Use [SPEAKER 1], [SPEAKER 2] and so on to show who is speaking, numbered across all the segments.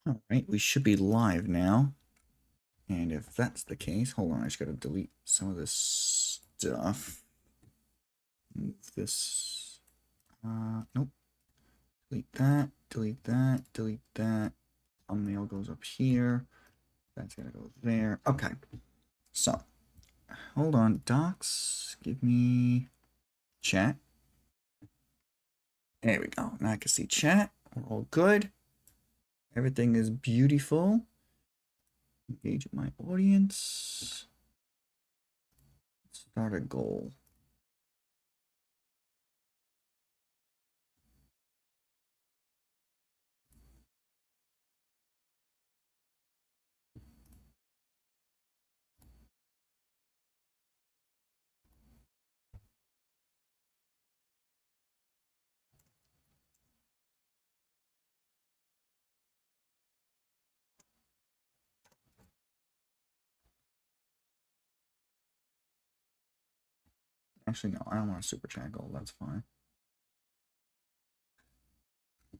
[SPEAKER 1] All right, we should be live now. And if that's the case, hold on, I just gotta delete some of this stuff. Move this. Nope. Delete that, delete that, delete that. Thumbnail goes up here. That's gonna go there. Okay. So, hold on. Docs, give me chat. There we go. Now I can see chat. We're all good. Everything is beautiful. Engage my audience. Start a goal. Actually, no, I don't want a super chat goal. That's fine.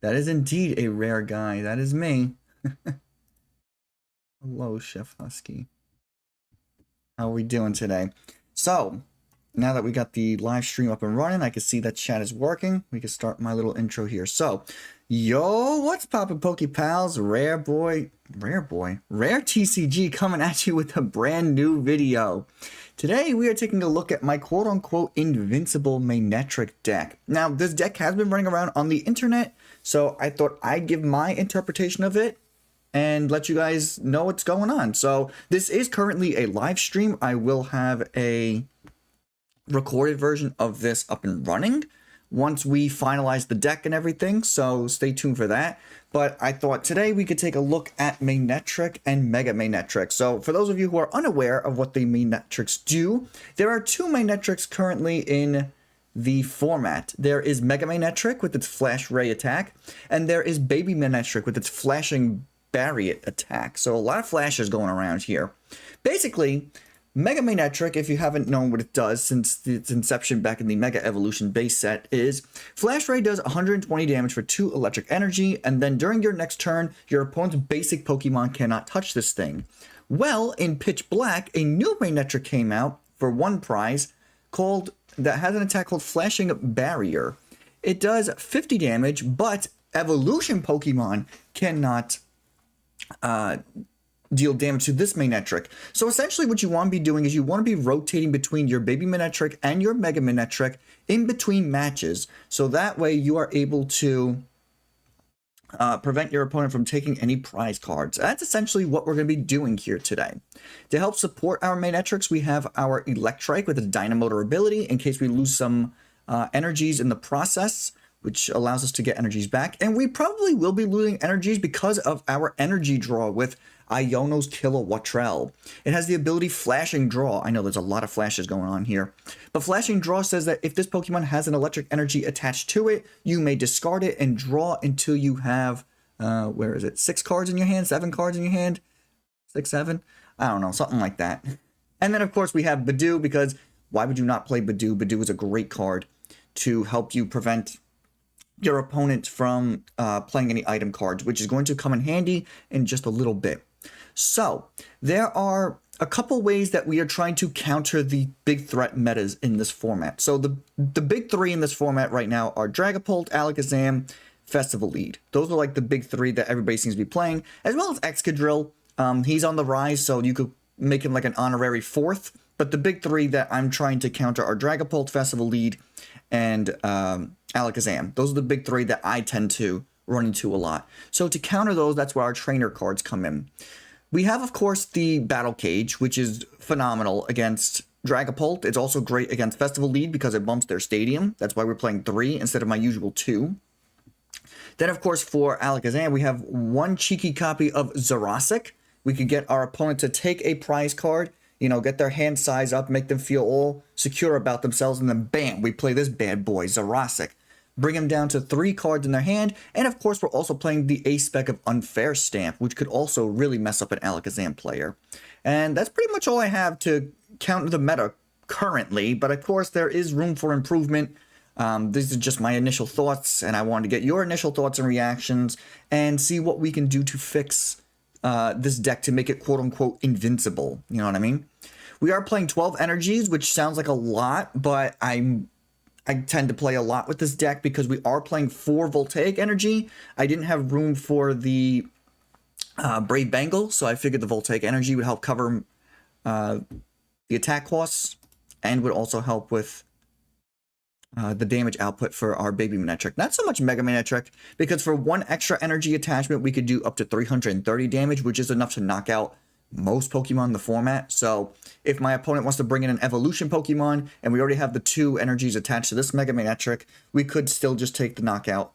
[SPEAKER 1] That is indeed a rare guy. That is me. Hello, Chef Husky. How are we doing today? So, now that we got the live stream up and running, I can see that chat is working. We can start my little intro here. So, yo, what's poppin', Poké Pals? Rare TCG coming at you with a brand new video. Today, we are taking a look at my quote-unquote Invincible Manectric deck. Now, this deck has been running around on the internet, so I thought I'd give my interpretation of it and let you guys know what's going on. So, this is currently a live stream. I will have a recorded version of this up and running once we finalize the deck and everything, so stay tuned for that. But I thought today we could take a look at Manectric and Mega Manectric. So for those of you who are unaware of what the Manectrics do, there are two Manectrics currently in the format. There is Mega Manectric with its Flash Ray attack, and there is Baby Manectric with its Flashing Barrier attack. So a lot of flashes going around here. Basically, Mega Manectric, if you haven't known what it does since its inception back in the Mega Evolution base set, is Flash Ray does 120 damage for 2 electric energy, and then during your next turn, your opponent's basic Pokemon cannot touch this thing. Well, in Pitch Black, a new Manectric came out for one prize that has an attack called Flashing Barrier. It does 50 damage, but evolution Pokemon cannot deal damage to this Manectric. So essentially what you want to be doing is you want to be rotating between your Baby Manectric and your Mega Manectric in between matches. So that way you are able to prevent your opponent from taking any prize cards. That's essentially what we're going to be doing here today. To help support our Manectrics, we have our Electrike with a Dynamotor ability in case we lose some energies in the process, which allows us to get energies back. And we probably will be losing energies because of our energy draw with Iono's Kilowattrel. It has the ability Flashing Draw. I know there's a lot of flashes going on here. But Flashing Draw says that if this Pokemon has an electric energy attached to it, you may discard it and draw until you have, 6 cards in your hand? 7 cards in your hand? 6, 7? I don't know, something like that. And then, of course, we have Budew, because why would you not play Budew? Budew is a great card to help you prevent your opponent from playing any item cards, which is going to come in handy in just a little bit. So, there are a couple ways that we are trying to counter the big threat metas in this format. So, the big three in this format right now are Dragapult, Alakazam, Festival Lead. Those are like the big three that everybody seems to be playing, as well as Excadrill. He's on the rise, so you could make him like an honorary fourth. But the big three that I'm trying to counter are Dragapult, Festival Lead, and Alakazam. Those are the big three that I tend to run into a lot. So to counter those, that's where our trainer cards come in. We have, of course, the Battle Cage, which is phenomenal against Dragapult. It's also great against Festival Lead because it bumps their stadium. That's why we're playing 3 instead of my usual 2. Then, of course, for Alakazam, we have one cheeky copy of Xerosic. We could get our opponent to take a prize card, you know, get their hand size up, make them feel all secure about themselves, and then bam, we play this bad boy, Xerosic. Bring them down to 3 cards in their hand, and of course we're also playing the ace spec of Unfair Stamp, which could also really mess up an Alakazam player. And that's pretty much all I have to counter the meta currently, but of course there is room for improvement. These are just my initial thoughts, and I wanted to get your initial thoughts and reactions and see what we can do to fix this deck to make it quote-unquote invincible. You know what I mean? We are playing 12 energies, which sounds like a lot, but I tend to play a lot with this deck because we are playing 4 Voltaic energy. I didn't have room for the Brave Bengal, so I figured the Voltaic energy would help cover the attack costs and would also help with the damage output for our Baby Manectric. Not so much Mega Manectric, because for 1 extra energy attachment, we could do up to 330 damage, which is enough to knock out most Pokemon in the format. So if my opponent wants to bring in an evolution Pokemon, and we already have the 2 energies attached to this Mega Manectric, we could still just take the knockout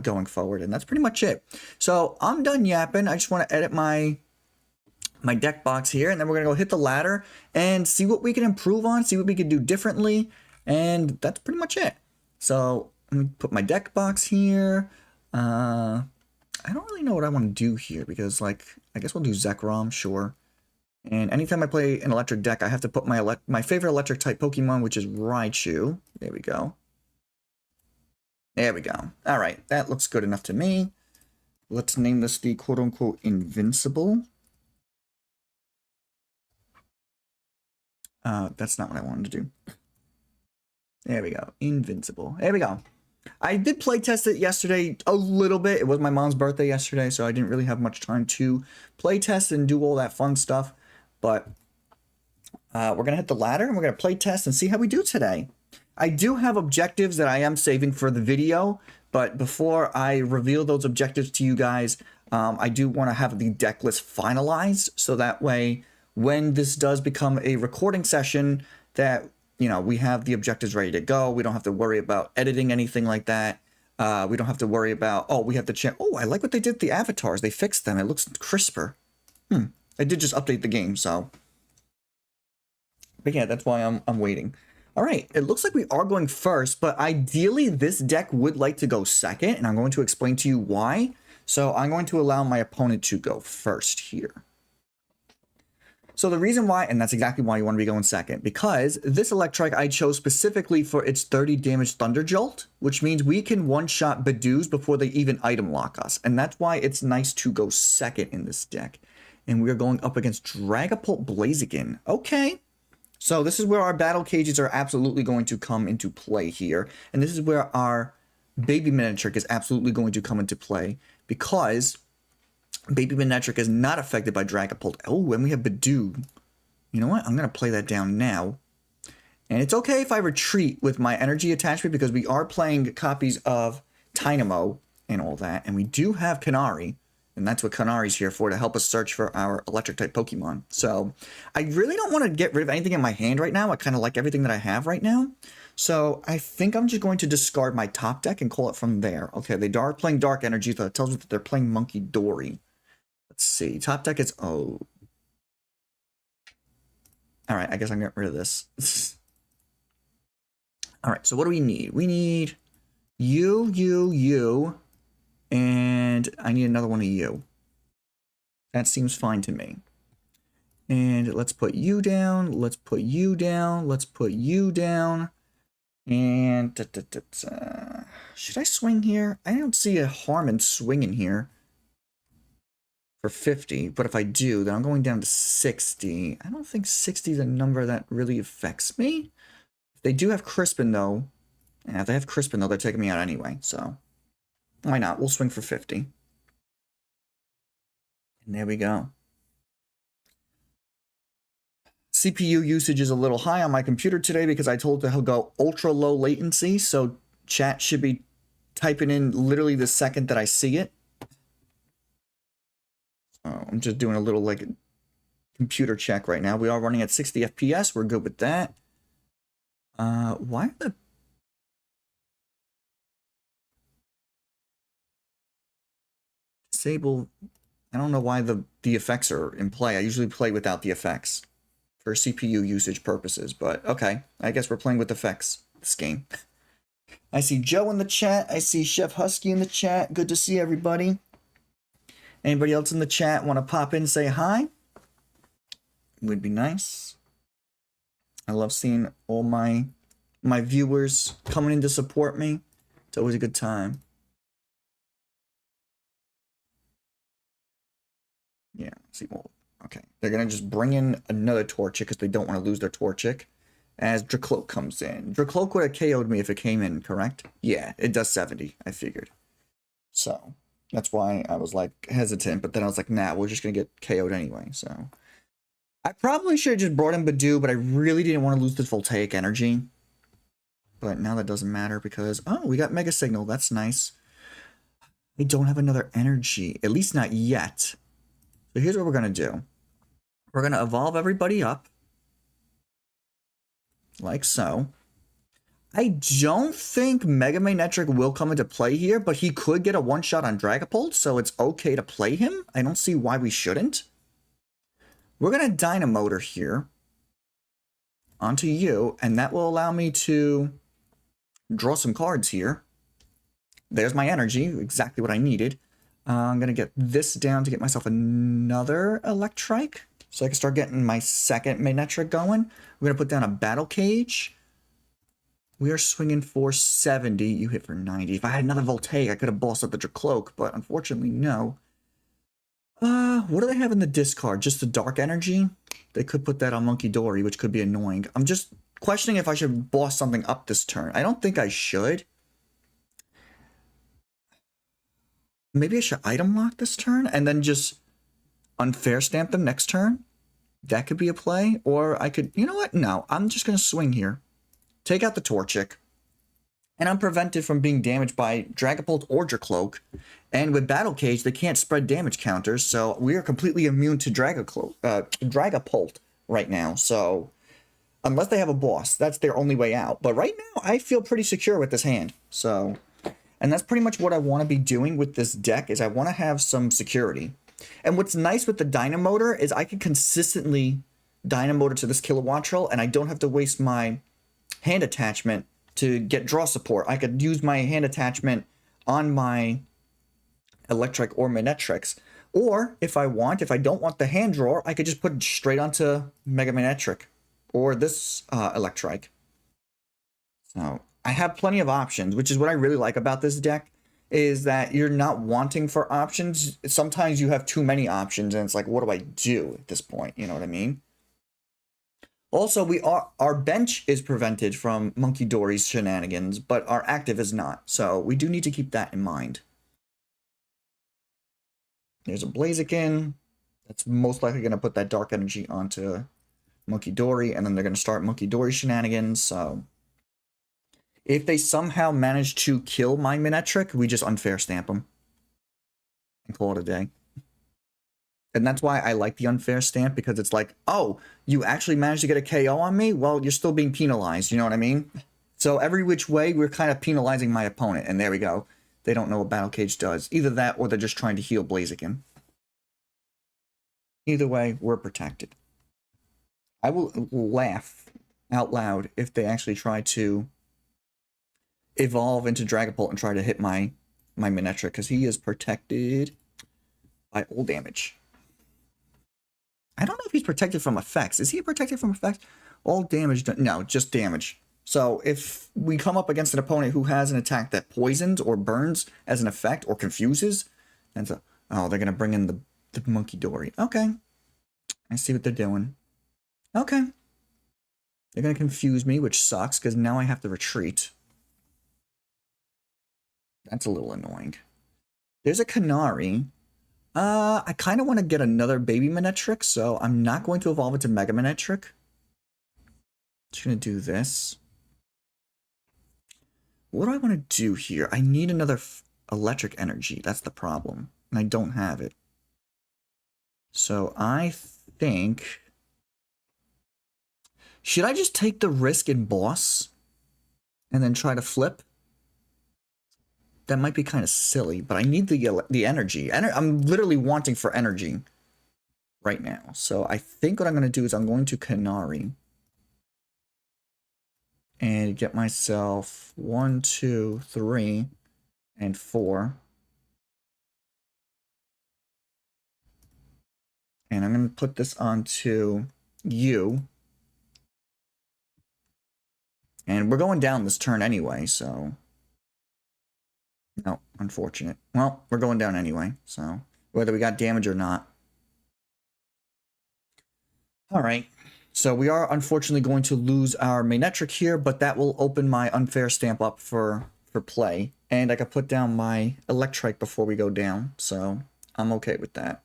[SPEAKER 1] going forward, and that's pretty much it. So I'm done yapping. I just want to edit my deck box here, and then we're going to go hit the ladder and see what we can improve on, see what we can do differently, and that's pretty much it. So let me put my deck box here. I don't really know what I want to do here because, like, I guess we'll do Zekrom, sure. And anytime I play an electric deck, I have to put my favorite electric type Pokemon, which is Raichu. There we go. There we go. All right, that looks good enough to me. Let's name this the quote-unquote Invincible. That's not what I wanted to do. There we go. Invincible. There we go. I did play test it yesterday a little bit. It was my mom's birthday yesterday, so I didn't really have much time to play test and do all that fun stuff. But we're going to hit the ladder, and we're going to play test and see how we do today. I do have objectives that I am saving for the video, but before I reveal those objectives to you guys, I do want to have the deck list finalized, so that way when this does become a recording session that, you know, we have the objectives ready to go. We don't have to worry about editing anything like that. We don't have to worry about, oh, we have to check. Oh, I like what they did with the avatars. They fixed them. It looks crisper. I did just update the game, so. But yeah, that's why I'm waiting. All right, it looks like we are going first, but ideally this deck would like to go second, and I'm going to explain to you why. So I'm going to allow my opponent to go first here. So the reason why, and that's exactly why you want to be going second, because this Electrike I chose specifically for its 30 damage Thunder Jolt, which means we can one-shot Budews before they even item lock us. And that's why it's nice to go second in this deck. And we are going up against Dragapult Blaziken. Okay. So this is where our battle cages are absolutely going to come into play here. And this is where our Baby Manectric is absolutely going to come into play, because Baby Manectric is not affected by Dragapult. Oh, and we have Budew. You know what? I'm going to play that down now. And it's okay if I retreat with my energy attachment, because we are playing copies of Tynamo and all that. And we do have Canari. And that's what Canari's here for, to help us search for our electric-type Pokemon. So I really don't want to get rid of anything in my hand right now. I kind of like everything that I have right now. So I think I'm just going to discard my top deck and call it from there. Okay, they are playing Dark Energy, so it tells me that they're playing Monkey Dory. Let's see. Top deck is... oh. Alright, I guess I'm getting rid of this. Alright, so what do we need? We need you, and I need another one of you. That seems fine to me. And let's put you down. Let's put you down. Let's put you down. And... should I swing here? I don't see a harm in swinging here for 50, but if I do, then I'm going down to 60. I don't think 60 is a number that really affects me. If they do have Crispin, though, yeah, if they have Crispin, though, they're taking me out anyway, so why not? We'll swing for 50. And there we go. CPU usage is a little high on my computer today because I told it to go ultra low latency, so chat should be typing in literally the second that I see it. I'm just doing a little, like, computer check right now. We are running at 60 FPS. We're good with that. Why the... disable... I don't know why the effects are in play. I usually play without the effects for CPU usage purposes, but okay. I guess we're playing with effects this game. I see Joe in the chat. I see Chef Husky in the chat. Good to see everybody. Anybody else in the chat want to pop in and say hi? Would be nice. I love seeing all my my viewers coming in to support me. It's always a good time. Yeah, see, well, okay. They're going to just bring in another Torchic because they don't want to lose their Torchic as Dracloak comes in. Dracloak would have KO'd me if it came in, correct? Yeah, it does 70, I figured. So, that's why I was, like, hesitant. But then I was like, nah, we're just going to get KO'd anyway, so. I probably should have just brought in Budew, but I really didn't want to lose this Voltaic energy. But now that doesn't matter because, oh, we got Mega Signal. That's nice. We don't have another energy, at least not yet. So here's what we're going to do. We're going to evolve everybody up. Like so. I don't think Mega Manectric will come into play here, but he could get a one-shot on Dragapult, so it's okay to play him. I don't see why we shouldn't. We're going to Dynamotor here onto you, and that will allow me to draw some cards here. There's my energy, exactly what I needed. I'm going to get this down to get myself another Electrike, so I can start getting my second Manectric going. We're going to put down a Battle Cage. We are swinging for 70. You hit for 90. If I had another Voltaic, I could have bossed up the Dracloak, but unfortunately, no. What do they have in the discard? Just the Dark Energy? They could put that on Monkey Dory, which could be annoying. I'm just questioning if I should boss something up this turn. I don't think I should. Maybe I should item lock this turn and then just Unfair Stamp them next turn. That could be a play. Or I could, you know what? No, I'm just going to swing here. Take out the Torchic. And I'm prevented from being damaged by Dragapult or Dracloak. And with Battle Cage, they can't spread damage counters, so we are completely immune to Dragapult right now. So, unless they have a boss, that's their only way out. But right now, I feel pretty secure with this hand. So, and that's pretty much what I want to be doing with this deck, is I want to have some security. And what's nice with the Dynamotor is I can consistently Dynamotor to this Kilowattrel, and I don't have to waste my hand attachment to get draw support. I could use my hand attachment on my Electrike or Manectrics. Or if I don't want the hand drawer, I could just put it straight onto Mega Manectric or this Electrike. So I have plenty of options, which is what I really like about this deck, is that you're not wanting for options. Sometimes you have too many options and it's like, what do I do at this point? You know what I mean? Also, our bench is prevented from Monkey Dory's shenanigans, but our active is not. So we do need to keep that in mind. There's a Blaziken. That's most likely going to put that Dark Energy onto Monkey Dory, and then they're going to start Monkey Dory shenanigans. So if they somehow manage to kill my Manectric, we just Unfair Stamp them and call it a day. And that's why I like the Unfair Stamp, because it's like, oh, you actually managed to get a KO on me? Well, you're still being penalized, you know what I mean? So every which way, we're kind of penalizing my opponent, and there we go. They don't know what Battle Cage does. Either that, or they're just trying to heal Blaziken. Either way, we're protected. I will laugh out loud if they actually try to evolve into Dragapult and try to hit my Manectric, because he is protected by all damage. I don't know if he's protected from effects. Is he protected from effects? All damage? No, just damage. So if we come up against an opponent who has an attack that poisons or burns as an effect or confuses, and so, oh, they're going to bring in the Monkey Dory. Okay. I see what they're doing. Okay. They're going to confuse me, which sucks, because now I have to retreat. That's a little annoying. There's a Canari. I kind of want to get another baby Manectric, so I'm not going to evolve into Mega Manectric. Just going to do this. What do I want to do here? I need another electric energy. That's the problem. And I don't have it. So I think... should I just take the risk in boss? And then try to flip? That might be kind of silly, but I need the energy. I'm literally wanting for energy right now. So I think what I'm going to do is I'm going to Canari. And get myself 1, 2, 3, and 4. And I'm going to put this onto you. And we're going down this turn anyway, so... No, unfortunate. Well, we're going down anyway, so... Whether we got damage or not. Alright. So we are unfortunately going to lose our Manectric here, but that will open my Unfair Stamp up for play. And I can put down my Electrike before we go down, so I'm okay with that.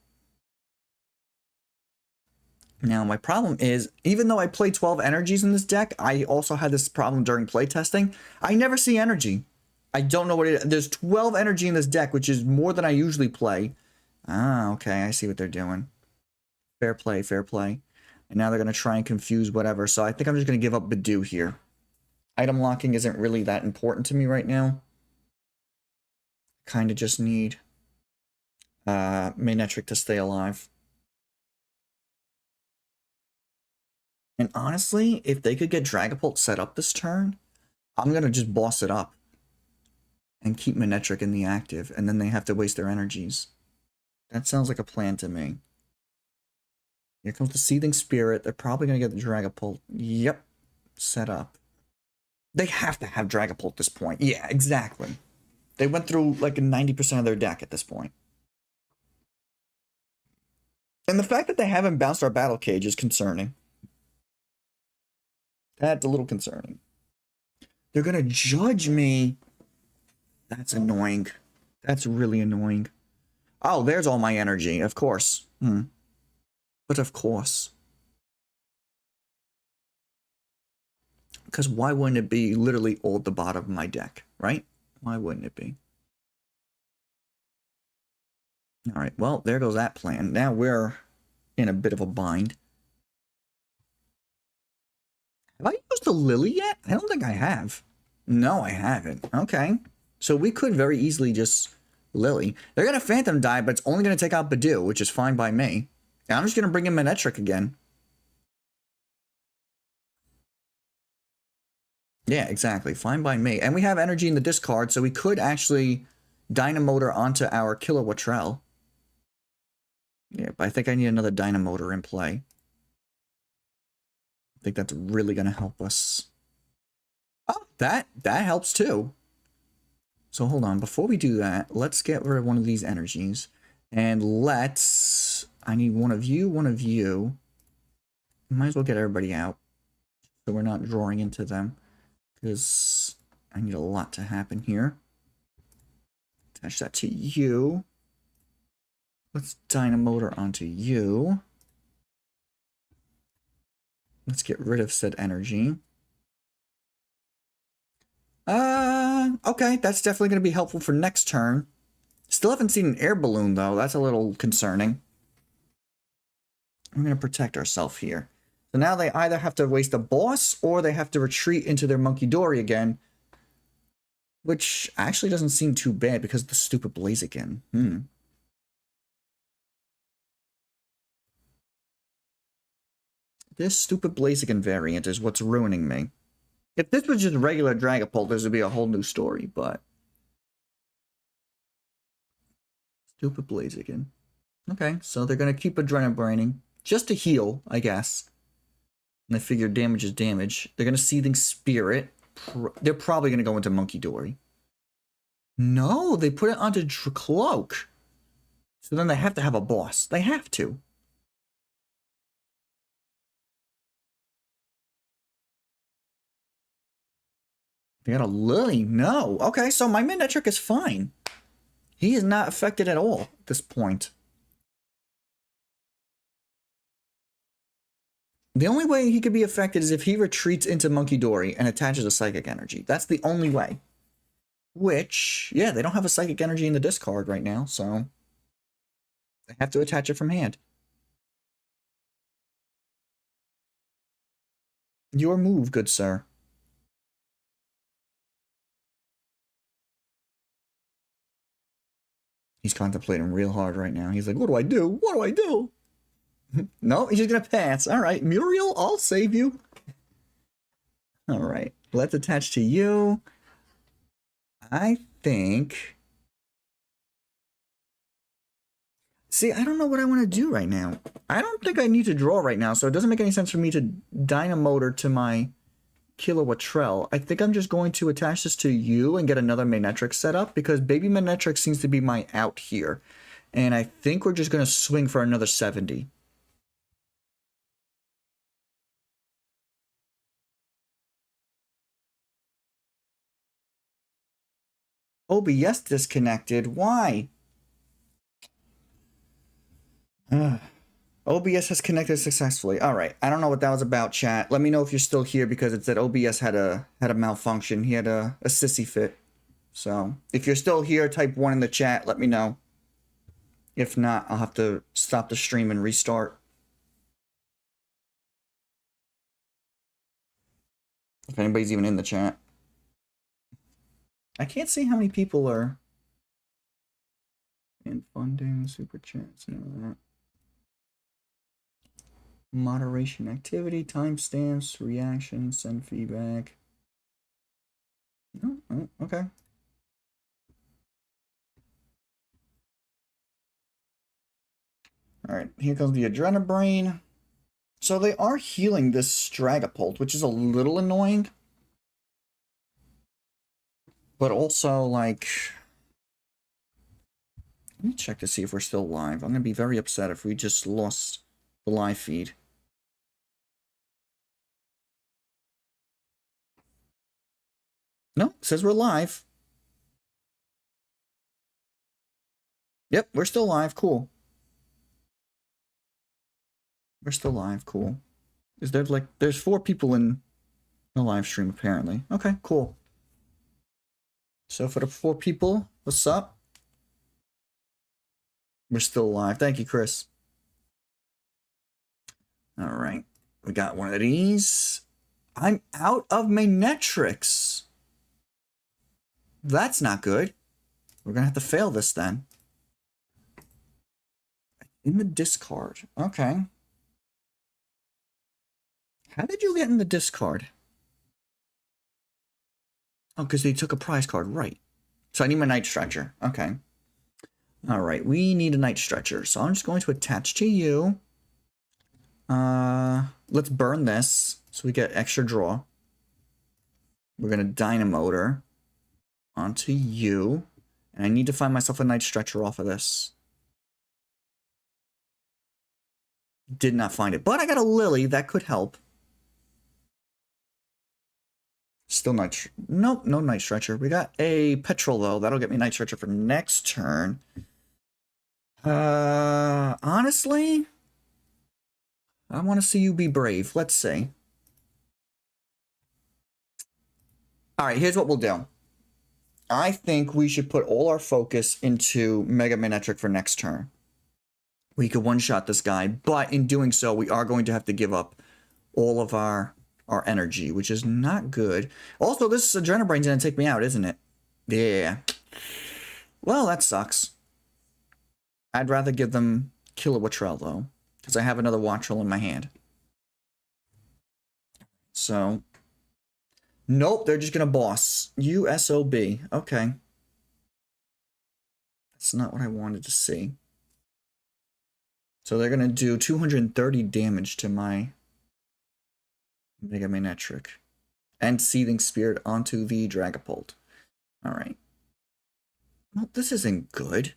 [SPEAKER 1] Now, my problem is, even though I play 12 energies in this deck, I also had this problem during playtesting. I never see energy. I don't know what it is. There's 12 energy in this deck, which is more than I usually play. Ah, okay, I see what they're doing. Fair play, fair play. And now they're going to try and confuse whatever, so I think I'm just going to give up Budew here. Item locking isn't really that important to me right now. Kind of just need Manectric to stay alive. And honestly, if they could get Dragapult set up this turn, I'm going to just boss it up. And keep Manectric in the active, and then they have to waste their energies. That sounds like a plan to me. Here comes the Seething Spirit. They're probably going to get the Dragapult. Yep. Set up. They have to have Dragapult at this point. Yeah, exactly. They went through like 90% of their deck at this point. And the fact that they haven't bounced our Battle Cage is concerning. That's a little concerning. They're going to judge me. That's annoying. That's really annoying. Oh, there's all my energy, of course. But of course. Because why wouldn't it be literally all at the bottom of my deck, right? Why wouldn't it be? Alright, well, there goes that plan. Now we're in a bit of a bind. Have I used the Lillie yet? I don't think I have. No, I haven't. Okay. So we could very easily just Lillie. They're going to Phantom die, but it's only going to take out Budew, which is fine by me. And I'm just going to bring in Manectric again. Yeah, exactly. Fine by me. And we have energy in the discard, so we could actually Dynamotor onto our Kilowattrel. Yeah, but I think I need another Dynamotor in play. I think that's really going to help us. Oh, that helps too. So hold on. Before we do that, let's get rid of one of these energies. And let's... I need one of you, one of you. Might as well get everybody out. So we're not drawing into them. Because I need a lot to happen here. Attach that to you. Let's Dynamotor onto you. Let's get rid of said energy. Okay, that's definitely going to be helpful for next turn. Still haven't seen an Air Balloon, though. That's a little concerning. We're going to protect ourselves here. So now they either have to waste a boss, or they have to retreat into their Monkey Dory again. Which actually doesn't seem too bad, because of the stupid Blaziken. This stupid Blaziken variant is what's ruining me. If this was just regular Dragapult, this would be a whole new story, but... Stupid Blaziken. Okay, so they're going to keep Adrenaline Braining. Just to heal, I guess. And I figure damage is damage. They're going to Seething Spirit. They're probably going to go into Monkey Dory. No, they put it onto Cloak. So then they have to have a boss. They have to. They got a Lillie? No. Okay, so my Manectric is fine. He is not affected at all at this point. The only way he could be affected is if he retreats into Monkey Dory and attaches a Psychic Energy. That's the only way. Which, yeah, they don't have a Psychic Energy in the discard right now, so... they have to attach it from hand. Your move, good sir. He's contemplating real hard right now. He's like, what do I do? What do I do? No, he's just going to pass. All right, Muriel, I'll save you. All right, let's attach to you. I think... See, I don't know what I want to do right now. I don't think I need to draw right now, so it doesn't make any sense for me to Dynamotor to my Kilowattrel. I think I'm just going to attach this to you and get another Manectric set up because Baby Manectric seems to be my out here. And I think we're just going to swing for another 70. OBS disconnected. Why? OBS has connected successfully. All right. I don't know what that was about, chat. Let me know if you're still here because it said OBS had a malfunction. He had a sissy fit. So if you're still here, type 1 in the chat. Let me know. If not, I'll have to stop the stream and restart. If anybody's even in the chat. I can't see how many people are in funding, super chats, and all that. Moderation activity, timestamps, reactions, send feedback. Oh, okay. All right, here comes the Adrenabrain. So they are healing this Dragapult, which is a little annoying. But also, like... Let me check to see if we're still live. I'm going to be very upset if we just lost the live feed. No, it says we're live. Yep, we're still live. Cool. We're still live. Cool. Is there like there's 4 people in the live stream apparently. Okay, cool. So for the 4 people, what's up? We're still live. Thank you, Chris. All right, we got one of these. I'm out of Manectrics. That's not good. We're gonna have to fail this then. In the discard. Okay. How did you get in the discard? Oh, because they took a prize card, right. So I need my Night Stretcher. Okay. All right, we need a Night Stretcher. So I'm just going to attach to you. Let's burn this so we get extra draw. We're going to Dynamotor onto you. And I need to find myself a Night Stretcher off of this. Did not find it. But I got a Lillie. That could help. Still Night... Nope, no Night Stretcher. We got a Petrel, though. That'll get me Night Stretcher for next turn. Honestly, I want to see you be brave. Let's see. All right, here's what we'll do. I think we should put all our focus into Mega Manectric for next turn. We could one-shot this guy, but in doing so, we are going to have to give up all of our energy, which is not good. Also, this Adrenabrain's going to take me out, isn't it? Yeah. Well, that sucks. I'd rather give them Kilowattrel, though, because I have another Wattrel in my hand. So, nope, they're just going to boss. USOB. Okay. That's not what I wanted to see. So they're going to do 230 damage to my Mega Manectric. And Seething Spirit onto the Dragapult. Alright. Well, this isn't good.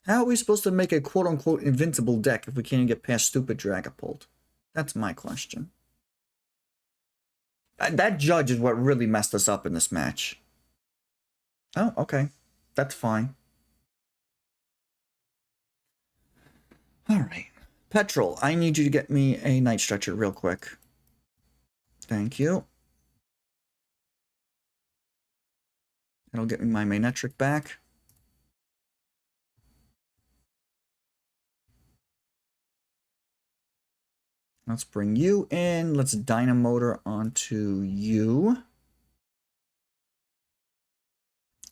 [SPEAKER 1] How are we supposed to make a quote-unquote invincible deck if we can't get past stupid Dragapult? That's my question. That judge is what really messed us up in this match. Oh, okay. That's fine. Alright. Petrel, I need you to get me a Night Stretcher real quick. Thank you. That'll get me my Manectric back. Let's bring you in. Let's Dynamotor onto you.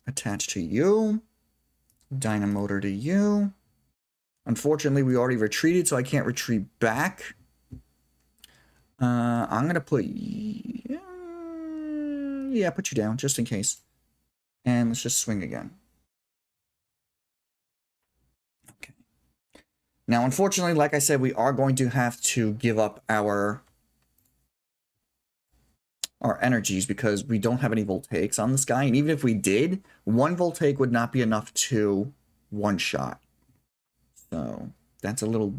[SPEAKER 1] Attach to you. Dynamotor to you. Unfortunately, we already retreated, so I can't retreat back. I'm going to put... Yeah, put you down, just in case. And let's just swing again. Okay. Now, unfortunately, like I said, we are going to have to give up our our energies because we don't have any Voltaics on this guy. And even if we did, one Voltaic would not be enough to one-shot. So that's a little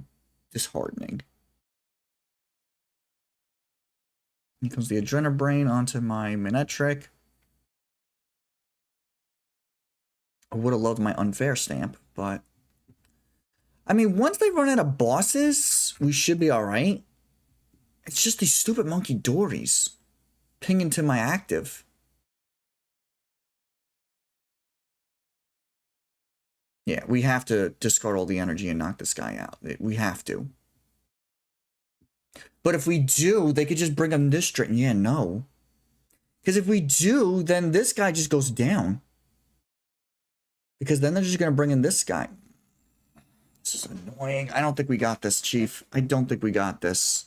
[SPEAKER 1] disheartening. Here comes the Adrenabrain onto my Manectric. I would have loved my Unfair Stamp, but... I mean, once they run out of bosses, we should be alright. It's just these stupid monkey dories pinging to my active. Yeah, we have to discard all the energy and knock this guy out. We have to. But if we do, they could just bring him this straight. Yeah, no. Because if we do, then this guy just goes down. Because then they're just going to bring in this guy. This is annoying. I don't think we got this, Chief. I don't think we got this.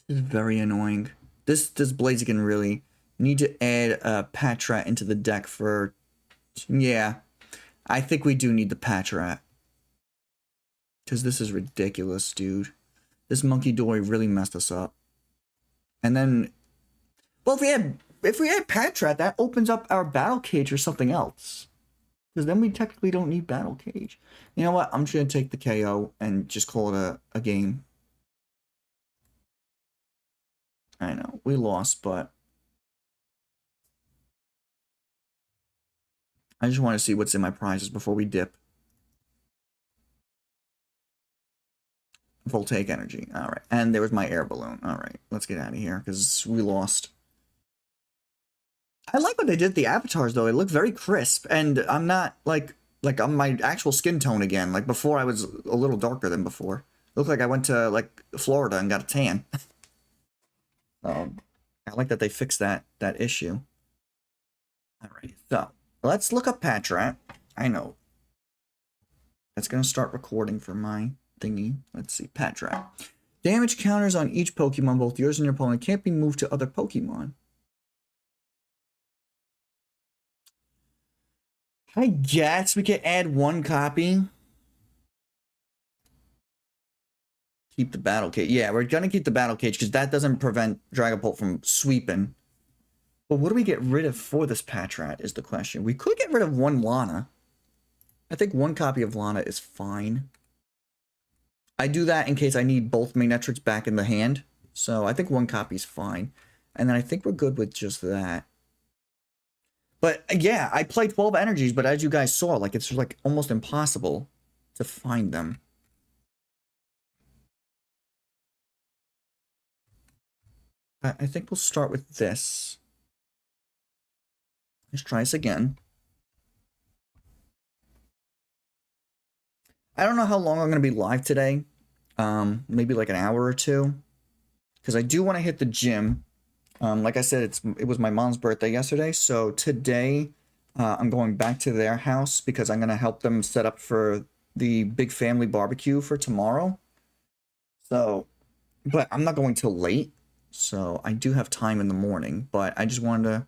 [SPEAKER 1] This is very annoying. This Blaziken really need to add a Patrat into the deck for... Yeah. I think we do need the Patrat. Because this is ridiculous, dude. This Monkey Dory really messed us up. And then... Well, if we had Patrat, that opens up our Battle Cage or something else. Because then we technically don't need Battle Cage. You know what? I'm just going to take the KO and just call it a game. I know. We lost, but... I just want to see what's in my prizes before we dip. Voltaic Energy. Alright. And there was my Air Balloon. Alright. Let's get out of here because we lost. I like what they did with the avatars, though. It looked very crisp. And I'm not, like I'm my actual skin tone again. Like, before I was a little darker than before. It looked like I went to, like, Florida and got a tan. I like that they fixed that issue. Alright. So, let's look up Patrat. I know. That's going to start recording for my... thingy. Let's see. Patrat. Damage counters on each Pokemon, both yours and your opponent, can't be moved to other Pokemon. I guess we can add one copy. Keep the Battle Cage. Yeah, we're going to keep the Battle Cage because that doesn't prevent Dragapult from sweeping. But what do we get rid of for this Patrat is the question. We could get rid of one Lana. I think one copy of Lana is fine. I do that in case I need both Manectrics back in the hand. So I think one copy's fine. And then I think we're good with just that. But yeah, I play 12 energies, but as you guys saw, like it's like almost impossible to find them. I think we'll start with this. Let's try this again. I don't know how long I'm going to be live today. Maybe like an hour or two. Because I do want to hit the gym. Like I said, it was my mom's birthday yesterday. So today, I'm going back to their house because I'm going to help them set up for the big family barbecue for tomorrow. So, but I'm not going till late. So I do have time in the morning. But I just wanted to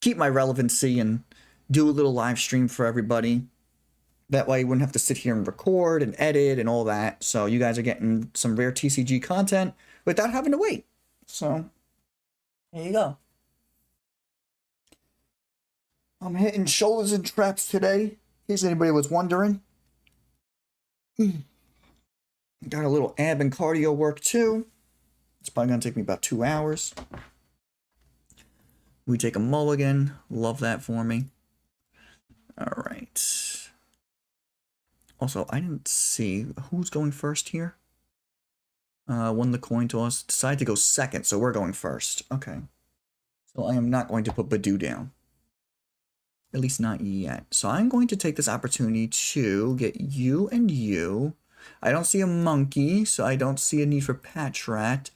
[SPEAKER 1] keep my relevancy and do a little live stream for everybody. That way you wouldn't have to sit here and record and edit and all that. So you guys are getting some rare TCG content without having to wait. So, there you go. I'm hitting shoulders and traps today, in case anybody was wondering. Got a little ab and cardio work too. It's probably going to take me about 2 hours. We take a mulligan. Love that for me. All right. Also, I didn't see who's going first here. Won the coin toss. Decided to go second, so we're going first. Okay. So I am not going to put Budew down. At least not yet. So I'm going to take this opportunity to get you and you. I don't see a monkey, so I don't see a need for Patrat.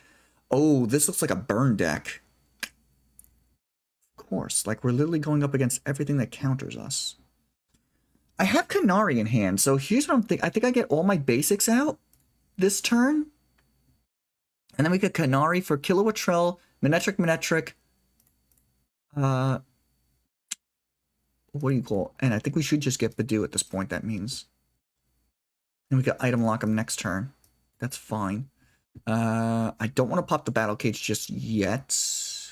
[SPEAKER 1] Oh, this looks like a burn deck. Of course, like we're literally going up against everything that counters us. I have Canari in hand, so here's what I'm thinking. I think I get all my basics out this turn. And then we get Canari for Kilowattrel, Manectric. What do you call it? And I think we should just get Budew at this point, that means. And we can item lock him next turn. That's fine. I don't want to pop the Battle Cage just yet.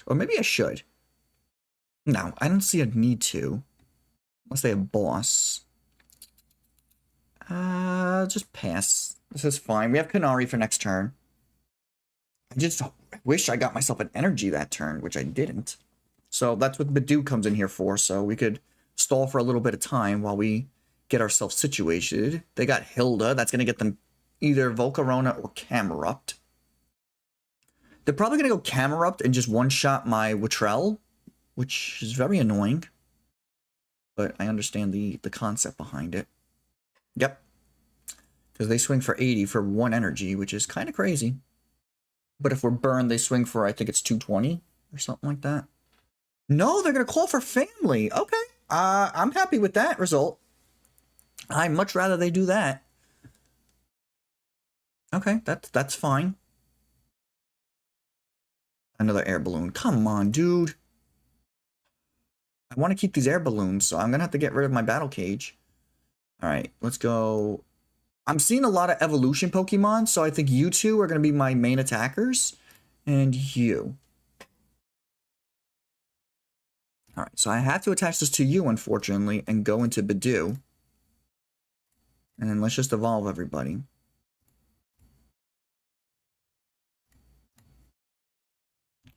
[SPEAKER 1] Or maybe I should. No, I don't see a need to. Unless they have boss. Just pass. This is fine. We have Canari for next turn. I just wish I got myself an energy that turn, which I didn't. So that's what Budew comes in here for, so we could stall for a little bit of time while we get ourselves situated. They got Hilda. That's going to get them either Volcarona or Camerupt. They're probably going to go Camerupt and just one-shot my Wattrel, which is very annoying. But I understand the concept behind it. Yep. Because they swing for 80 for 1 energy, which is kind of crazy. But if we're burned, they swing for, I think it's 220 or something like that. No, they're going to call for family. Okay. I'm happy with that result. I'd much rather they do that. Okay, that's fine. Another air balloon. Come on, dude. I want to keep these air balloons, so I'm going to have to get rid of my battle cage. All right, let's go. I'm seeing a lot of evolution Pokemon, so I think you two are going to be my main attackers. And you. All right, so I have to attach this to you, unfortunately, and go into Budew. And then let's just evolve everybody.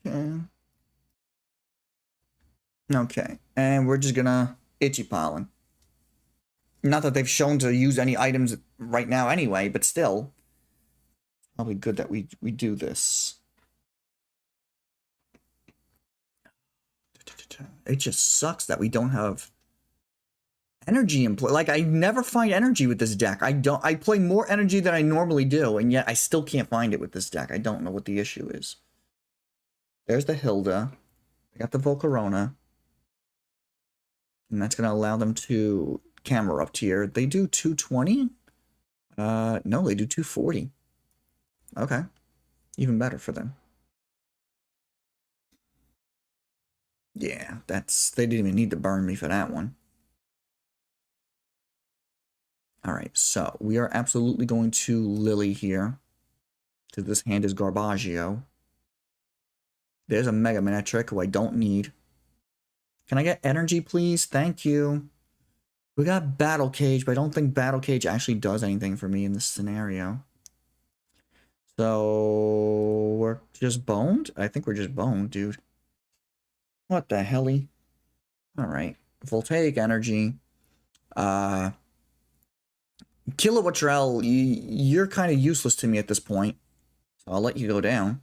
[SPEAKER 1] Okay. Okay, and we're just gonna Itchy Pollen. Not that they've shown to use any items right now anyway, but still. Probably good that we do this. It just sucks that we don't have energy in play. Like, I never find energy with this deck. I play more energy than I normally do, and yet I still can't find it with this deck. I don't know what the issue is. There's the Hilda. I got the Volcarona. And that's going to allow them to camera up tier. They do 220? No, they do 240. Okay. Even better for them. Yeah, they didn't even need to burn me for that one. Alright, so we are absolutely going to Lillie here. Because this hand is Garbaggio. There's a Mega Manectric who I don't need. Can I get energy, please? Thank you. We got Battle Cage, but I don't think Battle Cage actually does anything for me in this scenario. So, we're just boned? I think we're just boned, dude. What the helly? Alright. Voltaic Energy. Kilowattrel, you're kind of useless to me at this point. So I'll let you go down.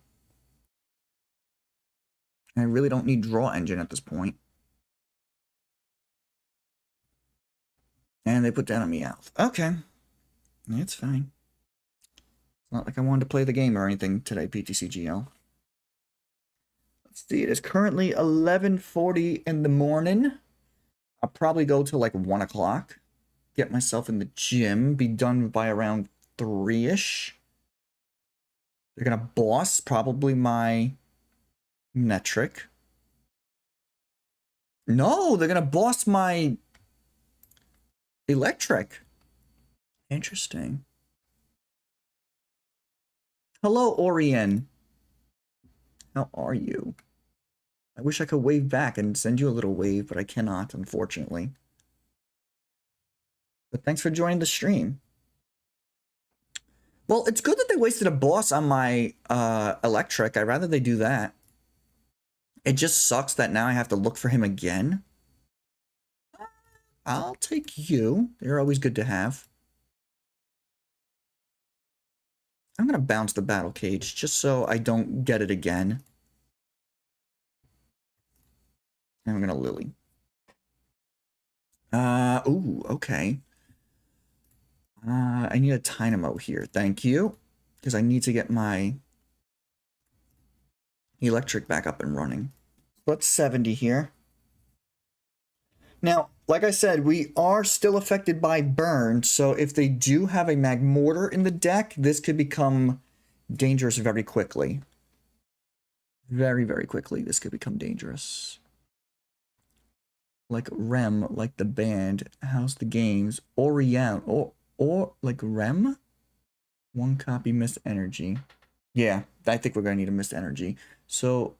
[SPEAKER 1] I really don't need Draw Engine at this point. And they put down on me out. Okay. It's fine. It's not like I wanted to play the game or anything today, PTCGL. Let's see, it is currently 11:40 in the morning. I'll probably go till like 1 o'clock. Get myself in the gym. Be done by around 3-ish. They're going to boss probably my Manectric. No, they're going to boss my Electric. Interesting. Hello, Orion. How are you? I wish I could wave back and send you a little wave, but I cannot, unfortunately. But thanks for joining the stream. Well, it's good that they wasted a boss on my Electric. I'd rather they do that. It just sucks that now I have to look for him again. I'll take you. You're always good to have. I'm going to bounce the Battle Cage just so I don't get it again. And I'm going to Lillie. Ooh, okay. I need a Tynamo here. Thank you. Because I need to get my Electric back up and running. Let's 70 here. Now, like I said, we are still affected by burn, so if they do have a Magmortar in the deck, this could become dangerous very quickly. Very, very quickly, this could become dangerous. Like Rem, like the band, how's the games? Orion, or like Rem? 1 copy, miss energy. Yeah, I think we're going to need a mist energy. So,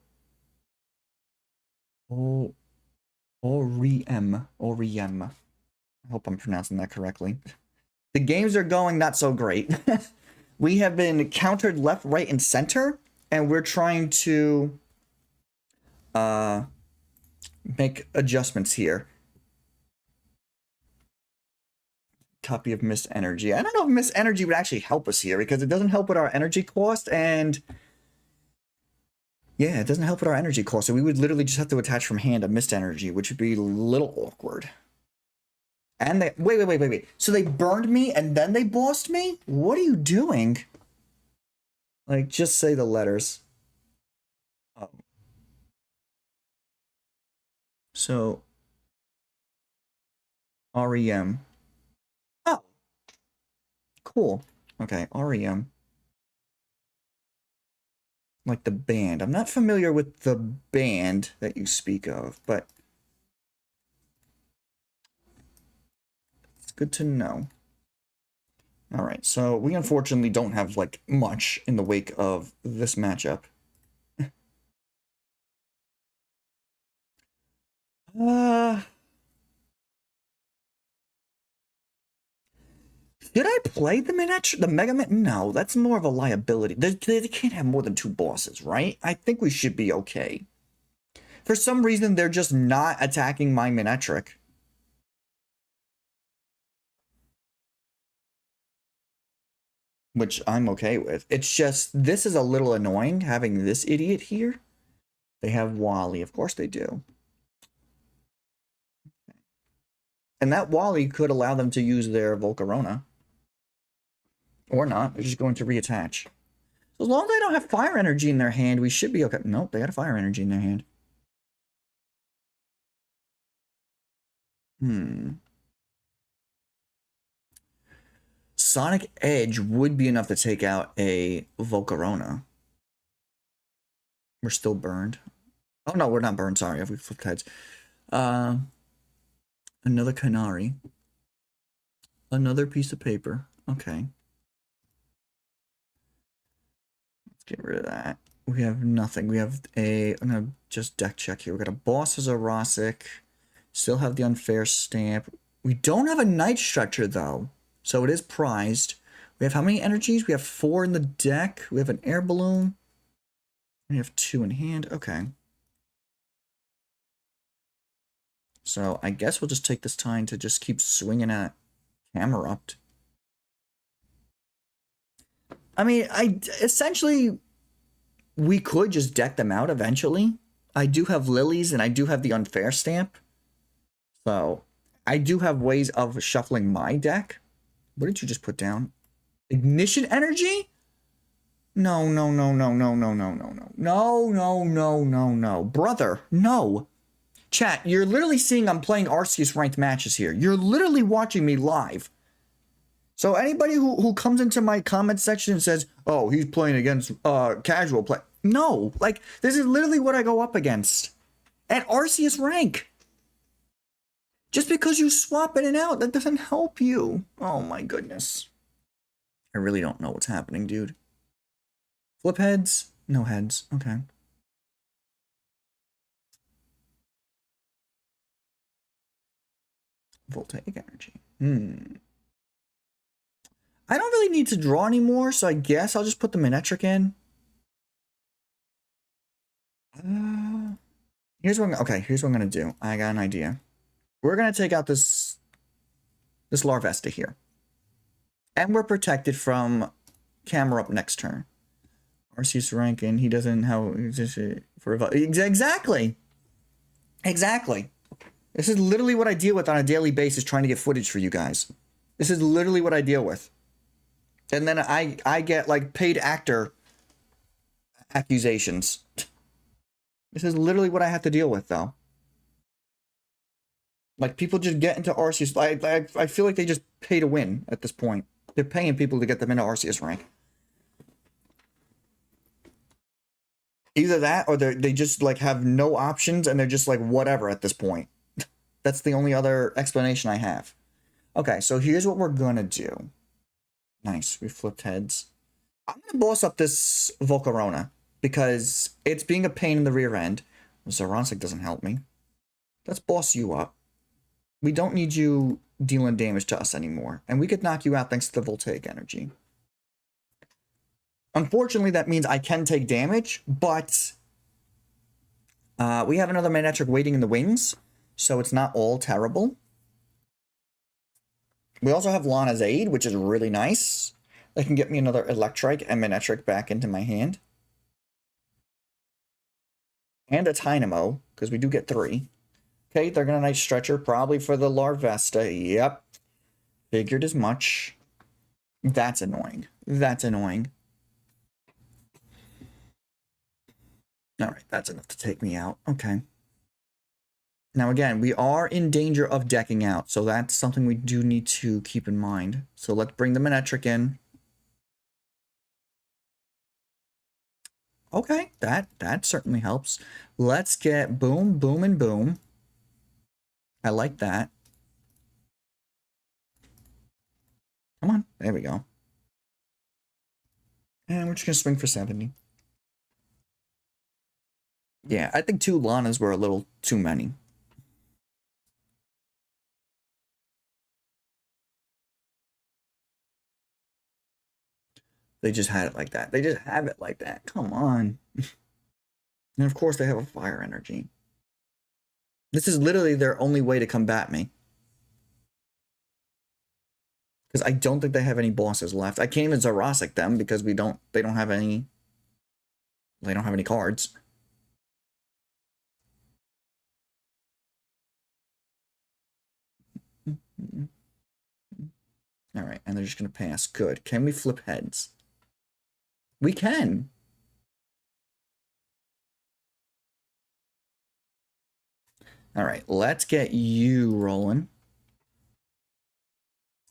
[SPEAKER 1] Oriem. I hope I'm pronouncing that correctly. The games are going not so great. We have been countered left, right, and center, and we're trying to make adjustments here. Copy of Mist Energy. I don't know if Mist Energy would actually help us here because it doesn't help with our energy cost, and yeah, it doesn't help with our energy cost. So we would literally just have to attach from hand a Mist Energy, which would be a little awkward. And they wait. So they burned me and then they bossed me? What are you doing? Like, just say the letters. Oh. So REM. Oh. Cool. Okay, REM. Like the band. I'm not familiar with the band that you speak of, but it's good to know. All right, so we unfortunately don't have, like, much in the wake of this matchup. Did I play the Mega Man? No, that's more of a liability. They can't have more than 2 bosses, right? I think we should be okay. For some reason, they're just not attacking my Manectric. Which I'm okay with. It's just, this is a little annoying, having this idiot here. They have Wally. Of course they do. And that Wally could allow them to use their Volcarona. Or not. They're just going to reattach. So as long as they don't have fire energy in their hand, we should be okay. Nope, they got a fire energy in their hand. Sonic Edge would be enough to take out a Volcarona. We're still burned. Oh, no, we're not burned. Sorry, we flipped heads. Another Canari. Another piece of paper. Okay. Let's get rid of that. We have nothing. We have a... I'm going to just deck check here. We got a boss as a Xerosic. Still have the Unfair Stamp. We don't have a Night Stretcher, though. So it is prized. We have how many energies? We have 4 in the deck. We have an Air Balloon. We have 2 in hand. Okay. So I guess we'll just take this time to just keep swinging at Camerupt. I mean, essentially, we could just deck them out eventually. I do have Lilies and I do have the Unfair Stamp. So I do have ways of shuffling my deck. What did you just put down? Ignition Energy? No. Brother, no. Chat, you're literally seeing I'm playing Arceus ranked matches here. You're literally watching me live. So anybody who comes into my comment section and says, oh, he's playing against casual play. No, like, this is literally what I go up against. At Arceus rank. Just because you swap in and out, that doesn't help you. Oh my goodness. I really don't know what's happening, dude. Flip heads? No heads. Okay. Voltaic Energy. I don't really need to draw anymore, so I guess I'll just put the Manectric in. Here's what I'm gonna do. I got an idea. We're gonna take out this Larvesta here. And we're protected from Camerupt next turn. Arceus ranking, he doesn't exactly. This is literally what I deal with on a daily basis trying to get footage for you guys. This is literally what I deal with. And then I get, like, paid actor accusations. This is literally what I have to deal with, though. Like, people just get into Arceus. I feel like they just pay to win at this point. They're paying people to get them into Arceus rank. Either that, or they just, like, have no options, and they're just, like, whatever at this point. That's the only other explanation I have. Okay, so here's what we're gonna do. Nice, we flipped heads. I'm going to boss up this Volcarona because it's being a pain in the rear end. Xerosic doesn't help me. Let's boss you up. We don't need you dealing damage to us anymore. And we could knock you out thanks to the Voltaic energy. Unfortunately, that means I can take damage, but we have another Manectric waiting in the wings, so it's not all terrible. We also have Lana's aid, which is really nice. That can get me another Electrike and Manectric back into my hand. And a Tynamo, because we do get 3. Okay, they're going to Night Stretcher, probably for the Larvesta. Yep. Figured as much. That's annoying. That's annoying. Alright, that's enough to take me out. Okay. Now again, we are in danger of decking out, so that's something we do need to keep in mind. So let's bring the Manectric in. Okay, that certainly helps. Let's get boom, boom, and boom. I like that. Come on, there we go. And we're just gonna swing for 70. Yeah, I think 2 Lanas were a little too many. They just had it like that. They just have it like that. Come on. And of course they have a fire energy. This is literally their only way to combat me. Because I don't think they have any bosses left. I can't even Xerosic them because they don't have any cards. Alright, and they're just gonna pass. Good. Can we flip heads? We can. All right, let's get you rolling.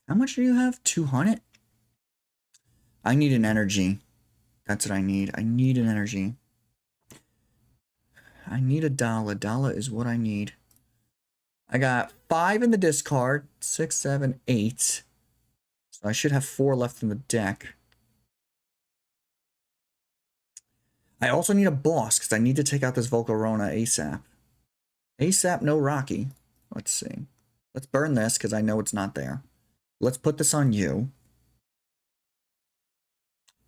[SPEAKER 1] How much do you have? 200? I need an energy. That's what I need. I need an energy. I need a dollar. Dollar is what I need. I got 5 in the discard. 6, 7, 8. So I should have 4 left in the deck. I also need a boss because I need to take out this Volcarona ASAP. ASAP, no Rocky. Let's see. Let's burn this because I know it's not there. Let's put this on you.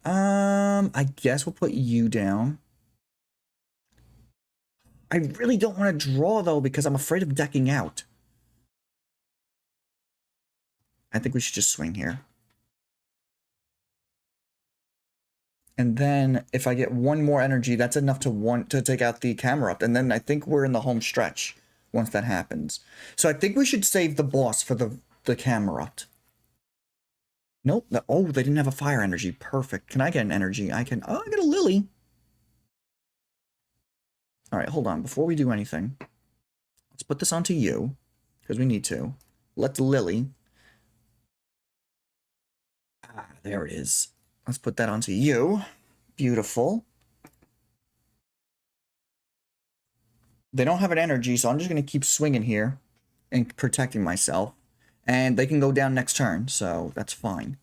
[SPEAKER 1] I guess we'll put you down. I really don't want to draw though because I'm afraid of decking out. I think we should just swing here. And then if I get 1 more energy, that's enough to take out the camera up. And then I think we're in the home stretch once that happens. So I think we should save the boss for the camera up. Nope. Oh, they didn't have a fire energy. Perfect. Can I get an energy? I can. Oh, I got a Lillie. All right, hold on. Before we do anything, let's put this onto you because we need to. Let the Lillie. Ah, there it is. Let's put that onto you. Beautiful. They don't have an energy, so I'm just going to keep swinging here and protecting myself. And they can go down next turn, so that's fine.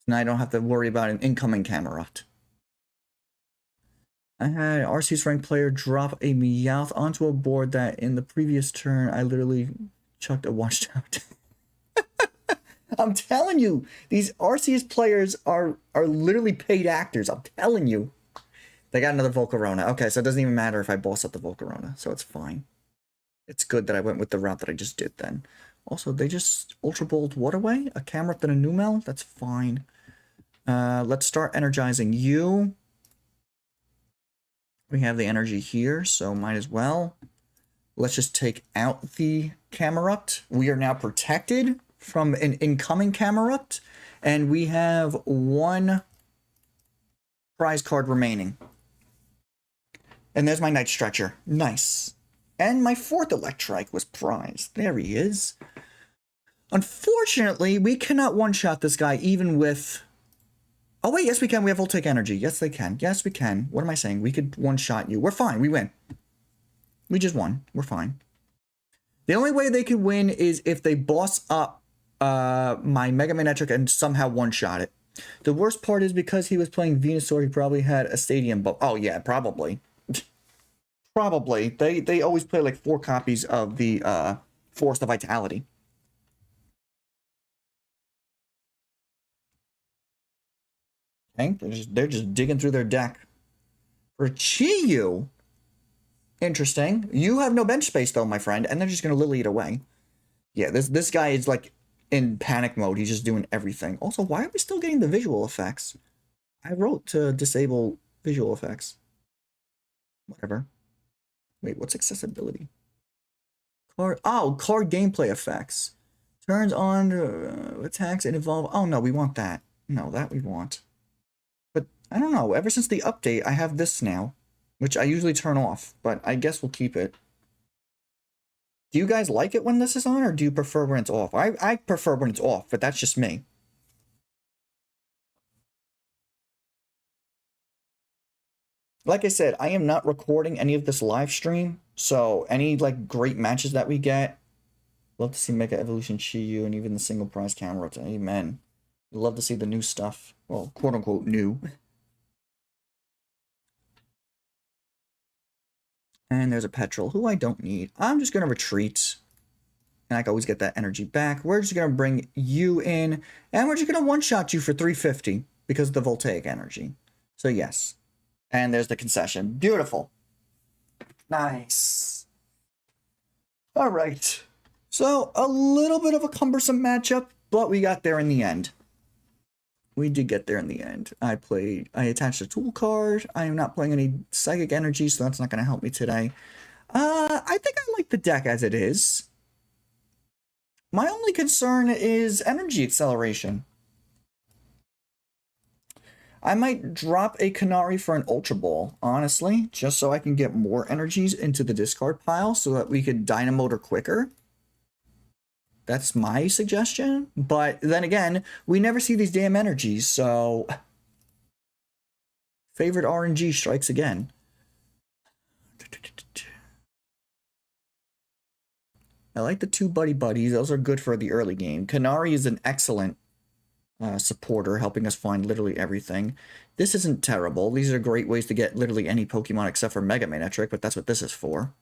[SPEAKER 1] Now I don't have to worry about an incoming Camerupt. I had RC's ranked player drop a Meowth onto a board that in the previous turn I literally chucked a watchtower. I'm telling you, these RCS players are literally paid actors. I'm telling you. They got another Volcarona. Okay, so it doesn't even matter if I boss up the Volcarona, so it's fine. It's good that I went with the route that I just did then. Also, they just Ultra Bolt what away? A Camerupt and a Numel? That's fine. Let's start energizing you. We have the energy here, so might as well. Let's just take out the Camerupt. We are now protected from an incoming Camerupt, and we have 1 prize card remaining. And there's my Night Stretcher. Nice. And my 4th Electrike was prized. There he is. Unfortunately, we cannot one-shot this guy even with... Oh, wait, yes, we can. We have Voltaic Energy. Yes, they can. Yes, we can. What am I saying? We could one-shot you. We're fine. We win. We just won. We're fine. The only way they could win is if they boss up my Mega Manectric and somehow one-shot it. The worst part is because he was playing Venusaur, he probably had a stadium, but oh yeah, probably. Probably. They always play like 4 copies of the Force of Vitality. Okay, they're just digging through their deck. For Chiyu. Interesting. You have no bench space though, my friend, and they're just gonna Lillie it away. Yeah, this guy is like in panic mode. He's just doing everything. Also, why are we still getting the visual effects? I wrote to disable visual effects. Whatever. Wait, what's accessibility? Card gameplay effects. Turns on attacks and evolve. Oh no, we want that. No, that we want. But I don't know. Ever since the update, I have this now, which I usually turn off, but I guess we'll keep it. Do you guys like it when this is on, or do you prefer when it's off? I prefer when it's off, but that's just me. Like I said, I am not recording any of this live stream, so any like great matches that we get, love to see Mega Evolution Chiyu and even the single prize camera. Amen. Love to see the new stuff. Well, quote unquote new. And there's a Petrel, who I don't need. I'm just going to retreat. And I can always get that energy back. We're just going to bring you in. And we're just going to one-shot you for 350 because of the Voltaic energy. So yes. And there's the concession. Beautiful. Nice. All right. So a little bit of a cumbersome matchup, but we got there in the end. We did get there in the end. I attached a tool card. I am not playing any psychic energy, so that's not going to help me today. I think I like the deck as it is. My only concern is energy acceleration. I might drop a Canari for an Ultra Ball, honestly, just so I can get more energies into the discard pile so that we could Dynamo quicker. That's my suggestion. But then again, we never see these damn energies, so favorite RNG strikes again. I like the 2 Buddy-Buddies. Those are good for the early game. Canari is an excellent supporter, helping us find literally everything. This isn't terrible. These are great ways to get literally any Pokemon except for Mega Manectric, but that's what this is for.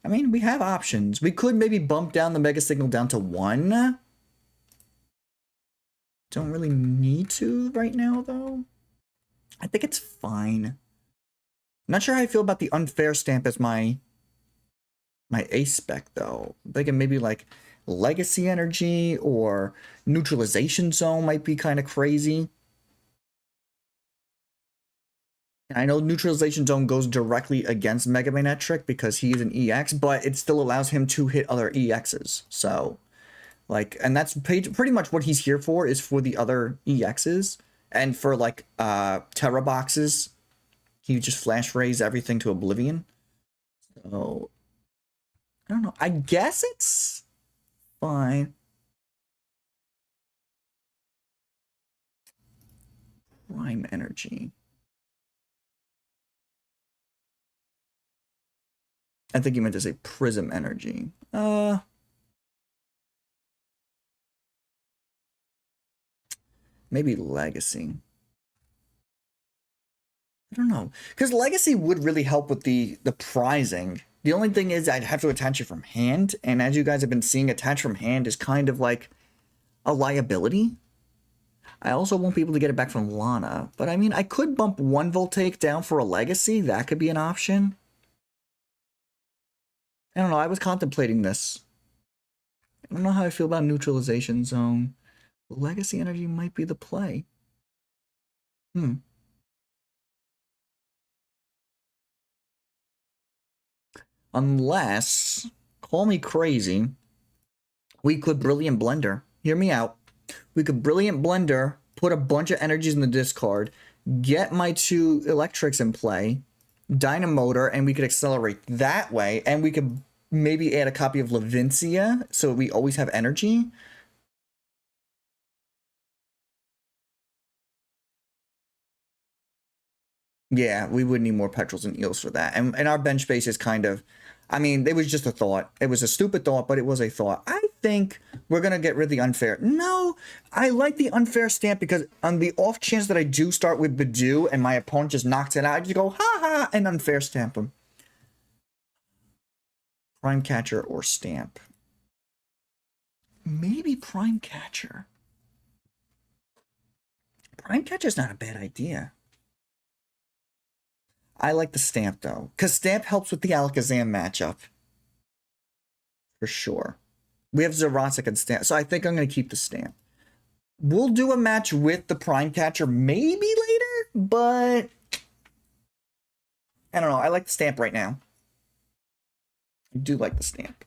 [SPEAKER 1] I mean, we have options. We could maybe bump down the Mega Signal down to 1. Don't really need to right now, though. I think it's fine. Not sure how I feel about the Unfair Stamp as my ace spec, though. I'm thinking maybe like Legacy Energy or Neutralization Zone might be kind of crazy. I know Neutralization Zone goes directly against Mega Manectric because he is an EX, but it still allows him to hit other EXs. So, like, and that's pretty much what he's here for, is for the other EXs. And for, like, Terra boxes, he just flash raise everything to oblivion. So, I don't know. I guess it's fine. Prime Energy. I think you meant to say Prism Energy. Maybe Legacy. I don't know. Because Legacy would really help with the prizing. The only thing is I'd have to attach it from hand. And as you guys have been seeing, attach from hand is kind of like a liability. I also won't be able to get it back from Lana. But I mean, I could bump 1 Voltaic down for a Legacy. That could be an option. I don't know. I was contemplating this. I don't know how I feel about Neutralization Zone. Legacy Energy might be the play. Unless, call me crazy, we could Brilliant Blender. Hear me out. We could Brilliant Blender, put a bunch of energies in the discard, get my 2 Electrics in play, Dynamotor, and we could accelerate that way, and we could maybe add a copy of Levincia so we always have energy. Yeah, we would need more Petrels and Eels for that. And our bench base is kind of, I mean, it was just a thought. It was a stupid thought, but it was a thought. I think we're going to get rid of the unfair. No, I like the unfair stamp because on the off chance that I do start with Budew and my opponent just knocks it out, I just go, ha ha, and unfair stamp him. Prime Catcher or Stamp. Maybe Prime Catcher. Prime Catcher's not a bad idea. I like the Stamp, though, because Stamp helps with the Alakazam matchup. For sure. We have Xerosic and Stamp, so I think I'm going to keep the Stamp. We'll do a match with the Prime Catcher maybe later, but I don't know. I like the Stamp right now. I do like the Stamp.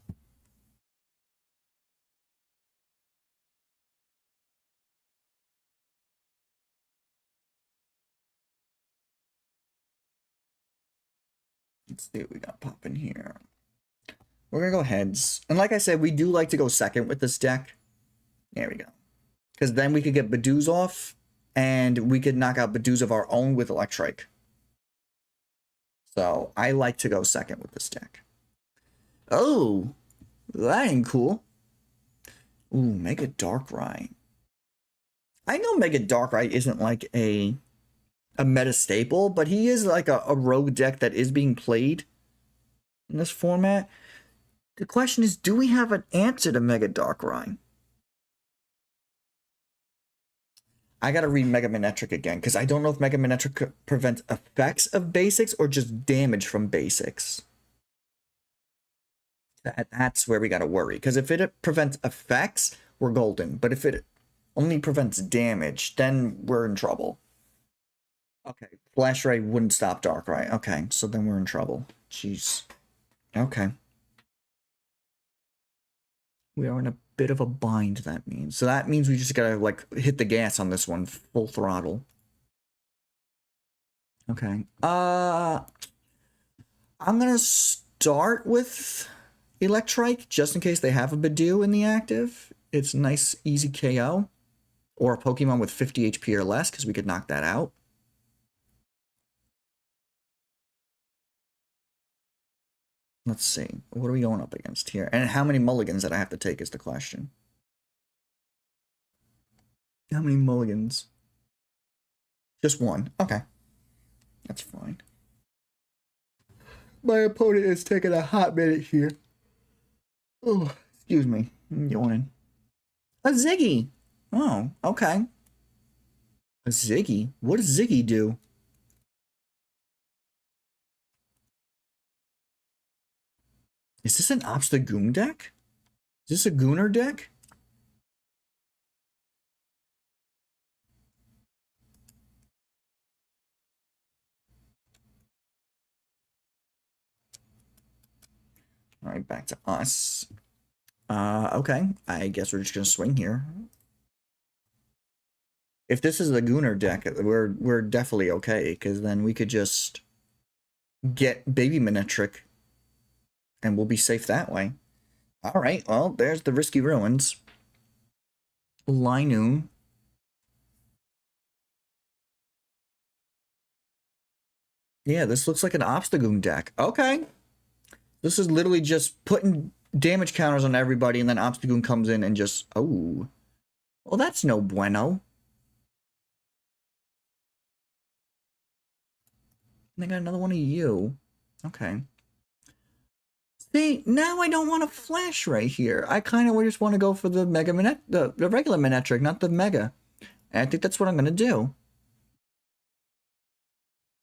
[SPEAKER 1] Let's see what we got popping here. We're going to go heads. And like I said, we do like to go second with this deck. There we go. Because then we could get Budews off, and we could knock out Budews of our own with Electrike. So I like to go second with this deck. Oh, that ain't cool. Ooh, Mega Darkrai. I know Mega Darkrai isn't like a meta staple, but he is like a rogue deck that is being played in this format. The question is, do we have an answer to Mega Darkrai? I gotta read Mega Manectric again, because I don't know if Mega Manectric prevents effects of basics or just damage from basics. That's where we gotta worry, because if it prevents effects, we're golden. But if it only prevents damage, then we're in trouble. Okay, Flash Ray wouldn't stop Darkrai. Okay, so then we're in trouble. Jeez. Okay. We are in a bit of a bind, that means. So that means we just gotta, like, hit the gas on this one, full throttle. Okay. I'm gonna start with Electrike, just in case they have a Budew in the active. It's nice, easy KO. Or a Pokemon with 50 HP or less, because we could knock that out. Let's see. What are we going up against here? And how many mulligans that I have to take is the question. How many mulligans? Just one. Okay. That's fine. My opponent is taking a hot minute here. Oh, excuse me. I'm yawning. A Ziggy. Oh, okay. A Ziggy? What does Ziggy do? Is this an Obstagoon deck? Is this a Gooner deck? All right, back to us. Okay. I guess we're just gonna swing here. If this is a Gooner deck, we're definitely okay, because then we could just get Baby Manectric and we'll be safe that way. All right, well, there's the Risky Ruins. Linoon. Yeah, this looks like an Obstagoon deck. Okay. This is literally just putting damage counters on everybody, and then Obstagoon comes in and just... Oh. Well, that's no bueno. They got another one of you. Okay. See, now I don't want a Flash Ray here. I kind of just want to go for the Mega the regular Manectric, not the Mega. And I think that's what I'm going to do.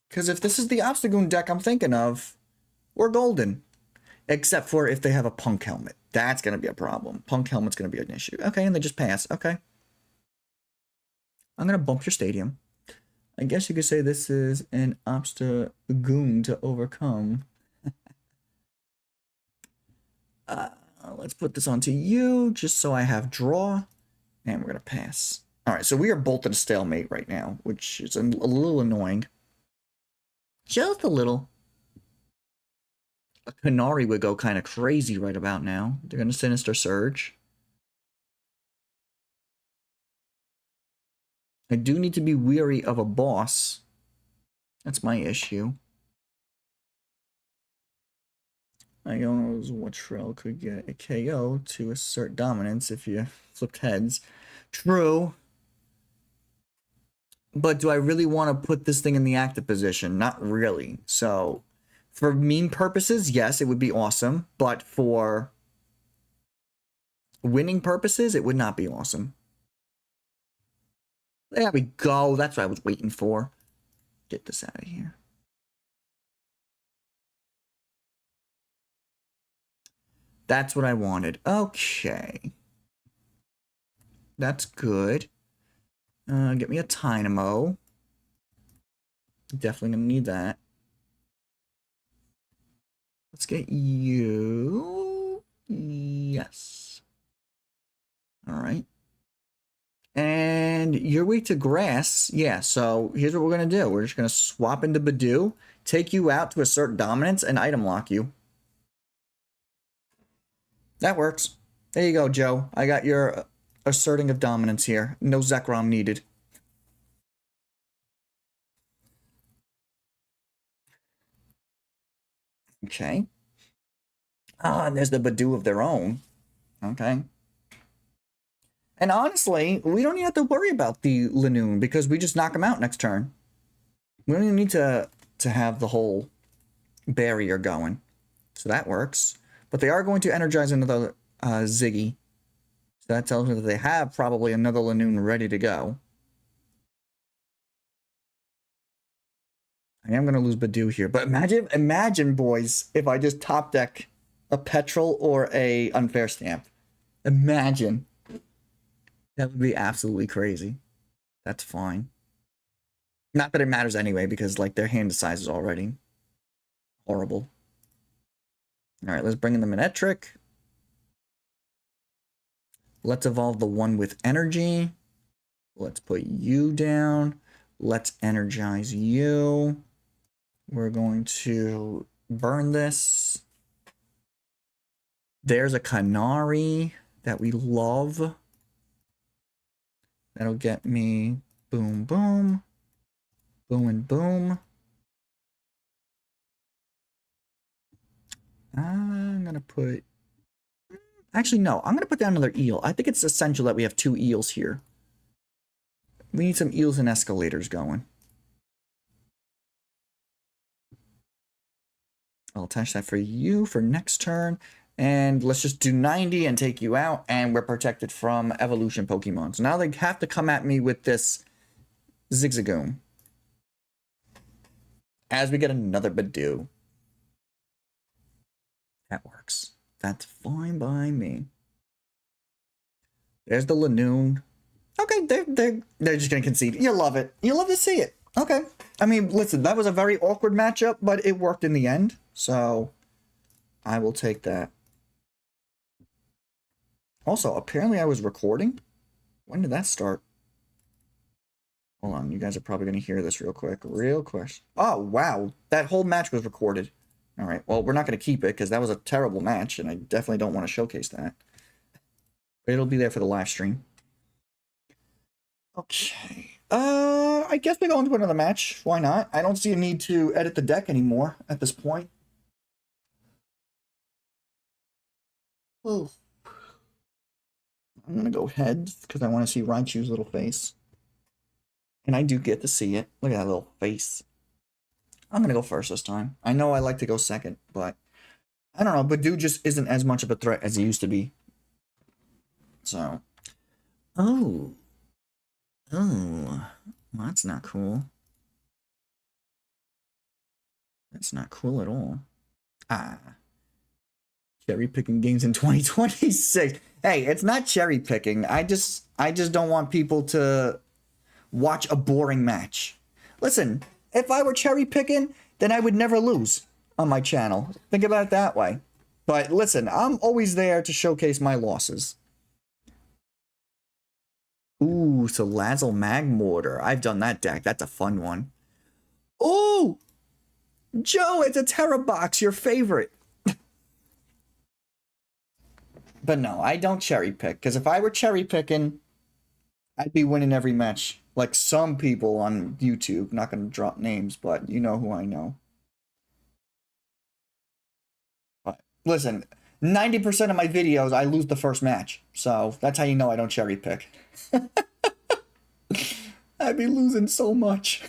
[SPEAKER 1] Because if this is the Obstagoon deck I'm thinking of, we're golden. Except for if they have a Punk Helmet. That's going to be a problem. Punk Helmet's going to be an issue. Okay, and they just pass. Okay. I'm going to bump your stadium. I guess you could say this is an Obstagoon to overcome. Let's put this onto you, just so I have draw. And we're going to pass. Alright, so we are both at a stalemate right now, which is a little annoying. Just a little. A Canari would go kind of crazy right about now. They're going to Sinister Surge. I do need to be weary of a boss. That's my issue. Iono's Wattrel could get a KO to assert dominance if you flipped heads. True. But do I really want to put this thing in the active position? Not really. So, for meme purposes, yes, it would be awesome. But for winning purposes, it would not be awesome. There we go. That's what I was waiting for. Get this out of here. That's what I wanted. Okay. That's good. Get me a Tynamo. Definitely gonna need that. Let's get you. Yes. All right. And you're weak to grass. Yeah, so here's what we're gonna do. We're just gonna swap into Budew, take you out to assert dominance, and item lock you. That works. There you go, Joe. I got your asserting of dominance here. No Zekrom needed. Okay. Ah, and there's the Budew of their own. Okay. And honestly, we don't even have to worry about the Lanoon because we just knock him out next turn. We don't even need to have the whole barrier going. So that works. But they are going to energize another Ziggy. So that tells me that they have probably another Lanoon ready to go. I am going to lose Budew here. But imagine, boys, if I just top deck a Petrel or a Unfair Stamp. Imagine. That would be absolutely crazy. That's fine. Not that it matters anyway, because, like, their hand size is already horrible. Alright, let's bring in the Manectric. Let's evolve the one with energy. Let's put you down. Let's energize you. We're going to burn this. There's a Canari that we love. That'll get me boom, boom. Boom and boom. I'm going to put... Actually, no. I'm going to put down another eel. I think it's essential that we have 2 eels here. We need some eels and escalators going. I'll attach that for you for next turn. And let's just do 90 and take you out. And we're protected from evolution Pokemon. So now they have to come at me with this Zigzagoon. As we get another Budew. That works. That's fine by me. There's the Lanoon. Okay, they're just gonna concede. You love it. You love to see it. Okay. I mean, listen, that was a very awkward matchup, but it worked in the end. So I will take that. Also, apparently I was recording. When did that start? Hold on, you guys are probably gonna hear this real quick. Real quick. Oh wow, that whole match was recorded. All right, well, we're not going to keep it because that was a terrible match, and I definitely don't want to showcase that. But it'll be there for the live stream. Okay. I guess we go into another match. Why not? I don't see a need to edit the deck anymore at this point. Oh. I'm going to go heads because I want to see Raichu's little face. And I do get to see it. Look at that little face. I'm going to go first this time. I know I like to go second, but I don't know. Budew just isn't as much of a threat as he used to be. So. Oh. Oh. Well, that's not cool. That's not cool at all. Ah. Cherry picking games in 2026. Hey, it's not cherry picking. I just don't want people to watch a boring match. Listen. If I were cherry picking, then I would never lose on my channel. Think about it that way. But listen, I'm always there to showcase my losses. Ooh, so Lazzle Magmortar. I've done that deck. That's a fun one. Ooh! Joe, it's a Terra Box, your favorite. But no, I don't cherry pick. Because if I were cherry picking, I'd be winning every match. Like some people on YouTube, not going to drop names, but you know who I know. But Listen, 90% of my videos, I lose the first match. So that's how you know I don't cherry pick. I'd be losing so much.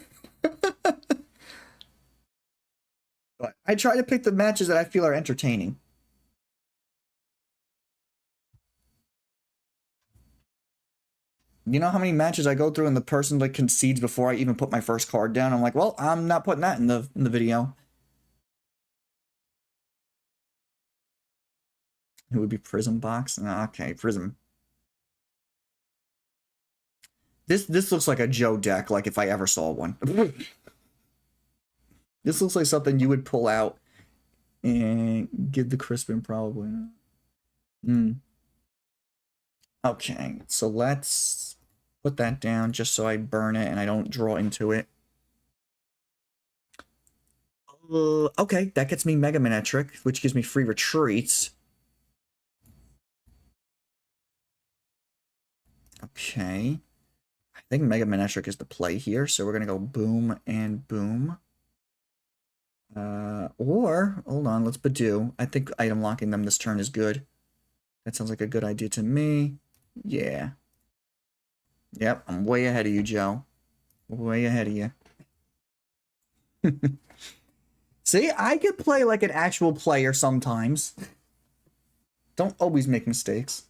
[SPEAKER 1] But I try to pick the matches that I feel are entertaining. You know how many matches I go through and the person like concedes before I even put my first card down? I'm like, well, I'm not putting that in the video. It would be Prism Box. Okay, Prism. This looks like a Joe deck, like if I ever saw one. This looks like something you would pull out and give the Crispin probably. Okay, so let's put that down just so I burn it and I don't draw into it. Okay, that gets me Mega Manectric, which gives me free retreats. Okay. I think Mega Manectric is the play here, so we're going to go boom and boom. Or, hold on, let's Budew. I think item locking them this turn is good. That sounds like a good idea to me. Yeah. Yep, I'm way ahead of you, Joe. Way ahead of you. See, I could play like an actual player sometimes. Don't always make mistakes.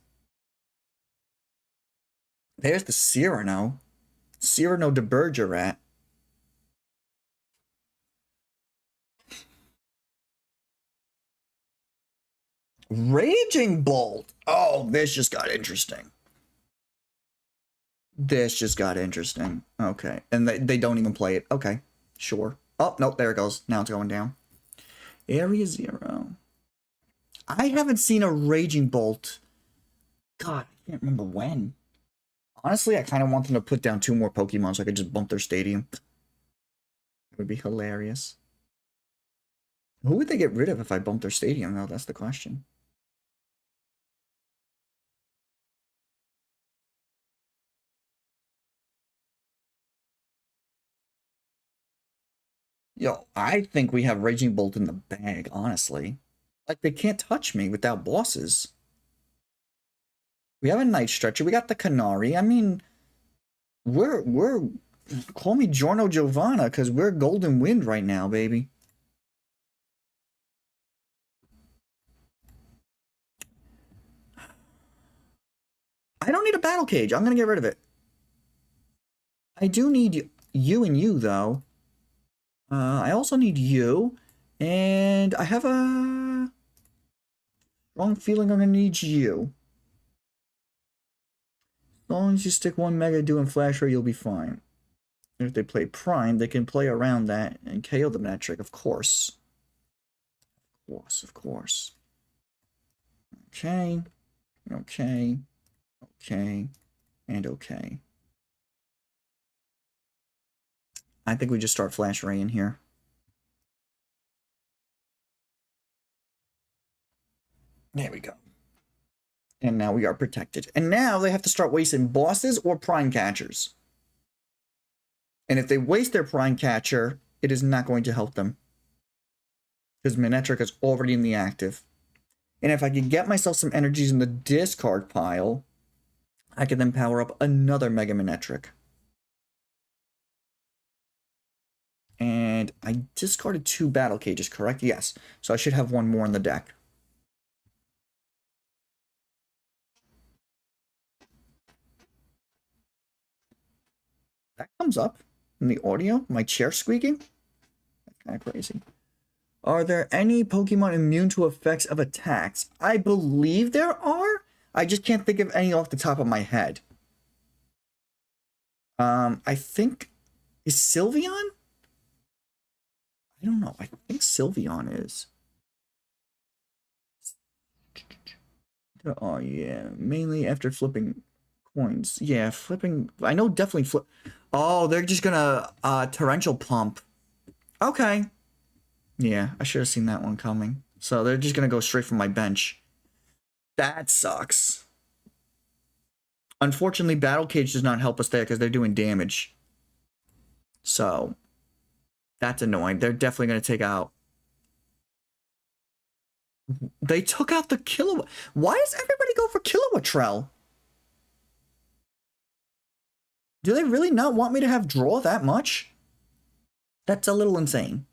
[SPEAKER 1] There's the Cyrano. Cyrano de Bergerac. Raging Bolt. Oh, this just got interesting. This just got interesting. Okay. And they don't even play it. Okay. Sure. Oh, nope. There it goes. Now it's going down. Area 0. I haven't seen a Raging Bolt. God, I can't remember when. Honestly, I kind of want them to put down 2 more Pokemon so I could just bump their stadium. It would be hilarious. Who would they get rid of if I bumped their stadium, though? That's the question. Yo, I think we have Raging Bolt in the bag, honestly. Like, they can't touch me without bosses. We have a Night Stretcher. We got the Canari. I mean, we're call me Giorno Giovanna, because we're Golden Wind right now, baby. I don't need a Battle Cage. I'm going to get rid of it. I do need you and you, though. I also need you. And I have a strong feeling I'm going to need you. As long as you stick 1 Mega doing Flash Ray, you'll be fine. And if they play Prime, they can play around that and KO the Manectric, of course. Of course, of course. Okay. Okay. Okay. And okay. I think we just start Flash Ray in here. There we go. And now we are protected. And now they have to start wasting bosses or prime catchers. And if they waste their prime catcher, it is not going to help them. Because Manectric is already in the active. And if I can get myself some energies in the discard pile, I can then power up another Mega Manectric. And I discarded 2 Battle Cages, correct? Yes. So I should have 1 more in the deck. That comes up in the audio. My chair squeaking. That's kind of crazy. Are there any Pokemon immune to effects of attacks? I believe there are. I just can't think of any off the top of my head. I think... Is Sylveon? I don't know. I think Sylveon is. Oh, yeah. Mainly after flipping coins. Yeah, flipping... I know definitely flip... Oh, they're just gonna torrential pump. Okay. Yeah, I should have seen that one coming. So they're just gonna go straight from my bench. That sucks. Unfortunately, Battle Cage does not help us there because they're doing damage. So that's annoying. They're definitely gonna take out They took out the Kilowatt. Why does everybody go for Kilowattrel? Do they really not want me to have draw that much? That's a little insane.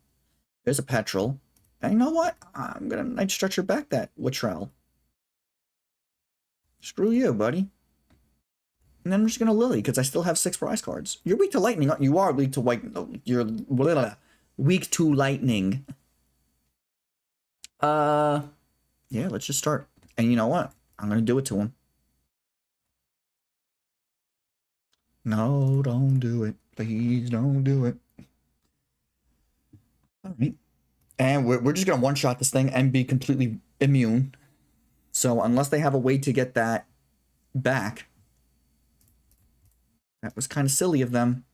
[SPEAKER 1] There's a Petrel. And you know what? I'm gonna Night Stretcher back that Wattrel. Screw you, buddy. And then I'm just gonna Lillie because I still have 6 prize cards. You're weak to lightning. You are weak to white. You're weak to lightning. Yeah, let's just start. And you know what? I'm gonna do it to him. No, don't do it. Please don't do it. All right. And we're just gonna one-shot this thing and be completely immune. So unless they have a way to get that back. That was kind of silly of them.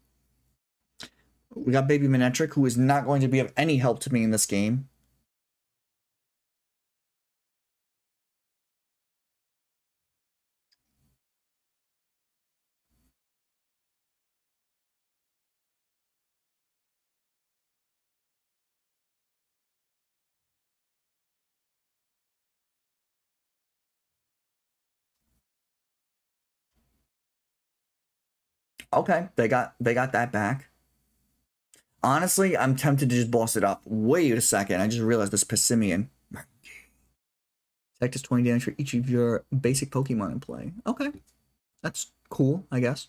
[SPEAKER 1] We got Baby Manectric, who is not going to be of any help to me in this game. Okay, they got that back. Honestly, I'm tempted to just boss it up. Wait a second, I just realized this Pissimian. Attack does 20 damage for each of your basic Pokemon in play. Okay, that's cool, I guess.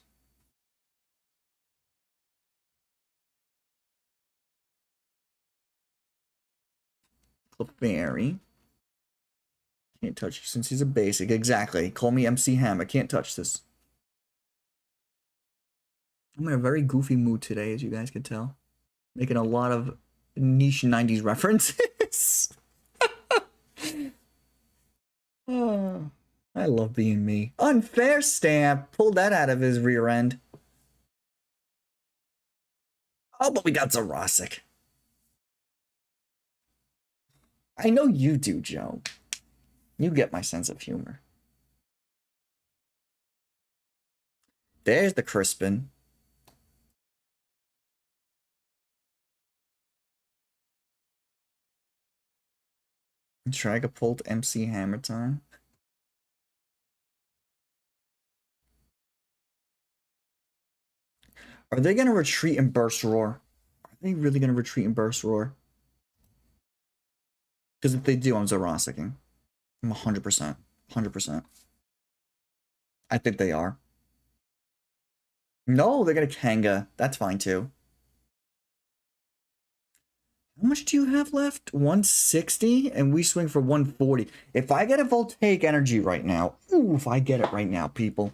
[SPEAKER 1] Clefairy. Can't touch you since he's a basic. Exactly. Call me MC Hammer. Can't touch this. I'm in a very goofy mood today, as you guys can tell. Making a lot of niche 90s references. Oh, I love being me. Unfair Stamp. Pulled that out of his rear end. Oh, but we got Xerosic. I know you do, Joe. You get my sense of humor. There's the Crispin. Dragapult MC Hammer time. Are they going to retreat and Burst Roar? Are they really going to retreat and Burst Roar? Because if they do, I'm Xerosicing. I'm 100%. 100%. I think they are. No, they're going to Kanga. That's fine, too. How much do you have left? 160? And we swing for 140. If I get a Voltaic Energy right now... Ooh, if I get it right now, people...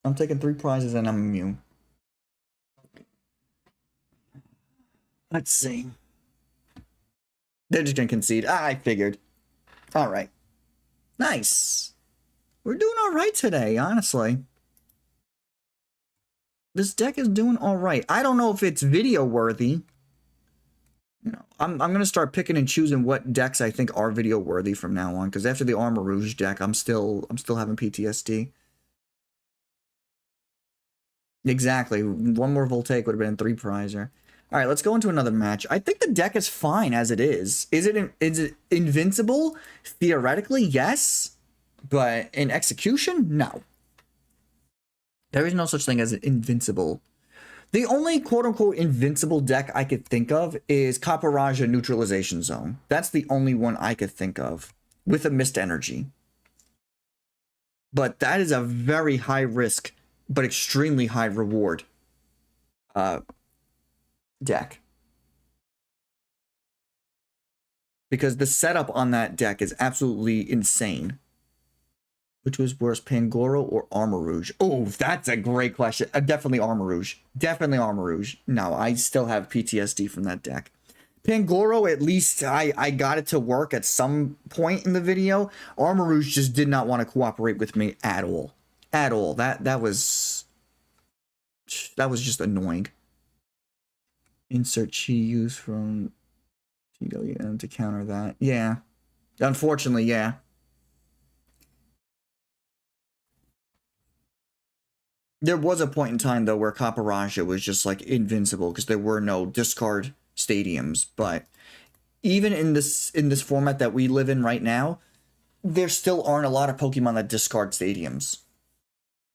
[SPEAKER 1] I'm taking 3 prizes and I'm immune. Let's see. They're just gonna concede. I figured. Alright. Nice. We're doing alright today, honestly. This deck is doing alright. I don't know if it's video worthy. You know, I'm gonna start picking and choosing what decks I think are video worthy from now on, because after the Armor Rouge deck, I'm still having PTSD. Exactly. One more Voltaic would have been a 3 prizer. All right, let's go into another match. I think the deck is fine as it is. Is it invincible? Theoretically, yes. But in execution, no. There is no such thing as an invincible. The only quote-unquote invincible deck I could think of is Caparajah Neutralization Zone. That's the only one I could think of with a Mist Energy. But that is a very high risk, but extremely high reward deck. Because the setup on that deck is absolutely insane. Which was worse, Pangoro or Armor Rouge? Oh, that's a great question. Definitely Armor Rouge. Definitely Armor Rouge. No, I still have PTSD from that deck. Pangoro, at least I got it to work at some point in the video. Armor Rouge just did not want to cooperate with me at all. At all. That was just annoying. Insert chi use from TWM to counter that. Yeah. Unfortunately, yeah. There was a point in time, though, where Caparajah was just, like, invincible, because there were no discard stadiums, but even in this format that we live in right now, there still aren't a lot of Pokemon that discard stadiums.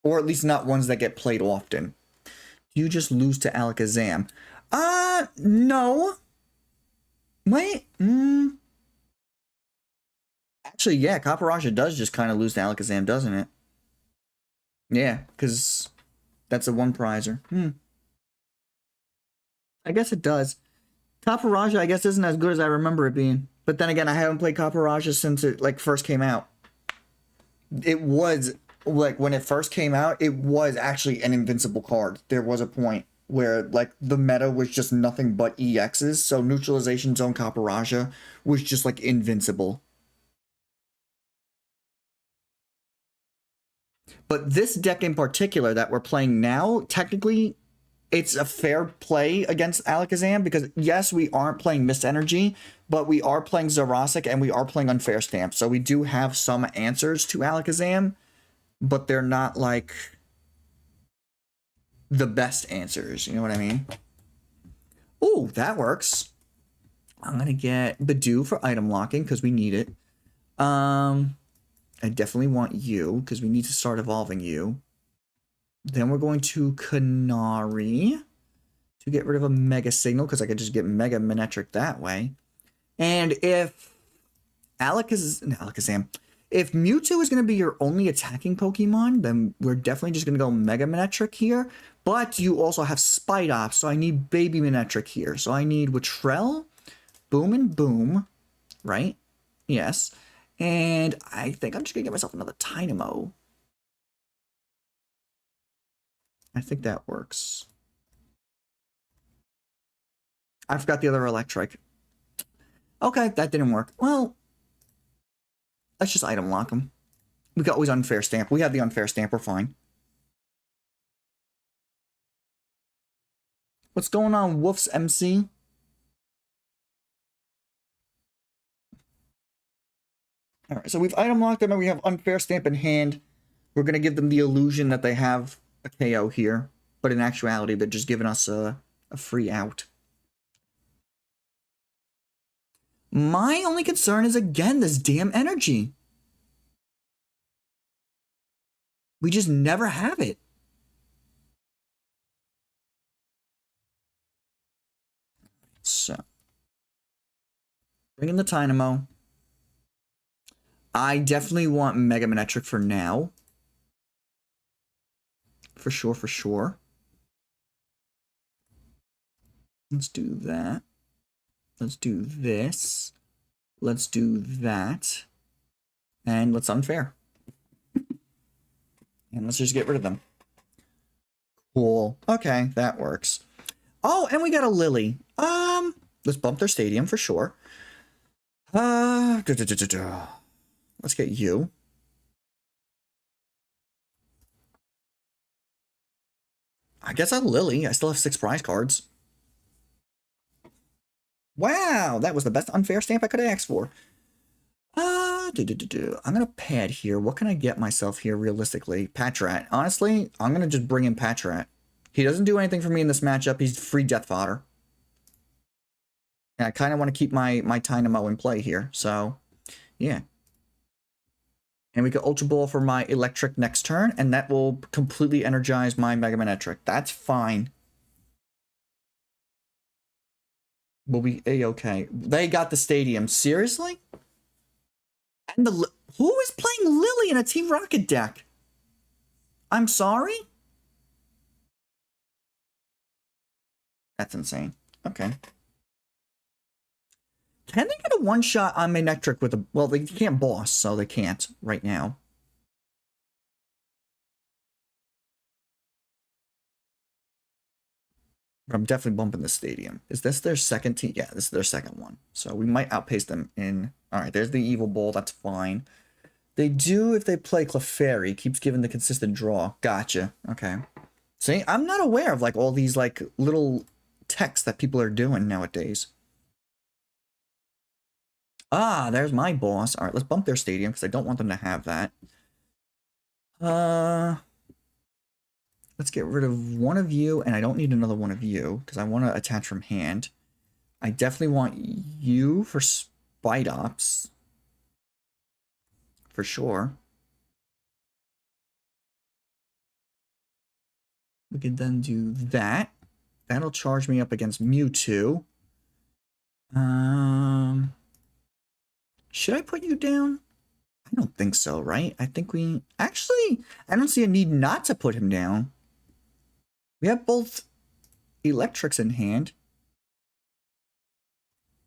[SPEAKER 1] Or at least not ones that get played often. Do you just lose to Alakazam? No. Wait. Actually, yeah, Caparajah does just kind of lose to Alakazam, doesn't it? Yeah, because that's a one prizer. I guess it does. Caparajah, I guess, isn't as good as I remember it being. But then again, I haven't played Caparajah since it, like, first came out. It was, like, when it first came out, it was actually an invincible card. There was a point where, like, the meta was just nothing but EXs, so Neutralization Zone Caparajah was just, like, invincible. But this deck in particular that we're playing now, technically, it's a fair play against Alakazam because, yes, we aren't playing Mist Energy, but we are playing Xerosic and we are playing Unfair Stamp. So we do have some answers to Alakazam, but they're not, like, the best answers. You know what I mean? Oh, that works. I'm going to get Budew for item locking because we need it. I definitely want you because we need to start evolving you. Then we're going to Canari to get rid of a Mega Signal because I could just get Mega Manectric that way. And if Alakazam, if Mewtwo is going to be your only attacking Pokemon, then we're definitely just going to go Mega Manectric here. But you also have Spidops, so I need Baby Manectric here. So I need Wattrel, Boom and Boom, right? Yes. And I think I'm just going to get myself another Tynamo. I think that works. I forgot the other Electrike. Okay, that didn't work. Well, let's just item lock them. We got always Unfair Stamp. We have the Unfair Stamp. We're fine. What's going on, Wolf's MC? All right, so we've item locked them and we have Unfair Stamp in hand. We're going to give them the illusion that they have a KO here, but in actuality, they're just giving us a free out. My only concern is, again, this damn energy. We just never have it. So, bring in the Tynamo. I definitely want Mega Manectric for now. For sure, for sure. Let's do that. Let's do this. Let's do that. And let's Unfair. And let's just get rid of them. Cool. Okay, that works. Oh, and we got a Lillie. Let's bump their stadium for sure. Let's get you. I guess I'm Lillie. I still have 6 prize cards. Wow, that was the best Unfair Stamp I could ask for. I'm going to pad here. What can I get myself here realistically? Patrat. Honestly, I'm going to just bring in Patrat. He doesn't do anything for me in this matchup. He's free death fodder. And I kind of want to keep my Tynamo in play here. So, yeah. And we get Ultra Ball for my Electric next turn, and that will completely energize my Mega Manectric. That's fine. Will be A-okay. They got the stadium. Seriously? And who is playing Lillie in a Team Rocket deck? I'm sorry? That's insane. Okay. Can they get a one-shot on Manectric with a... Well, they can't boss, so they can't right now. But I'm definitely bumping the stadium. Is this their second team? Yeah, this is their second one. So we might outpace them in... Alright, there's the Evil Ball. That's fine. They do if they play Clefairy. Keeps giving the consistent draw. Gotcha. Okay. See, I'm not aware of, like, all these, like, little techs that people are doing nowadays. Ah, there's my boss. All right, let's bump their stadium because I don't want them to have that. Let's get rid of one of you, and I don't need another one of you because I want to attach from hand. I definitely want you for Spite Ops. For sure. We could then do that. That'll charge me up against Mewtwo. Should I put you down? I don't think so, right? I think we... Actually, I don't see a need not to put him down. We have both Electrics in hand.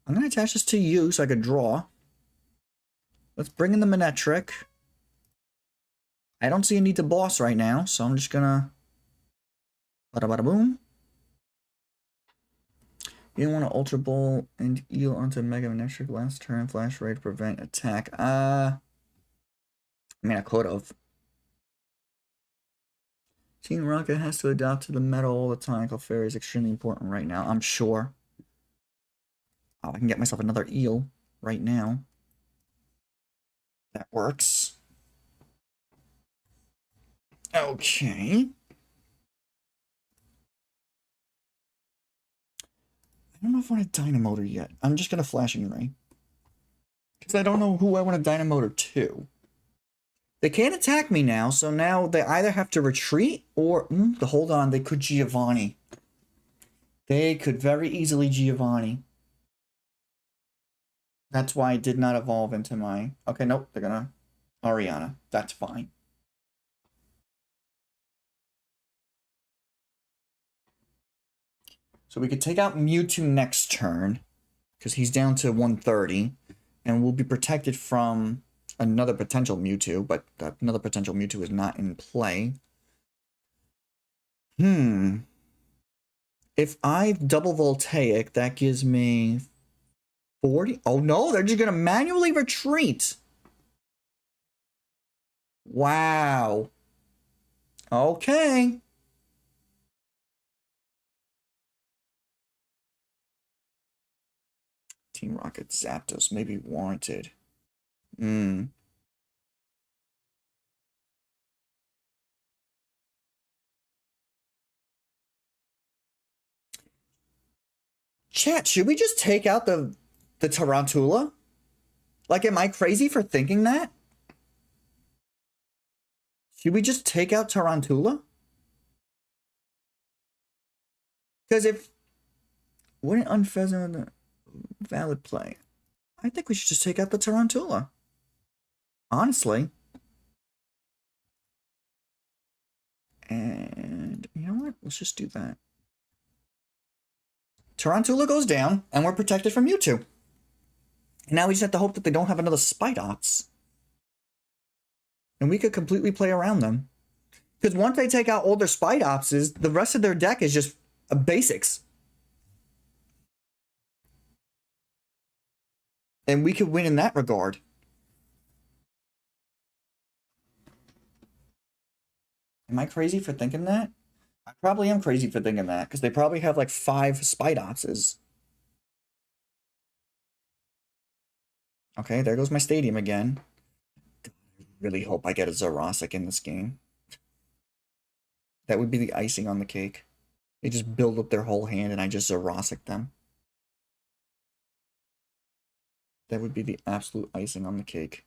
[SPEAKER 1] I'm going to attach this to you so I could draw. Let's bring in the Manectric. I don't see a need to boss right now, so I'm just going to... Bada bada boom. You want to Ultra Ball and Eel onto Mega Manectric last turn. Flash Ray to prevent attack. I mean, I could have. Team Rocket has to adapt to the meta all the time. Clefairy is extremely important right now, I'm sure. Oh, I can get myself another Eel right now. That works. Okay. I don't know if I want to Dynamotor yet. I'm just going to Flashing Ray. Because I don't know who I want to Dynamotor to. They can't attack me now, so now they either have to retreat or... hold on, they could Giovanni. They could very easily Giovanni. That's why I did not evolve into my... Okay, nope, they're gonna... Ariana. That's fine. So we could take out Mewtwo next turn, because he's down to 130, and we'll be protected from another potential Mewtwo, but another potential Mewtwo is not in play. If I double Voltaic, that gives me 40. Oh no, they're just going to manually retreat. Wow. Okay. Team Rocket Zapdos may be warranted. Chat, should we just take out the Tarantula? Like, am I crazy for thinking that? Should we just take out Tarantula? Because if... Wouldn't Unfezant... Valid play. I think we should just take out the Tarantula. Honestly. And you know what? Let's just do that. Tarantula goes down, and we're protected from Mewtwo. And now we just have to hope that they don't have another Spite Ops. And we could completely play around them. Because once they take out all their Spite Opses, the rest of their deck is just basics. And we could win in that regard. Am I crazy for thinking that? I probably am crazy for thinking that, because they probably have like 5 Spite Opses. Okay, there goes my stadium again. I really hope I get a Xerosic in this game. That would be the icing on the cake. They just build up their whole hand and I just Xerosic them. That would be the absolute icing on the cake.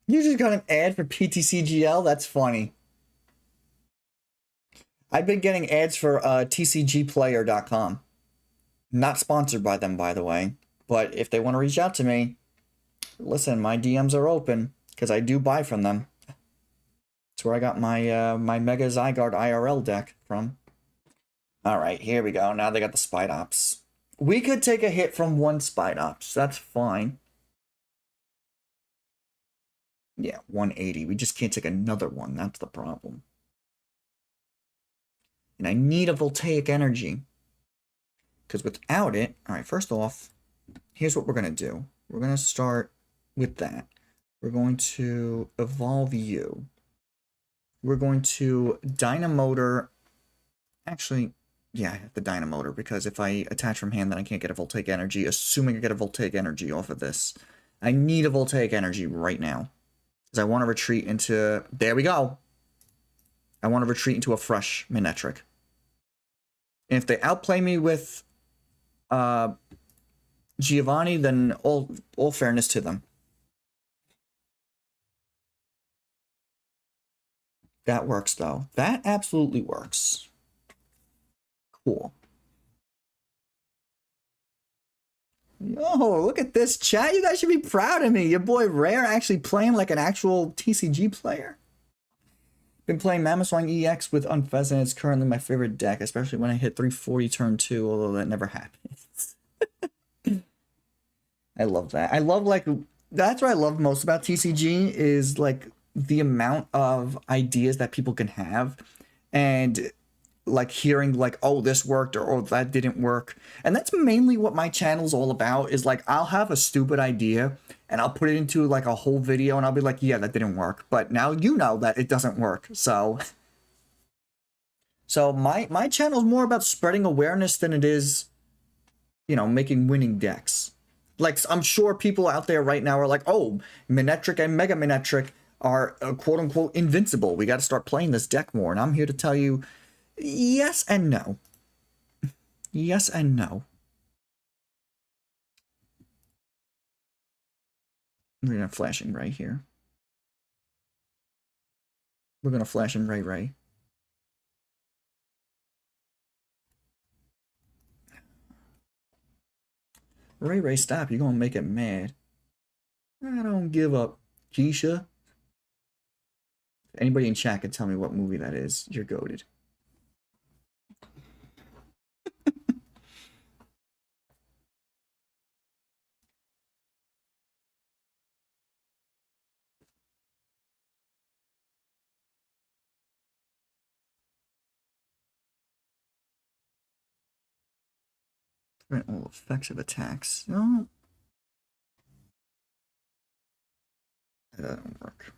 [SPEAKER 1] You just got an ad for PTCGL? That's funny. I've been getting ads for tcgplayer.com. Not sponsored by them, by the way. But if they want to reach out to me, listen, my DMs are open, because I do buy from them. That's where I got my my Mega Zygarde IRL deck from. Alright, here we go. Now they got the Spite Ops. We could take a hit from one Spite Ops. That's fine. Yeah, 180. We just can't take another one. That's the problem. And I need a Voltaic Energy. Because without it... Alright, first off, here's what we're going to do. We're going to start with that. We're going to evolve you. We're going to Dynamotor... Actually, Yeah, I have the Dynamotor, because if I attach from hand, then I can't get a Voltaic Energy, assuming I get a Voltaic Energy off of this. I need a Voltaic Energy right now. Because I want to retreat into... There we go! I want to retreat into a fresh Manectric. And if they outplay me with Giovanni, then all fairness to them. That works, though. That absolutely works. Cool. Yo, look at this, chat. You guys should be proud of me. Your boy Rare actually playing like an actual TCG player. Been playing Mamoswine EX with Unpheasant. It's currently my favorite deck, especially when I hit 340 turn 2, although that never happens. I love that. I love, like, that's what I love most about TCG is, like, the amount of ideas that people can have. And... like hearing like, oh, this worked, or oh, that didn't work. And that's mainly what my channel's all about, is like, I'll have a stupid idea and I'll put it into like a whole video and I'll be like, yeah, that didn't work. But now you know that it doesn't work. So my channel is more about spreading awareness than it is, you know, making winning decks. Like, I'm sure people out there right now are like, oh, Manectric and Mega Manectric are quote unquote invincible. We got to start playing this deck more. And I'm here to tell you, yes and no. Yes and no. We're gonna flash in right here. We're gonna flash in Ray. Ray, stop. You're gonna make it mad. I don't give up, Keisha. If anybody in chat can tell me what movie that is, you're goated. Prevent all effects of attacks. No. That doesn't work.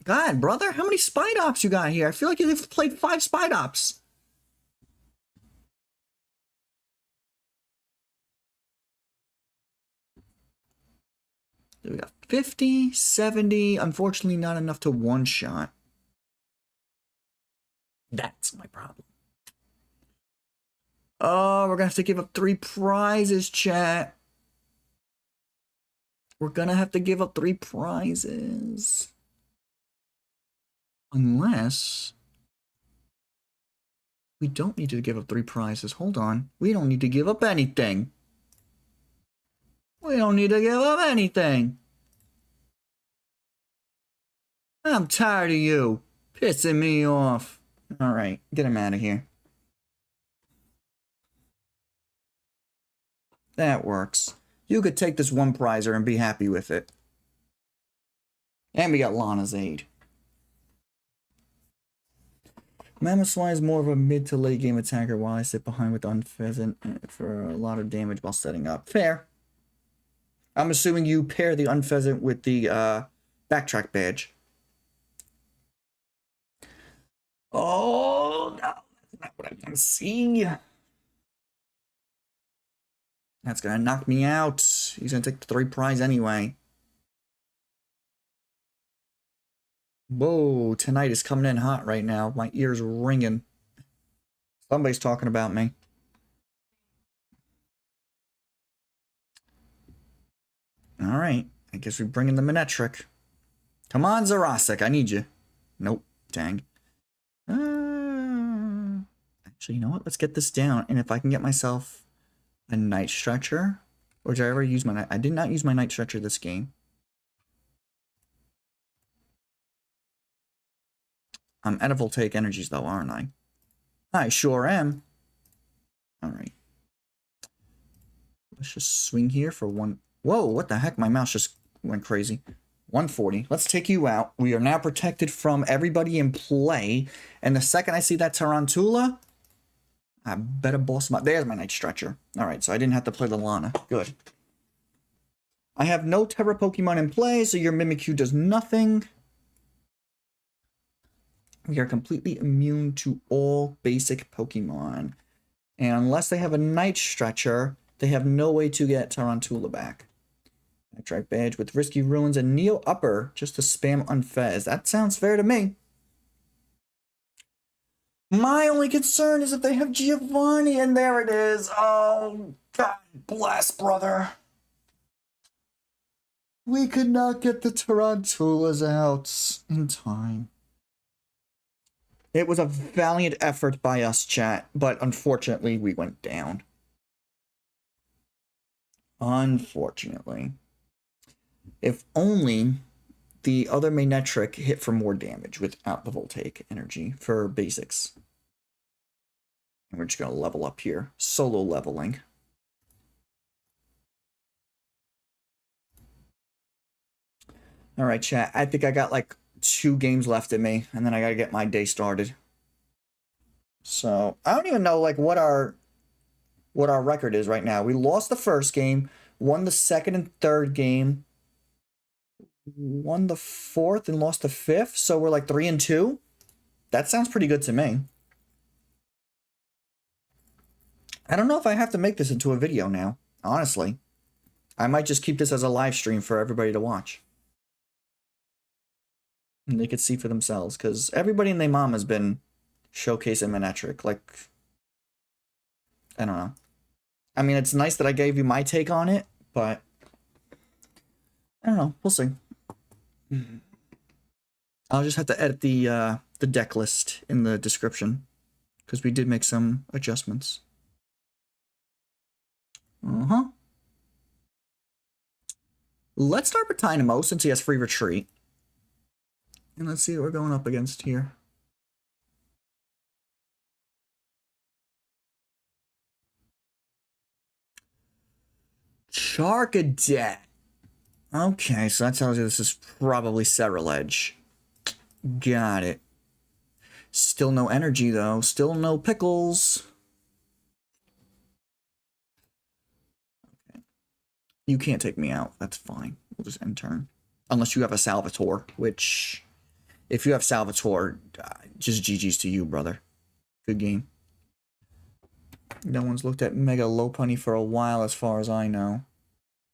[SPEAKER 1] God, brother, how many Spide Ops you got here? I feel like you've played 5 Spide Ops. We got 50, 70. Unfortunately, not enough to one-shot. That's my problem. Oh, we're gonna have to give up 3 prizes, chat. We're gonna have to give up 3 prizes. Unless... we don't need to give up 3 prizes. Hold on. We don't need to give up anything. We don't need to give up anything. I'm tired of you. Pissing me off. Alright, get him out of here. That works. You could take this 1 prizer and be happy with it. And we got Lana's aid. Mamoswine is more of a mid to late game attacker, while I sit behind with Unpheasant for a lot of damage while setting up. Fair. I'm assuming you pair the Unpheasant with the backtrack badge. Oh, no. That's not what I want to see. That's going to knock me out. He's going to take the 3 prize anyway. Whoa, tonight is coming in hot right now. My ears ringing. Somebody's talking about me. All right. I guess we bring in the Manectric. Come on, Xerosic. I need you. Nope. Dang. Actually, you know what? Let's get this down. And if I can get myself a Night Stretcher. Or did I ever use my... I did not use my Night Stretcher this game. I'm out of Voltaic Energies, though, aren't I? I sure am. Alright. Let's just swing here for 1... Whoa, what the heck? My mouse just went crazy. 140. Let's take you out. We are now protected from everybody in play. And the second I see that Tarantula, I better boss him up. There's my Night Stretcher. Alright, so I didn't have to play the Lana. Good. I have no Terra Pokemon in play, so your Mimikyu does nothing. We are completely immune to all basic Pokemon. And unless they have a Night Stretcher, they have no way to get Tarantula back. Electrike Badge with Risky Ruins and Neo Upper just to spam Unfez. That sounds fair to me. My only concern is if they have Giovanni, and there it is. Oh, God bless, brother. We could not get the Tarantulas out in time. It was a valiant effort by us, chat, but unfortunately, we went down. Unfortunately. If only the other Manectric hit for more damage without the Voltaic energy for basics. And we're just going to level up here. Solo leveling. All right, chat. I think I got like 2 games left in me, and then I got to get my day started. So I don't even know like what our record is right now. We lost the first game, won the second and third game, won the fourth and lost the fifth. So we're like 3-2. That sounds pretty good to me. I don't know if I have to make this into a video now, honestly. I might just keep this as a live stream for everybody to watch. And they could see for themselves, because everybody and their mom has been showcasing Manectric. Like, I don't know. I mean, it's nice that I gave you my take on it, but I don't know. We'll see. I'll just have to edit the deck list in the description, because we did make some adjustments. Let's start with Tynamo, since he has free retreat. And let's see what we're going up against here. Charcadet. Okay, so that tells you this is probably Cerulege. Got it. Still no energy, though. Still no pickles. Okay. You can't take me out. That's fine. We'll just end turn. Unless you have a Salvatore, which... If you have Salvatore, just GG's to you, brother. Good game. No one's looked at Mega Lopunny for a while, as far as I know.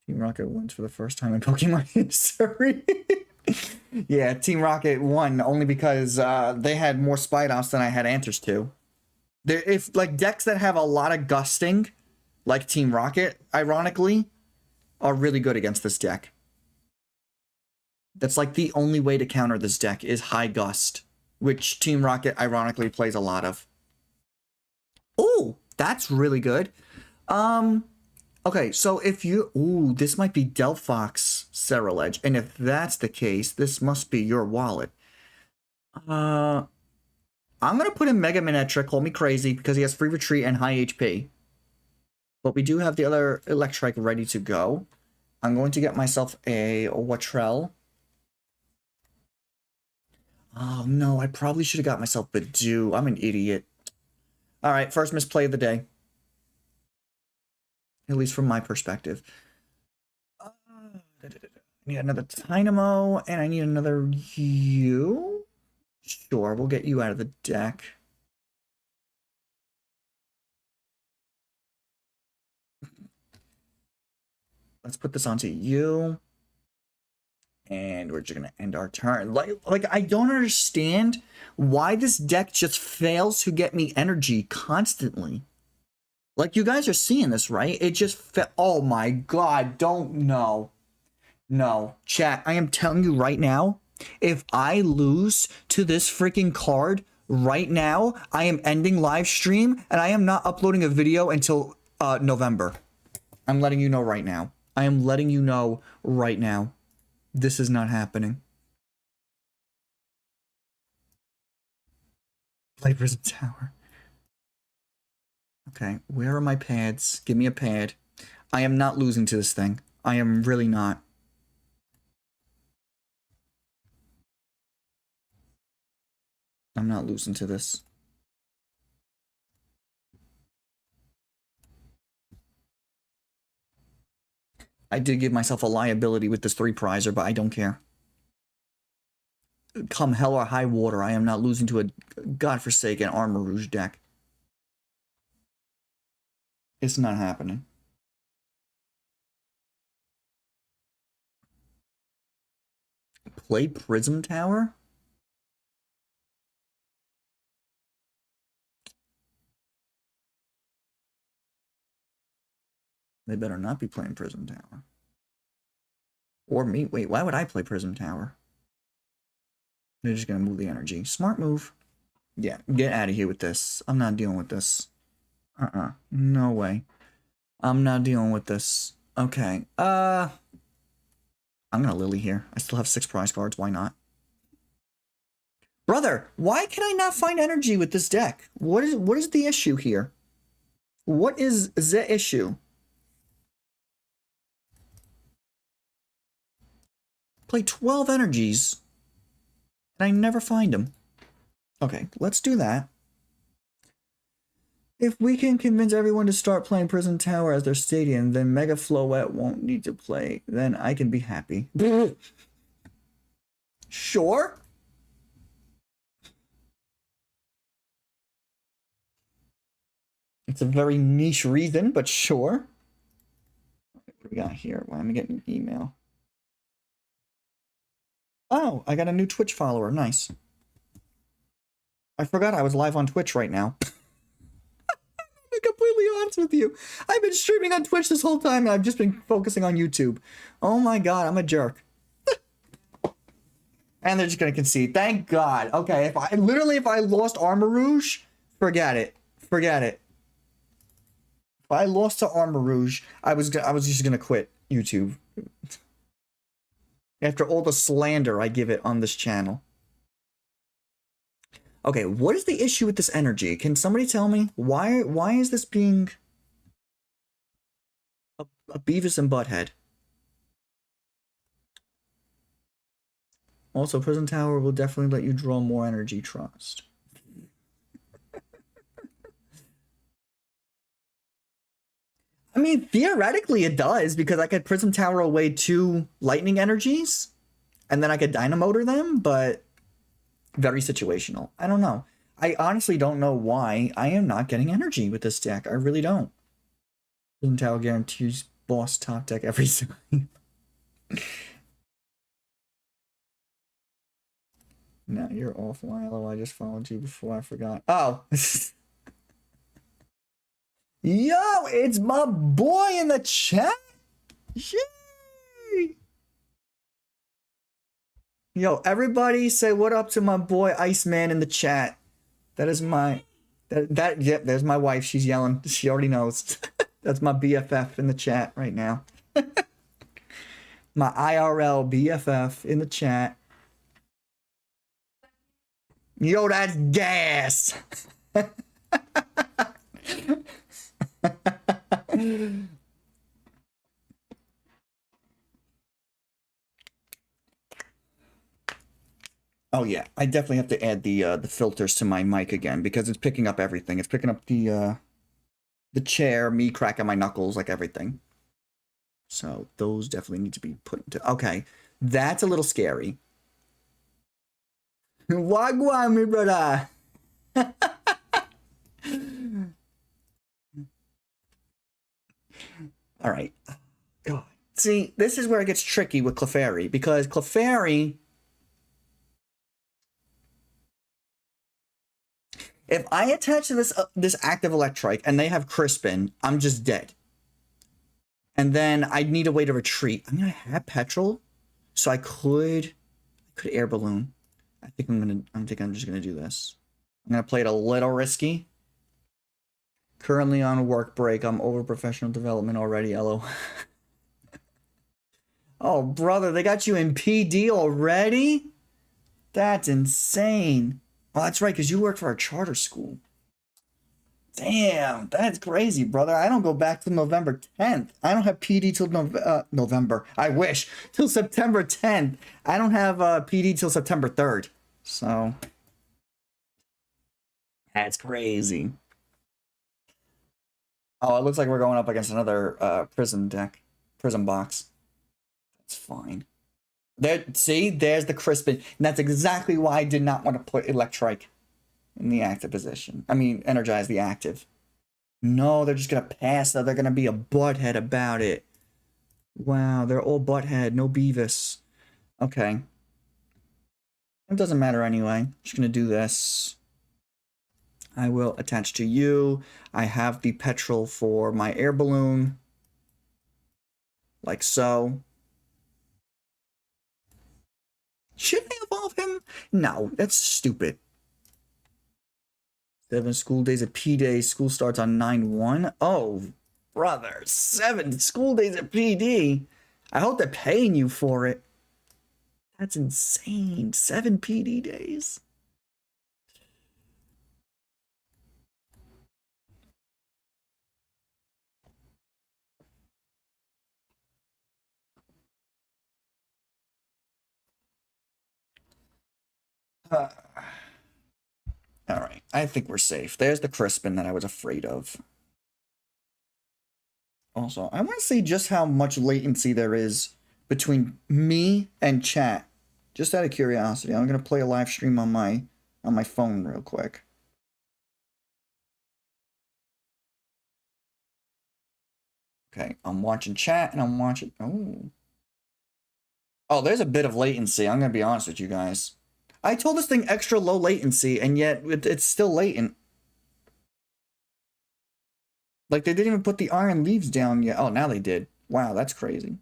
[SPEAKER 1] Team Rocket wins for the first time in Pokemon history. Yeah, Team Rocket won only because they had more Spidoffs than I had answers to. If like decks that have a lot of gusting, like Team Rocket, ironically, are really good against this deck. That's like the only way to counter this deck is high gust, which Team Rocket ironically plays a lot of. Oh, that's really good. Okay, so if you... Ooh, this might be Delphox Cerulege, and if that's the case, this must be your wallet. I'm going to put in Mega Manectric, call me crazy, because he has free retreat and high HP. But we do have the other Electrike ready to go. I'm going to get myself a Wattrel. Oh, no, I probably should have got myself Budew. I'm an idiot. All right, first misplay of the day. At least from my perspective. I need another Tynamo, and I need another you. Sure, we'll get you out of the deck. Let's put this onto you. And we're just going to end our turn. Like, I don't understand why this deck just fails to get me energy constantly. Like, you guys are seeing this, right? It just oh my god, don't know. No. Chat, I am telling you right now, if I lose to this freaking card right now, I am ending live stream, and I am not uploading a video until November. I'm letting you know right now. I am letting you know right now. This is not happening. Play Prison Tower. Okay, where are my pads? Give me a pad. I am not losing to this thing. I am really not. I'm not losing to this. I did give myself a liability with this 3-prizer, but I don't care. come hell or high water, I am not losing to a godforsaken Armor Rouge deck. It's not happening. Play Prism Tower? They better not be playing Prism Tower. Or me. Wait, why would I play Prism Tower? They're just going to move the energy. Smart move. Yeah, get out of here with this. I'm not dealing with this. No way. I'm not dealing with this. Okay. I'm going to Lillie here. I still have 6 prize cards. Why not? Brother, why can I not find energy with this deck? What is the issue here? What is the issue? Play 12 energies, and I never find them. Okay, let's do that. If we can convince everyone to start playing Prison Tower as their stadium, then Mega Floette won't need to play. Then I can be happy. Sure. It's a very niche reason, but sure. What do we got here? Why am I getting an email? Oh, I got a new Twitch follower. Nice. I forgot I was live on Twitch right now. I'm completely honest with you. I've been streaming on Twitch this whole time, and I've just been focusing on YouTube. Oh my god, I'm a jerk. And they're just gonna concede. Thank God. Okay, if I lost Armor Rouge, forget it. Forget it. If I lost to Armor Rouge, I was just gonna quit YouTube. After all the slander I give it on this channel. Okay, what is the issue with this energy? Can somebody tell me? Why is this being a Beavis and Butthead? Also, Prison Tower will definitely let you draw more energy, trust. I mean, theoretically it does, because I could Prism Tower away 2 lightning energies, and then I could Dynamotor them, but very situational. I don't know. I honestly don't know why I am not getting energy with this deck. I really don't. Prism Tower guarantees boss top deck every time. No, you're awful, Ilo. I just followed you before I forgot. Oh! Yo, it's my boy in the chat. Yay! Yo, everybody say what up to my boy Iceman in the chat. That is my yep, there's my wife. She's yelling. She already knows. That's my BFF in the chat right now. My IRL BFF in the chat. Yo, that's gas. Oh yeah, I definitely have to add the filters to my mic again, because it's picking up everything. It's picking up the chair, me cracking my knuckles, like everything. So those definitely need to be put into. Okay, that's a little scary. Wagwan, me brother. All right. God. See, this is where it gets tricky with Clefairy, because Clefairy, if I attach to this active Electrike and they have Crispin, I'm just dead. And then I'd need a way to retreat. I mean, I have Petrel, so I could Air Balloon. I think I'm just gonna do this. I'm gonna play it a little risky. Currently on a work break. I'm over professional development already, LO. Oh, brother, they got you in PD already? That's insane. Oh, that's right, because you work for a charter school. Damn, that's crazy, brother. I don't go back till November 10th. I don't have PD till November. I wish. Till September 10th. I don't have PD till September 3rd. So, that's crazy. Oh, it looks like we're going up against another Prism deck. Prism box. That's fine. There, see, there's the crispin. And that's exactly why I did not want to put Electrike in the active position. I mean, energize the active. No, they're just going to pass that. They're going to be a butthead about it. Wow, they're all butthead. No Beavis. Okay. It doesn't matter anyway. I'm just going to do this. I will attach to you. I have the Petrel for my air balloon. Like so. Should I evolve him? No, that's stupid. 7 school days at PD. School starts on 9/1. Oh, brother. 7 school days at PD. I hope they're paying you for it. That's insane. 7 PD days. All right, I think we're safe. There's the Crispin that I was afraid of. Also, I want to see just how much latency there is between me and chat. Just out of curiosity, I'm gonna play a live stream on my phone real quick. Okay, I'm watching chat and I'm watching. Oh, there's a bit of latency. I'm gonna be honest with you guys. I told this thing extra low latency, and yet it's still latent. Like, they didn't even put the iron leaves down yet. Oh, now they did. Wow, that's crazy.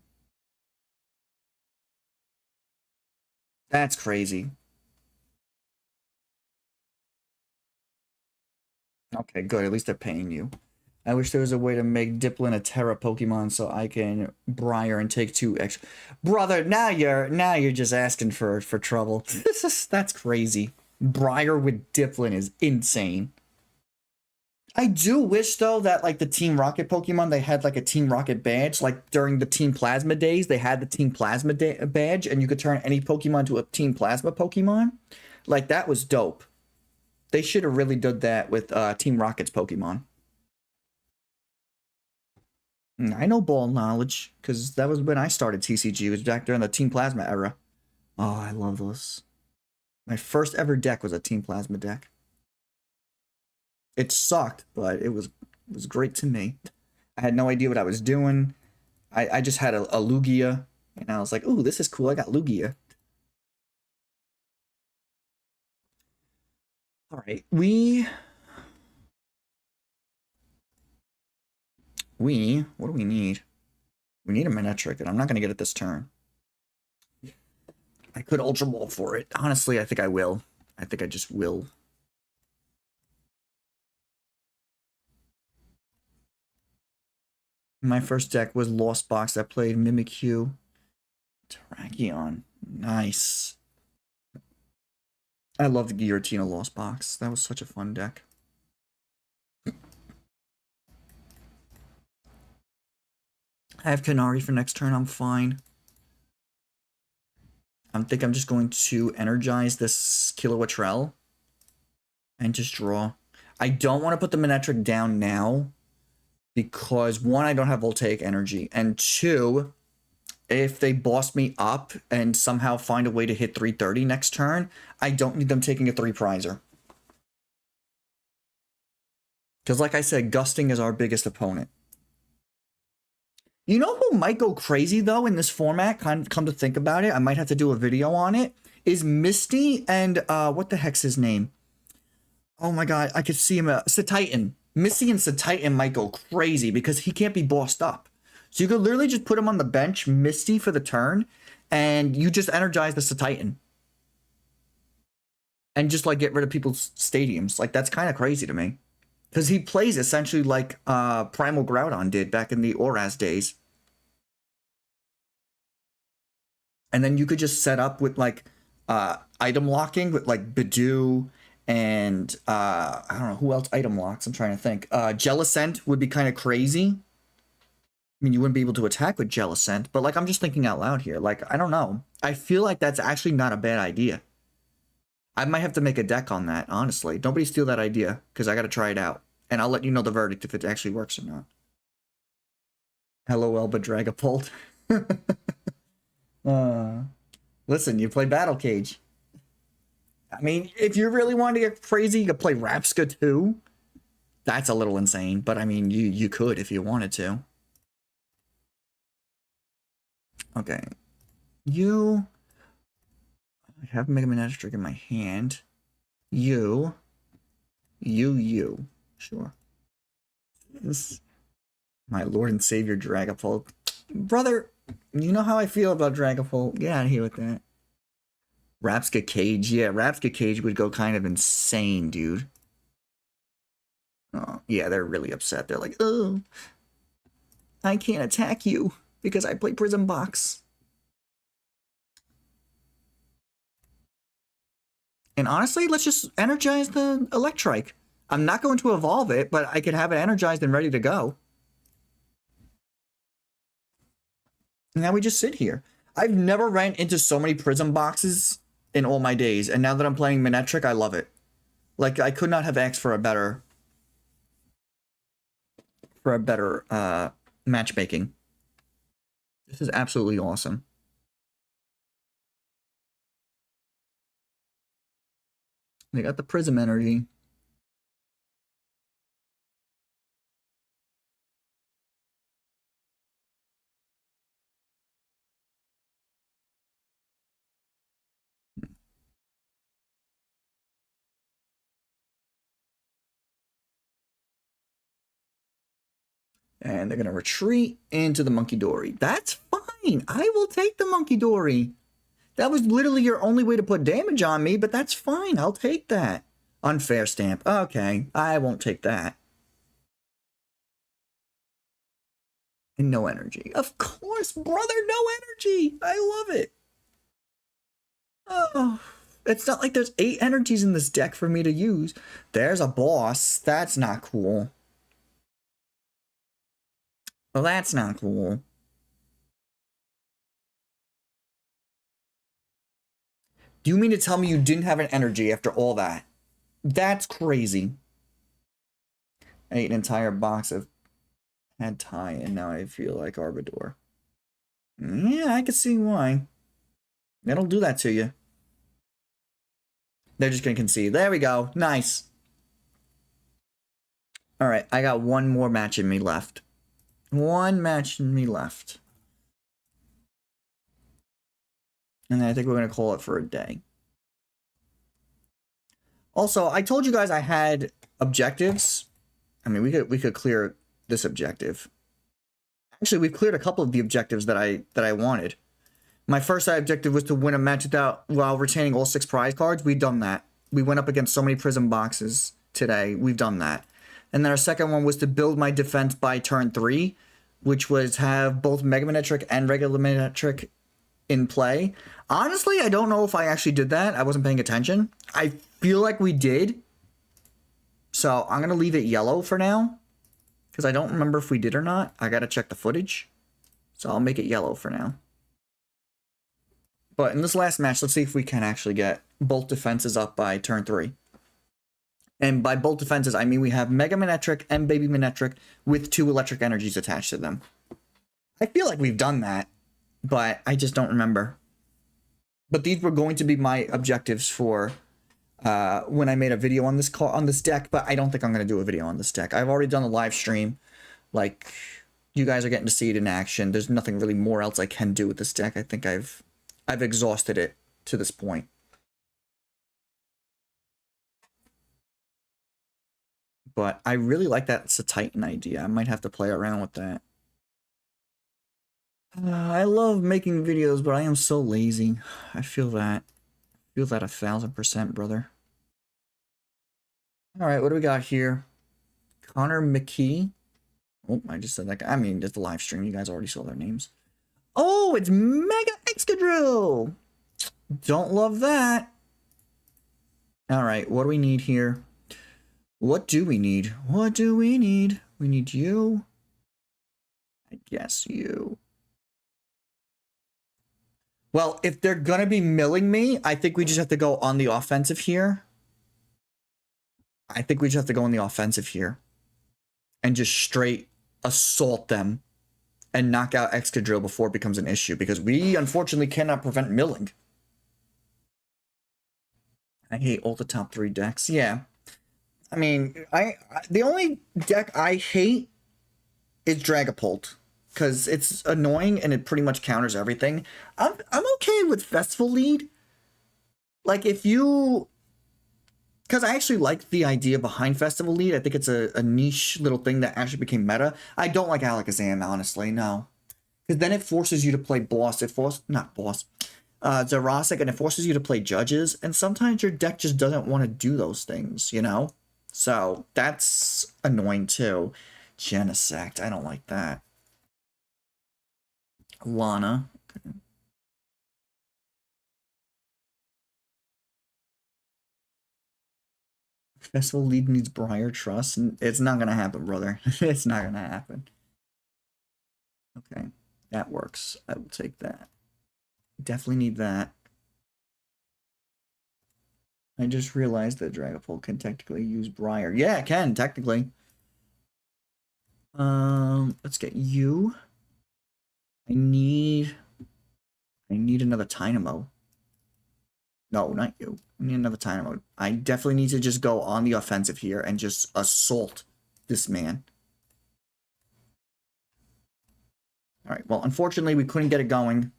[SPEAKER 1] That's crazy. Okay, good. At least they're paying you. I wish there was a way to make Dipplin a Terra Pokemon so I can Briar and take 2 extra. Brother, now you're just asking for trouble. That's crazy. Briar with Dipplin is insane. I do wish though that like the Team Rocket Pokemon, they had like a Team Rocket badge. Like during the Team Plasma days, they had the Team Plasma badge, and you could turn any Pokemon to a Team Plasma Pokemon. Like that was dope. They should have really done that with Team Rocket's Pokemon. I know ball knowledge, because that was when I started TCG. It was back during the Team Plasma era. Oh, I love those. My first ever deck was a Team Plasma deck. It sucked, but it was great to me. I had no idea what I was doing. I just had a Lugia, and I was like, ooh, this is cool. I got Lugia. All right, what do we need? We need a Manectric, and I'm not going to get it this turn. I could Ultra Ball for it. Honestly, I think I will. I think I just will. My first deck was Lost Box that played Mimikyu. Terrakion. Nice. I love the Giratina Lost Box. That was such a fun deck. I have Canari for next turn. I'm fine. I think I'm just going to energize this Kilowattrel and just draw. I don't want to put the Manectric down now because 1, I don't have Voltaic energy, and 2, if they boss me up and somehow find a way to hit 330 next turn, I don't need them taking a 3-prizer. Because like I said, Gusting is our biggest opponent. You know who might go crazy, though, in this format? Come to think about it, I might have to do a video on it. Is Misty and, what the heck's his name? Oh my god, I could see him, Satitan. Misty and Satitan might go crazy because he can't be bossed up. So you could literally just put him on the bench, Misty for the turn, and you just energize the Satitan. And just, like, get rid of people's stadiums. Like, that's kind of crazy to me. Because he plays essentially like Primal Groudon did back in the Oras days. And then you could just set up with like item locking with like Budew and I don't know who else item locks. I'm trying to think. Jellicent would be kind of crazy. I mean, you wouldn't be able to attack with Jellicent, but like I'm just thinking out loud here. Like, I don't know. I feel like that's actually not a bad idea. I might have to make a deck on that, honestly. Nobody steal that idea, because I got to try it out. And I'll let you know the verdict if it actually works or not. LOL, but Dragapult. Listen, you play Battle Cage. I mean, if you really want to get crazy, you could play Rapska too. That's a little insane, but I mean, you could if you wanted to. Okay. I have Mega Manectric in my hand. You. Sure. This, my Lord and Savior Dragapult. Brother, you know how I feel about Dragapult. Get out of here with that. Rapska Cage. Yeah, Rapska Cage would go kind of insane, dude. Oh, yeah, they're really upset. They're like, oh, I can't attack you because I play Prism Box. And honestly, let's just energize the Electrike. I'm not going to evolve it, but I could have it energized and ready to go. And now we just sit here. I've never ran into so many Prism Boxes in all my days, and now that I'm playing Manectric, I love it. Like, I could not have asked for a better matchmaking. This is absolutely awesome. They got the Prism energy. And they're going to retreat into the Monkey Dory. That's fine. I will take the Monkey Dory. That was literally your only way to put damage on me, but that's fine. I'll take that. Unfair Stamp. Okay, I won't take that. And no energy. Of course, brother, no energy. I love it. Oh, it's not like there's 8 energies in this deck for me to use. There's a boss. That's not cool. Well, that's not cool. Do you mean to tell me you didn't have an energy after all that? That's crazy. I ate an entire box of Pad Thai, and now I feel like Arbador. Yeah, I can see why. It'll do that to you. They're just going to concede. There we go. Nice. All right, I got one more match in me left. One match in me left. And then I think we're going to call it for a day. Also, I told you guys I had objectives. I mean, we could clear this objective. Actually, we've cleared a couple of the objectives that I wanted. My first objective was to win a match while retaining all 6 prize cards. We've done that. We went up against so many Prism Boxes today. We've done that. And then our second one was to build my defense by turn 3, which was have both Mega Manectric and regular Manectric in play. Honestly, I don't know if I actually did that. I wasn't paying attention. I feel like we did. So I'm going to leave it yellow for now, because I don't remember if we did or not. I got to check the footage. So I'll make it yellow for now. But in this last match, let's see if we can actually get both defenses up by turn 3. And by both defenses, I mean we have Mega Manectric and Baby Manectric with 2 electric energies attached to them. I feel like we've done that, but I just don't remember. But these were going to be my objectives for when I made a video on this deck, but I don't think I'm going to do a video on this deck. I've already done a live stream. Like, you guys are getting to see it in action. There's nothing really more else I can do with this deck. I think I've exhausted it to this point. But I really like that Titan idea. I might have to play around with that. I love making videos, but I am so lazy. I feel that. I feel that 1000%, brother. All right, what do we got here? Connor McKee. Oh, I just said that guy. I mean, it's the live stream. You guys already saw their names. Oh, it's Mega Excadrill. Don't love that. All right, what do we need here? What do we need? What do we need? We need you. I guess you. Well, if they're going to be milling me, I think we just have to go on the offensive here. I think we just have to go on the offensive here. And just straight assault them. And knock out Excadrill before it becomes an issue. Because we, unfortunately, cannot prevent milling. I hate all the top 3 decks. Yeah. I mean, the only deck I hate is Dragapult, because it's annoying and it pretty much counters everything. I'm okay with Festival Lead. Like, if you... Because I actually like the idea behind Festival Lead. I think it's a niche little thing that actually became meta. I don't like Alakazam, honestly, no. Because then it forces you to play boss. Not boss. Xerosic, and it forces you to play judges. And sometimes your deck just doesn't want to do those things, you know? So, that's annoying, too. Genesect, I don't like that. Lana. Okay. Festival Lead needs Briar Trust. It's not gonna happen, brother. It's not gonna happen. Okay, that works. I will take that. Definitely need that. I just realized that Dragapult can technically use Briar. Yeah, it can, technically. Let's get you. I need another Tynamo. No, not you. I need another Tynamo. I definitely need to just go on the offensive here and just assault this man. Alright, well, unfortunately, we couldn't get it going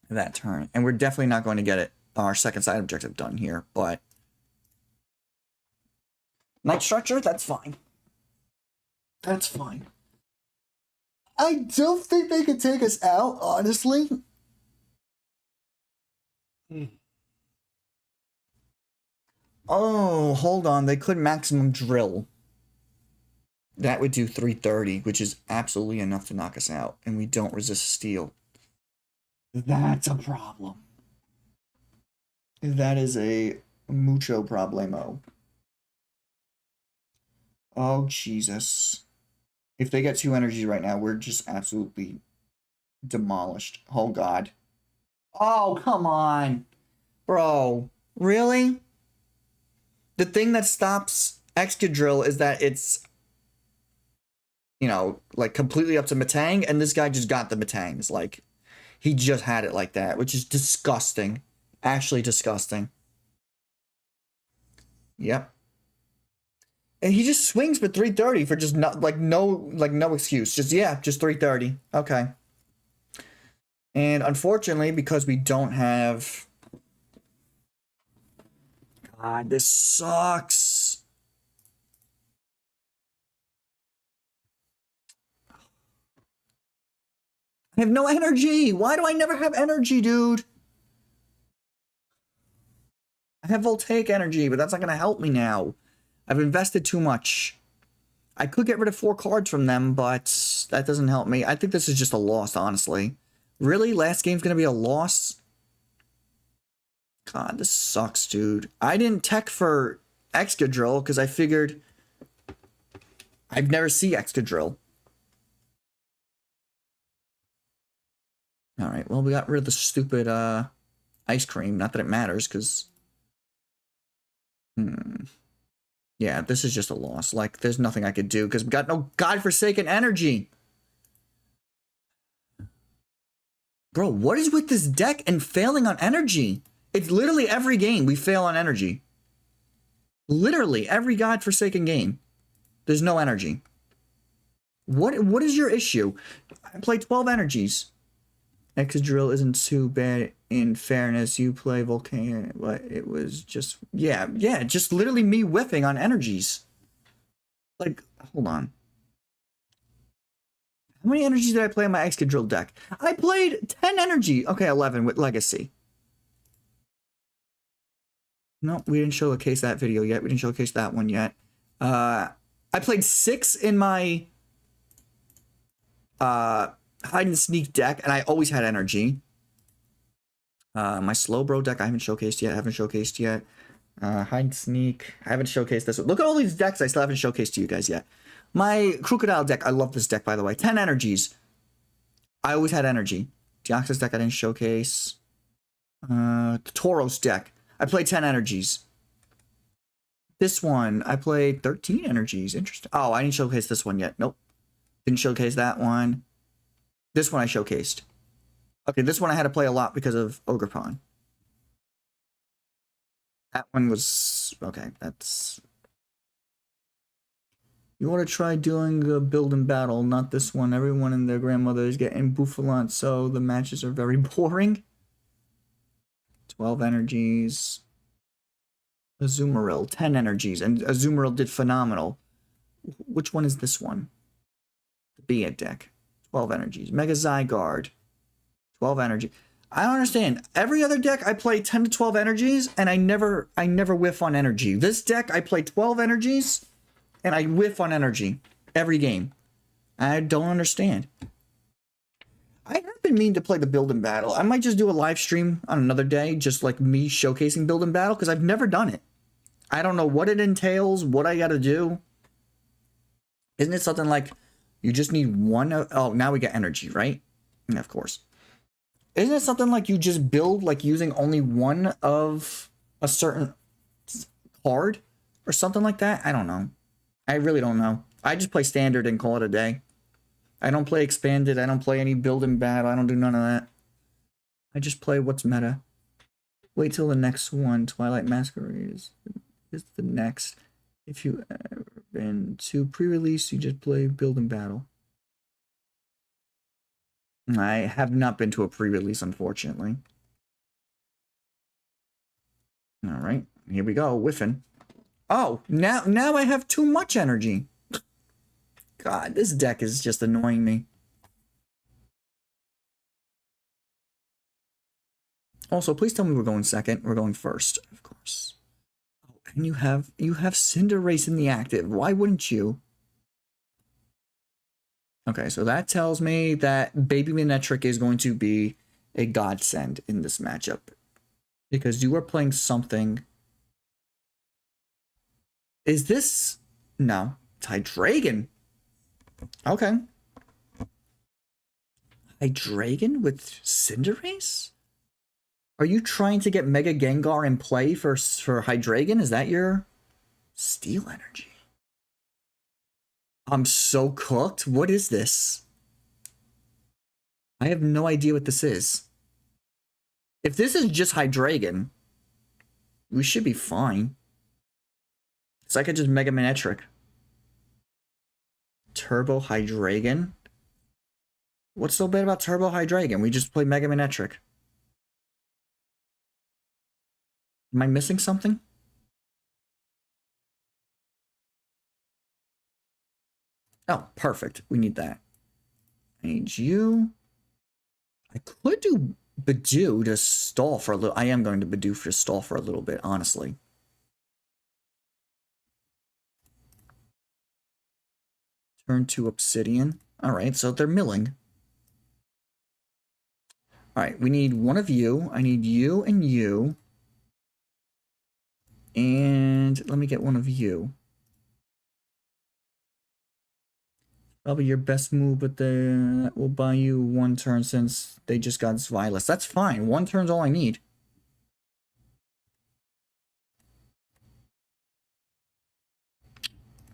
[SPEAKER 1] that turn. And we're definitely not going to get our second side objective done here, but... Night Stretcher, that's fine. That's fine. I don't think they could take us out, honestly. Oh, hold on. They could maximum drill. That would do 330, which is absolutely enough to knock us out. And we don't resist steel. That's a problem. That is a mucho problemo. Oh, Jesus. If they get 2 energies right now, we're just absolutely demolished. Oh, God. Oh, come on. Bro. Really? The thing that stops Excadrill is that it's, you know, like completely up to Metang, and this guy just got the Metangs. Like, he just had it like that, which is disgusting. Actually disgusting. Yep. And he just swings for 330 for just not, no excuse. Just 330. Okay. And unfortunately, because we don't have... God, this sucks. I have no energy. Why do I never have energy, dude? I have Voltaic energy, but that's not going to help me now. I've invested too much. I could get rid of 4 cards from them, but that doesn't help me. I think this is just a loss, honestly. Really? Last game's going to be a loss? God, this sucks, dude. I didn't tech for Excadrill because I figured I'd never see Excadrill. Alright, well, we got rid of the stupid ice cream. Not that it matters, because... Yeah, this is just a loss. Like, there's nothing I could do, because we got no godforsaken energy! Bro, what is with this deck and failing on energy? It's literally every game we fail on energy. Literally every godforsaken game. There's no energy. What is your issue? I played 12 energies. Excadrill isn't too bad in fairness. You play Volcano, but it was just... Yeah, just literally me whiffing on energies. Like, hold on. How many energies did I play in my Excadrill deck? I played 10 energy. Okay, 11 with Legacy. No, we didn't showcase that video yet. We didn't showcase that one yet. I played 6 in my hide and seek deck, and I always had energy. My Slowbro deck I haven't showcased yet. Hide and seek. I haven't showcased this one. Look at all these decks I still haven't showcased to you guys yet. My Crocodile deck, I love this deck, by the way. 10 energies. I always had energy. Deoxys deck I didn't showcase. The Tauros deck. I played 10 energies. This one, I played 13 energies. Interesting. Oh, I didn't showcase this one yet. Nope. Didn't showcase that one. This one I showcased. Okay, this one I had to play a lot because of Ogerpon. That one was... Okay, that's... You want to try doing a build and battle, not this one. Everyone and their grandmother is getting bouffalant, so the matches are very boring. 12 energies. Azumarill, 10 energies, and Azumarill did phenomenal. Which one is this one? The B deck. 12 energies. Mega Zygarde. 12 energy. I don't understand. Every other deck I play 10 to 12 energies, and I never whiff on energy. This deck I play 12 energies, and I whiff on energy every game. I don't understand. I have been meaning to play the build and battle. I might just do a live stream on another day, just like me showcasing build and battle, because I've never done it. I don't know what it entails, what I got to do. Isn't it something like you just need one? Oh, now we get energy, right? Yeah, of course. Isn't it something like you just build like using only one of a certain card or something like that? I don't know. I really don't know. I just play standard and call it a day. I don't play expanded. I don't play any build and battle. I don't do none of that. I just play what's meta. Wait till the next one. Twilight Masquerade is the next. If you ever been to pre-release, you just play build and battle. I have not been to a pre-release, unfortunately. All right, here we go, whiffing. Oh, now I have too much energy. God, this deck is just annoying me. Also, please tell me we're going second. We're going first, of course. Oh, and you have Cinderace in the active. Why wouldn't you? Okay, so that tells me that Baby Manectric is going to be a godsend in this matchup. Because you are playing something... Is this... No. It's Hydreigon. Okay. Hydreigon with Cinderace? Are you trying to get Mega Gengar in play for Hydreigon? Is that your Steel Energy? I'm so cooked. What is this? I have no idea what this is. If this is just Hydreigon, we should be fine. So I could just Mega Manectric. Turbo Hydreigon? What's so bad about Turbo Hydreigon? We just play Mega Manectric. Am I missing something? Oh, perfect. We need that. I need you. I could do Budew to stall for a little. I am going to Budew to stall for a little bit, honestly. Turn to Obsidian. Alright, so they're milling. Alright, we need one of you. I need you and you. And let me get one of you. Probably your best move, but that will buy you one turn since they just got Zweilous. That's fine. One turn's all I need.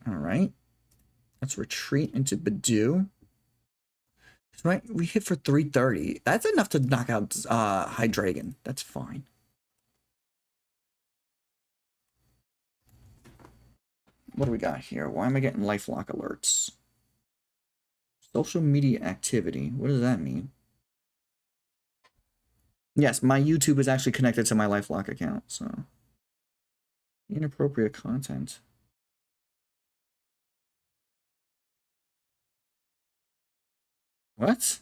[SPEAKER 1] Alright. Let's retreat into Budew. Right, we hit for 330. That's enough to knock out Hydreigon. That's fine. What do we got here? Why am I getting lifelock alerts? Social media activity. What does that mean? Yes, my YouTube is actually connected to my lifelock account, so inappropriate content. What?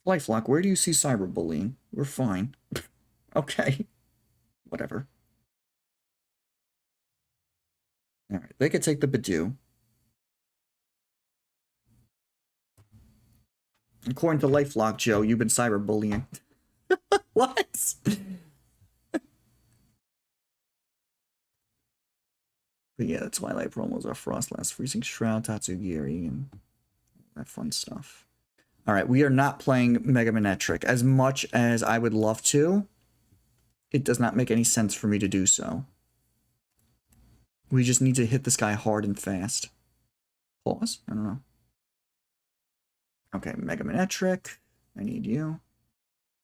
[SPEAKER 1] LifeLock, where do you see cyberbullying? We're fine. Okay. Whatever. Alright, they could take the Budew. According to LifeLock, Joe, you've been cyberbullying. What? But yeah, the Twilight promos are Frostlass, Freezing Shroud, Tatsugiri, and that fun stuff. Alright, we are not playing Mega Manectric. As much as I would love to, it does not make any sense for me to do so. We just need to hit this guy hard and fast. Pause? I don't know. Okay, Mega Manectric. I need you.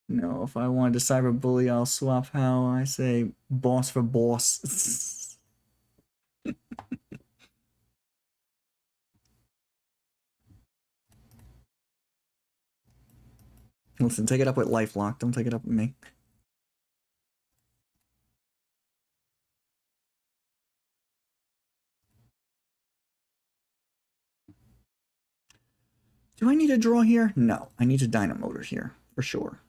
[SPEAKER 1] No, if I wanted to cyber bully, I'll swap how I say boss for boss. Listen, take it up with Lifelock. Don't take it up with me. Do I need a draw here? No, I need a Dynamotor here, for sure.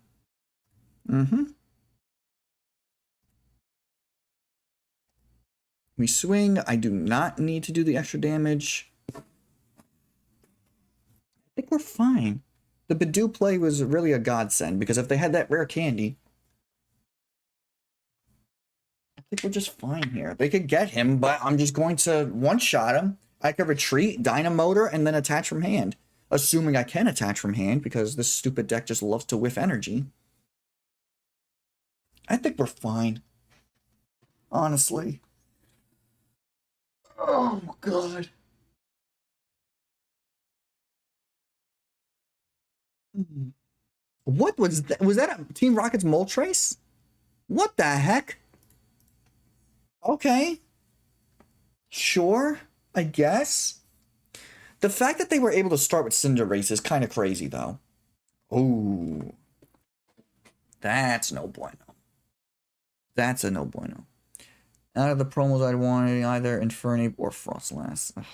[SPEAKER 1] We swing. I do not need to do the extra damage. I think we're fine. The Budew play was really a godsend, because if they had that rare candy, I think we're just fine here. They could get him, but I'm just going to one-shot him. I could retreat, Dynamotor, and then attach from hand. Assuming I can attach from hand, because this stupid deck just loves to whiff energy. I think we're fine. Honestly. Oh, God. What was that? Was that a Team Rocket's Moltres? What the heck? Okay. Sure, I guess. The fact that they were able to start with Cinderace is kind of crazy, though. Oh. That's no bueno. That's a no bueno. Out of the promos, I'd want either Infernape or Frostlass. Ugh.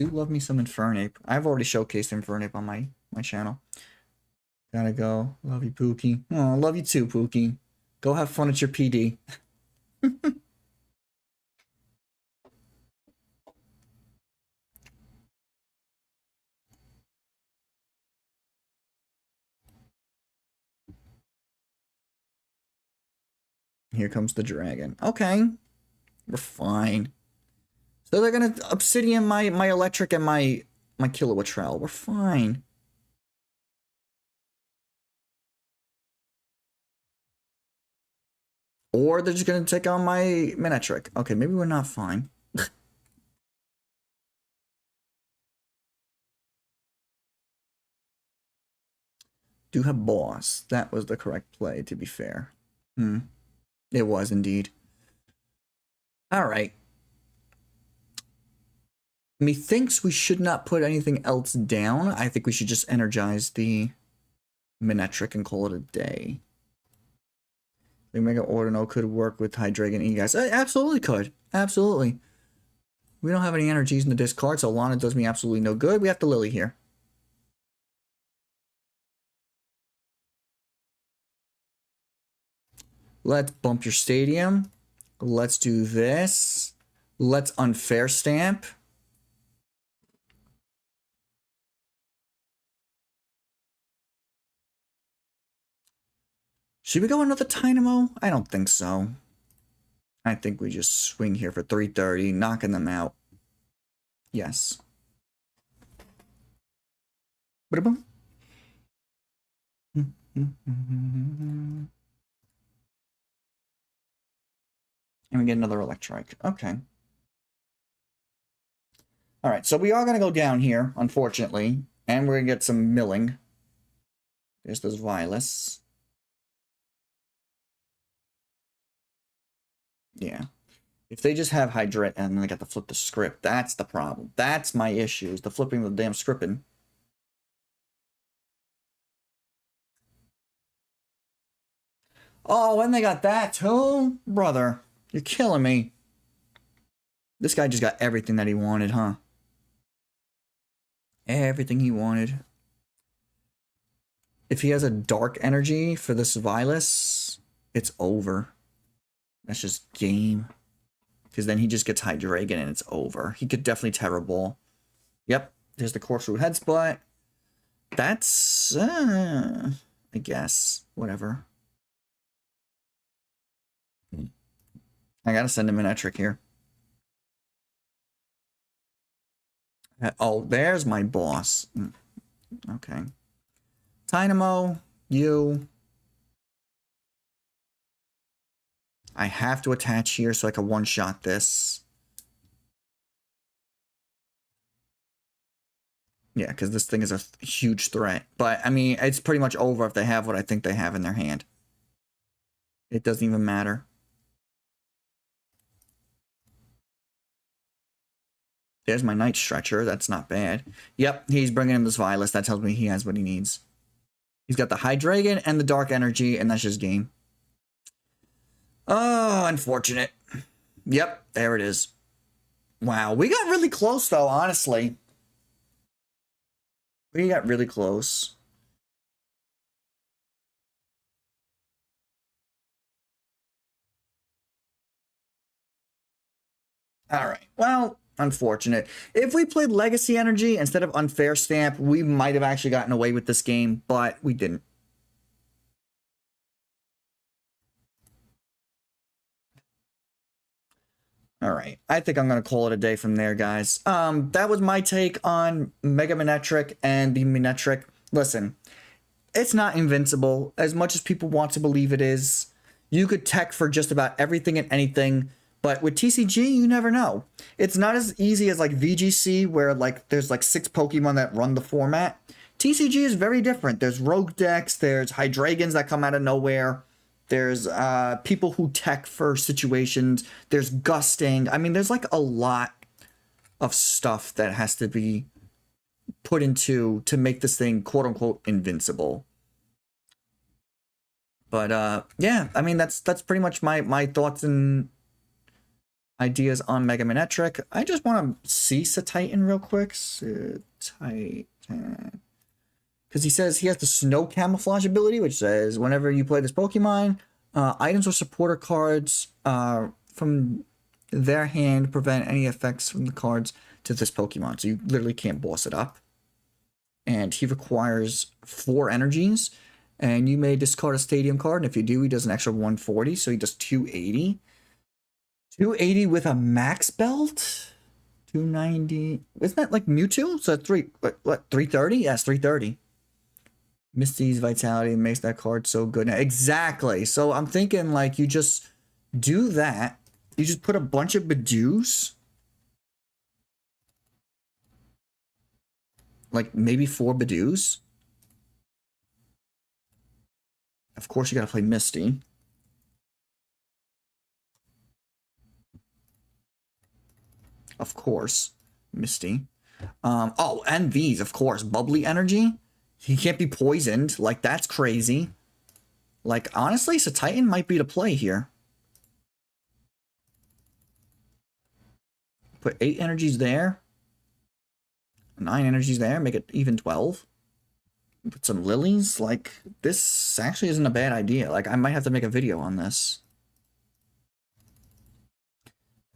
[SPEAKER 1] Do love me some Infernape. I've already showcased Infernape on my channel. Gotta go. Love you, Pookie. Oh, love you too, Pookie. Go have fun at your PD. Here comes the dragon. Okay. We're fine. So they're gonna Obsidian my Electric and my Kilowattrel. We're fine. Or they're just gonna take on my Manectric. Okay, maybe we're not fine. Do have boss. That was the correct play, to be fair. It was indeed. Alright. Methinks we should not put anything else down. I think we should just energize the Manectric and call it a day. The Mega Ordino could work with Hydreigon E, guys. It absolutely could. Absolutely. We don't have any energies in the discard, so Lana does me absolutely no good. We have the Lillie here. Let's bump your stadium. Let's do this. Let's Unfair Stamp. Should we go another Tynamo? I don't think so. I think we just swing here for 330, knocking them out. Yes. Ba-da-boom. And we get another Electrike. Okay. Alright, so we are going to go down here, unfortunately. And we're going to get some milling. There's those Violets. Yeah. If they just have Hydrate and then they got to flip the script, that's the problem. That's my issue, is the flipping the damn scripting. Oh, and they got that too? Brother, you're killing me. This guy just got everything that he wanted, huh? Everything he wanted. If he has a dark energy for this Vilas, it's over. That's just game. Because then he just gets Hydreigon and it's over. He could definitely Terra Ball. Yep, there's the Corkscrew Headspot. That's, I guess, whatever. I gotta send him an Manectric here. Oh, there's my boss. Okay. Tynamo, you. I have to attach here so I can one-shot this. Yeah, because this thing is a huge threat. But, I mean, it's pretty much over if they have what I think they have in their hand. It doesn't even matter. There's my Night Stretcher. That's not bad. Yep, he's bringing in this Violence. That tells me he has what he needs. He's got the Hydreigon and the Dark Energy, and that's just game. Oh, unfortunate. Yep, there it is. Wow, we got really close, though, honestly. We got really close. All right, well, unfortunate. If we played Legacy Energy instead of Unfair Stamp, we might have actually gotten away with this game, but we didn't. All right, I think I'm going to call it a day from there, guys. That was my take on Mega Manectric and the Manectric. Listen, it's not invincible as much as people want to believe it is. You could tech for just about everything and anything, but with TCG, you never know. It's not as easy as like VGC, where like there's like 6 Pokemon that run the format. TCG is very different. There's rogue decks, there's Hydreigons that come out of nowhere. There's people who tech for situations. There's gusting. I mean, there's like a lot of stuff that has to be put into to make this thing quote unquote invincible. But yeah, I mean that's pretty much my thoughts and ideas on Mega Manectric. I just want to see Titan real quick. Titan. Because he says he has the Snow Camouflage ability, which says whenever you play this Pokemon, items or supporter cards from their hand prevent any effects from the cards to this Pokemon. So you literally can't boss it up. And he requires 4 energies. And you may discard a Stadium card. And if you do, he does an extra 140. So he does 280. 280 with a max belt? 290. Isn't that like Mewtwo? So 330? Yes, 330. Misty's Vitality makes that card so good. Now, exactly. So I'm thinking like you just do that. You just put a bunch of Budews. Like maybe 4 Budews. Of course you gotta play Misty. Of course. Misty. Oh, and these, of course. Bubbly Energy. He can't be poisoned. Like, that's crazy. Like, honestly, Titan might be the play here. Put 8 energies there. 9 energies there. Make it even 12. Put some Lilies. Like, this actually isn't a bad idea. Like, I might have to make a video on this.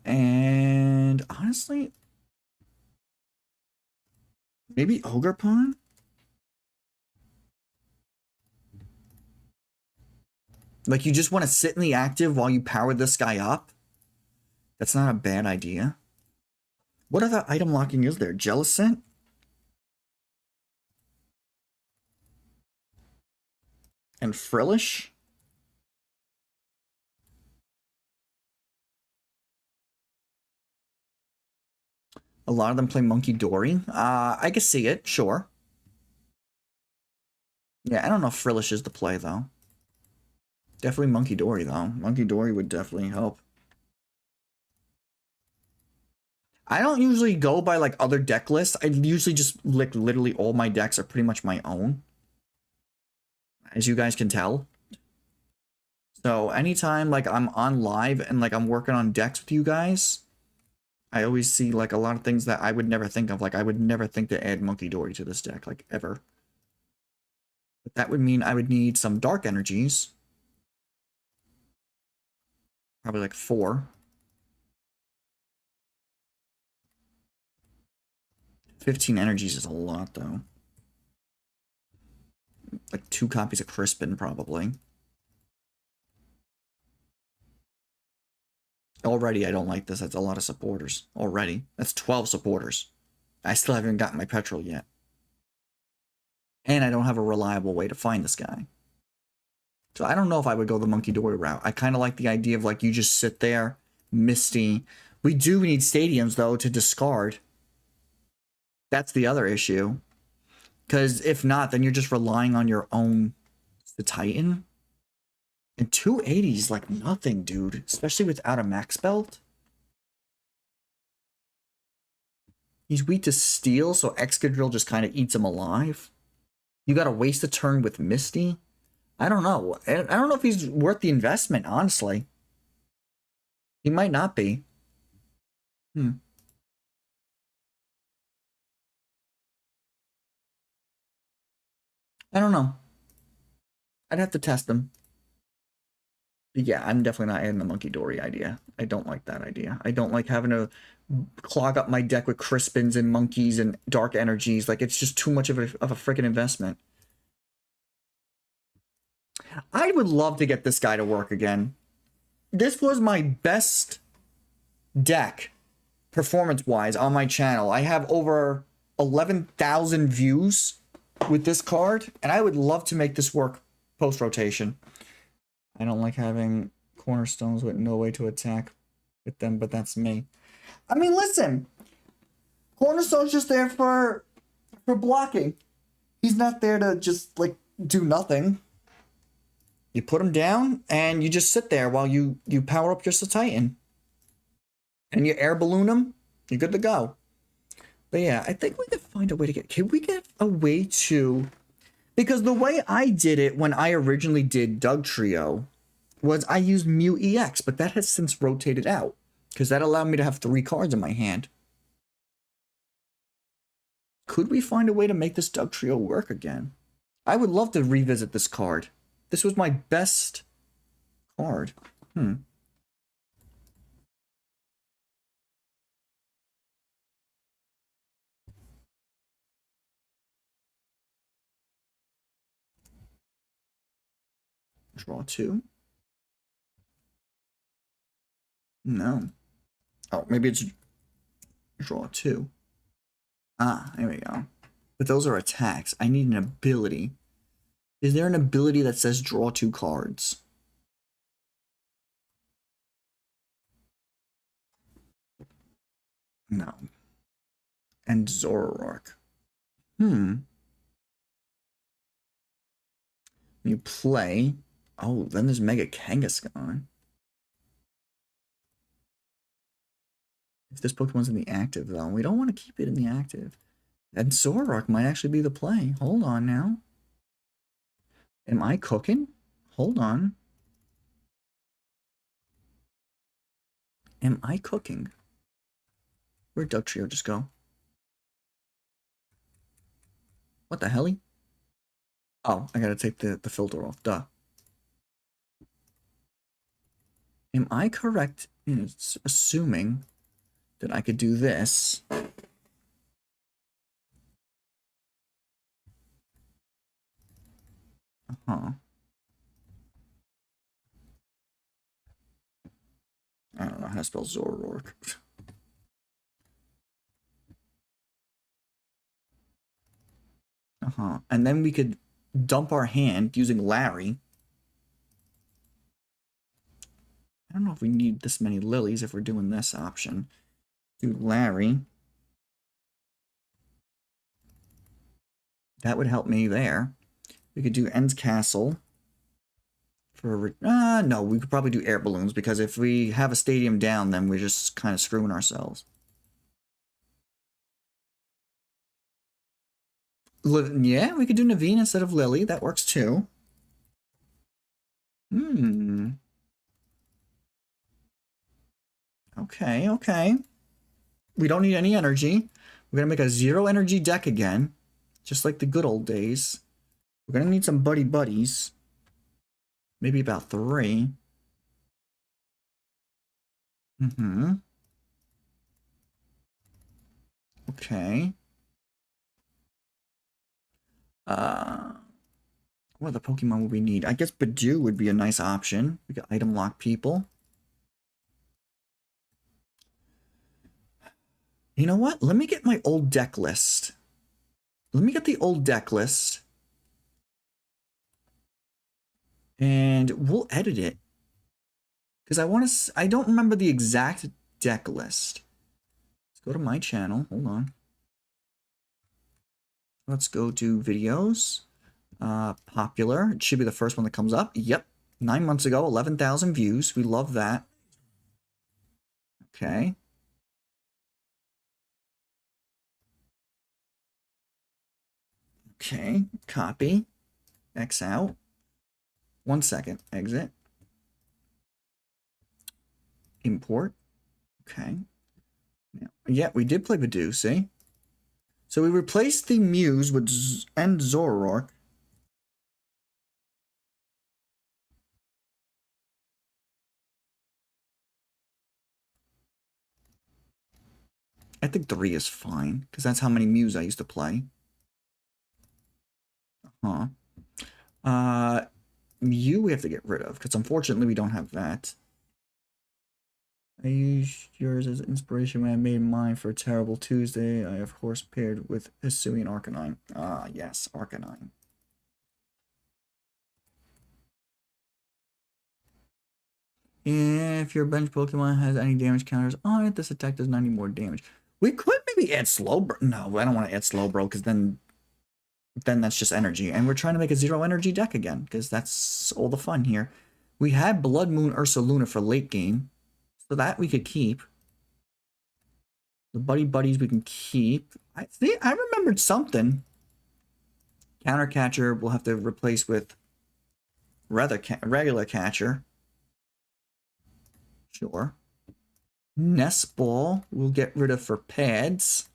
[SPEAKER 1] And, honestly, maybe Ogerpon? Like, you just want to sit in the active while you power this guy up? That's not a bad idea. What other item locking is there? Jellicent? And Frillish? A lot of them play Monkey Dory. I can see it, sure. Yeah, I don't know if Frillish is the play, though. Definitely Monkey Dory, though. Monkey Dory would definitely help. I don't usually go by, like, other deck lists. I usually just, like, literally all my decks are pretty much my own. As you guys can tell. So, anytime, like, I'm on live and, like, I'm working on decks with you guys, I always see, like, a lot of things that I would never think of. Like, I would never think to add Monkey Dory to this deck, like, ever. But that would mean I would need some Dark Energies. Probably like 4. 15 energies is a lot, though. Like 2 copies of Crispin, probably. Already, I don't like this. That's a lot of supporters. Already. That's 12 supporters. I still haven't gotten my Petrel yet. And I don't have a reliable way to find this guy. So I don't know if I would go the Monkey Dory route. I kind of like the idea of, like, you just sit there, Misty. We do need Stadiums, though, to discard. That's the other issue. Because if not, then you're just relying on your own, the Titan. And 280 is like nothing, dude. Especially without a max belt. He's weak to steel, so Excadrill just kind of eats him alive. You gotta waste a turn with Misty. I don't know. I don't know if he's worth the investment, honestly. He might not be. I don't know. I'd have to test him. But yeah, I'm definitely not adding the Monkey Dory idea. I don't like that idea. I don't like having to clog up my deck with Crispins and Monkeys and Dark Energies. Like, it's just too much of a freaking investment. I would love to get this guy to work again. This was my best deck, performance-wise, on my channel. I have over 11,000 views with this card, and I would love to make this work post-rotation. I don't like having cornerstones with no way to attack with them, but that's me. I mean, listen, cornerstone's just there for blocking. He's not there to just, like, do nothing. You put him down, and you just sit there while you power up your Titan. And you air balloon him, you're good to go. But yeah, I think we could find a way to can we get a way to... Because the way I did it when I originally did Doug Trio was I used Mew EX, but that has since rotated out. Because that allowed me to have 3 cards in my hand. Could we find a way to make this Doug Trio work again? I would love to revisit this card. This was my best card. Draw 2. No. Oh, maybe it's draw 2. Ah, there we go. But those are attacks. I need an ability. Is there an ability that says draw 2 cards? No. And Zoroark. You play. Oh, then there's Mega Kangaskhan. If this Pokemon's in the active, though, we don't want to keep it in the active. And Zoroark might actually be the play. Hold on now. Am I cooking? Hold on. Am I cooking? Where'd Doug Trio just go? What the hell? Oh, I gotta take the filter off. Duh. Am I correct in assuming that I could do this? I don't know how to spell Zoroark. And then we could dump our hand using Larry. I don't know if we need this many Lilies if we're doing this option. Do Larry. That would help me there. We could do End's Castle. No, we could probably do air balloons, because if we have a stadium down, then we're just kind of screwing ourselves. Yeah, we could do Naveen instead of Lillie. That works too. Okay, okay. We don't need any energy. We're going to make a 0 energy deck again, just like the good old days. We're going to need some buddies. Maybe about 3. Okay. What other Pokemon would we need? I guess Budew would be a nice option. We could item lock people. You know what? Let me get my old deck list. Let me get the old deck list. And we'll edit it. Because I don't remember the exact deck list. Let's go to my channel. Hold on. Let's go to videos. Popular. It should be the first one that comes up. Yep. 9 months ago, 11,000 views. We love that. Okay. Okay. Copy. X out. 1 second. Exit. Import. Okay. Yeah, we did play Budew, see? So we replaced the Muse with and Zoroark. I think 3 is fine, because that's how many Mews I used to play. Huh. Mew we have to get rid of, because unfortunately we don't have that. I used yours as inspiration when I made mine for a Terrible Tuesday. I have horse paired with Hisui and Arcanine. Ah, yes, Arcanine. If your bench Pokemon has any damage counters on it, this attack does 90 more damage. We could maybe add Slowbro. No, I don't want to add Slowbro because then that's just energy. And we're trying to make a zero energy deck again because that's all the fun here. We had Blood Moon Ursaluna for late game. So that we could keep. The Buddy-Buddies we can keep. I remembered something. Counter Catcher we'll have to replace with regular Catcher. Sure. Nest Ball we'll get rid of for pads.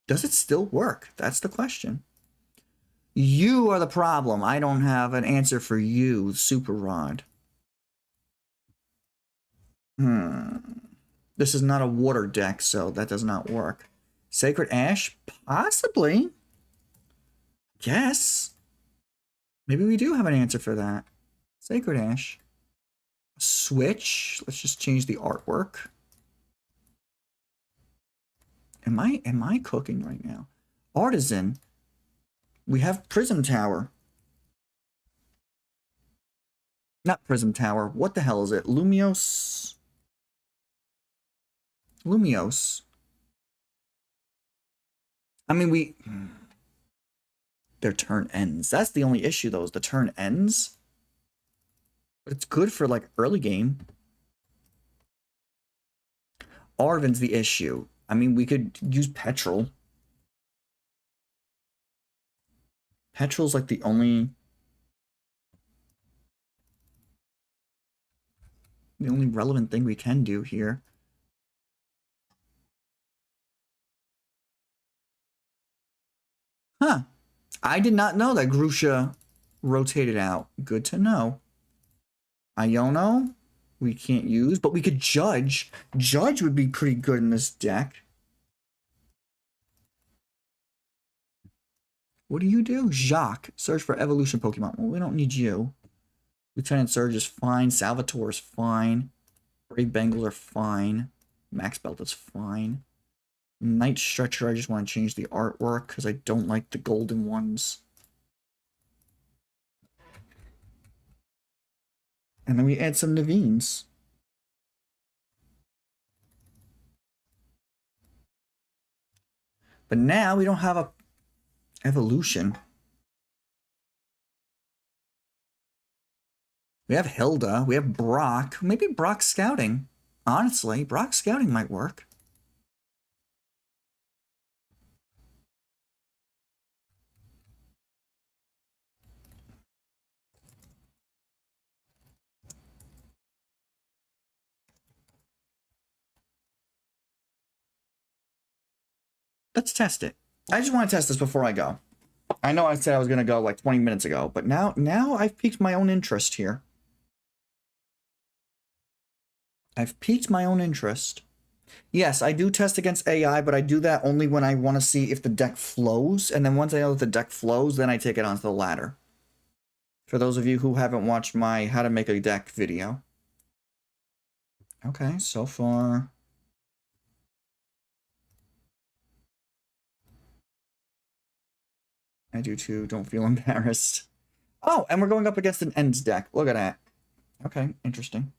[SPEAKER 1] Does it still work? That's the question. You are the problem. I don't have an answer for you, Super Rod. This is not a water deck, so that does not work. Sacred Ash? Possibly. Yes. Maybe we do have an answer for that. Sacred Ash. Switch. Let's just change the artwork. Am I cooking right now? Artisan. We have Prism Tower. Not Prism Tower. What the hell is it? Lumiose. Lumiose. I mean, their turn ends. That's the only issue, though, is the turn ends. But it's good for, like, early game. Arven's the issue. I mean, we could use Petrel. Petrel's like the only relevant thing we can do here. Huh. I did not know that Grusha rotated out. Good to know. Iono, we can't use, but we could Judge. Judge would be pretty good in this deck. What do you do? Jacques. Search for evolution Pokemon. Well, we don't need you. Lieutenant Surge is fine. Salvatore is fine. Brave Bengal are fine. Max Belt is fine. Night Stretcher, I just want to change the artwork because I don't like the golden ones. And then we add some Naveen's. But now we don't have a evolution. We have Hilda. We have Brock. Maybe Brock Scouting. Honestly, Brock Scouting might work. Let's test it. I just want to test this before I go. I know I said I was going to go like 20 minutes ago, but now I've piqued my own interest here. I've piqued my own interest. Yes, I do test against AI, but I do that only when I want to see if the deck flows, and then once I know that the deck flows, then I take it onto the ladder. For those of you who haven't watched my How to Make a Deck video. Okay, so far... I do too, don't feel embarrassed. Oh, and we're going up against an Ends deck. Look at that. Okay, interesting.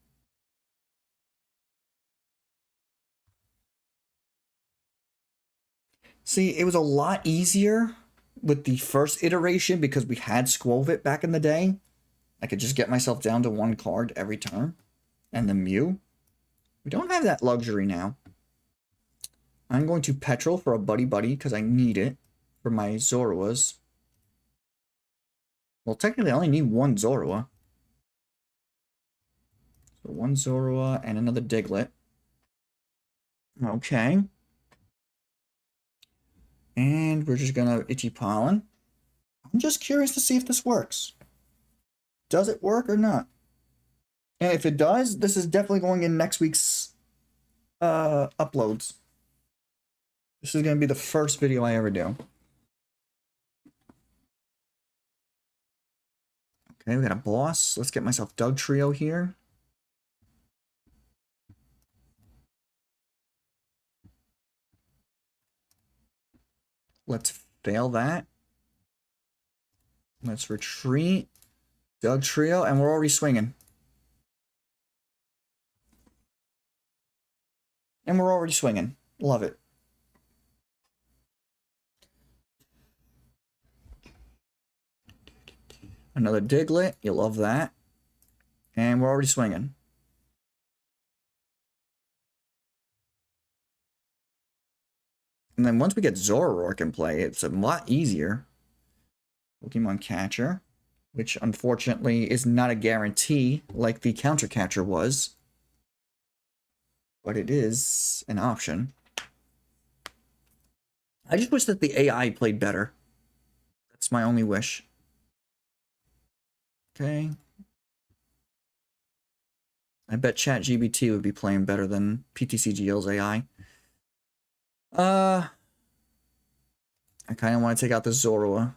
[SPEAKER 1] See, it was a lot easier with the first iteration because we had Squovit back in the day. I could just get myself down to one card every turn. And the Mew. We don't have that luxury now. I'm going to Petrel for a Buddy-Buddy because I need it for my Zoroas. Well, technically I only need one Zorua. So one Zorua and another Diglett. Okay. And we're just gonna Itchy Pollen. I'm just curious to see if this works. Does it work or not? And if it does, this is definitely going in next week's uploads. This is gonna be the first video I ever do. Okay, we got a boss. Let's get myself Dugtrio here. Let's fail that. Let's retreat. Dugtrio, and we're already swinging. And we're already swinging. Love it. Another Diglett. You love that. And we're already swinging. And then once we get Zoroark in play, it's a lot easier. Pokemon Catcher, which unfortunately is not a guarantee like the Counter Catcher was. But it is an option. I just wish that the AI played better. That's my only wish. Okay. I bet ChatGPT would be playing better than PTCGL's AI. I kind of want to take out the Zorua.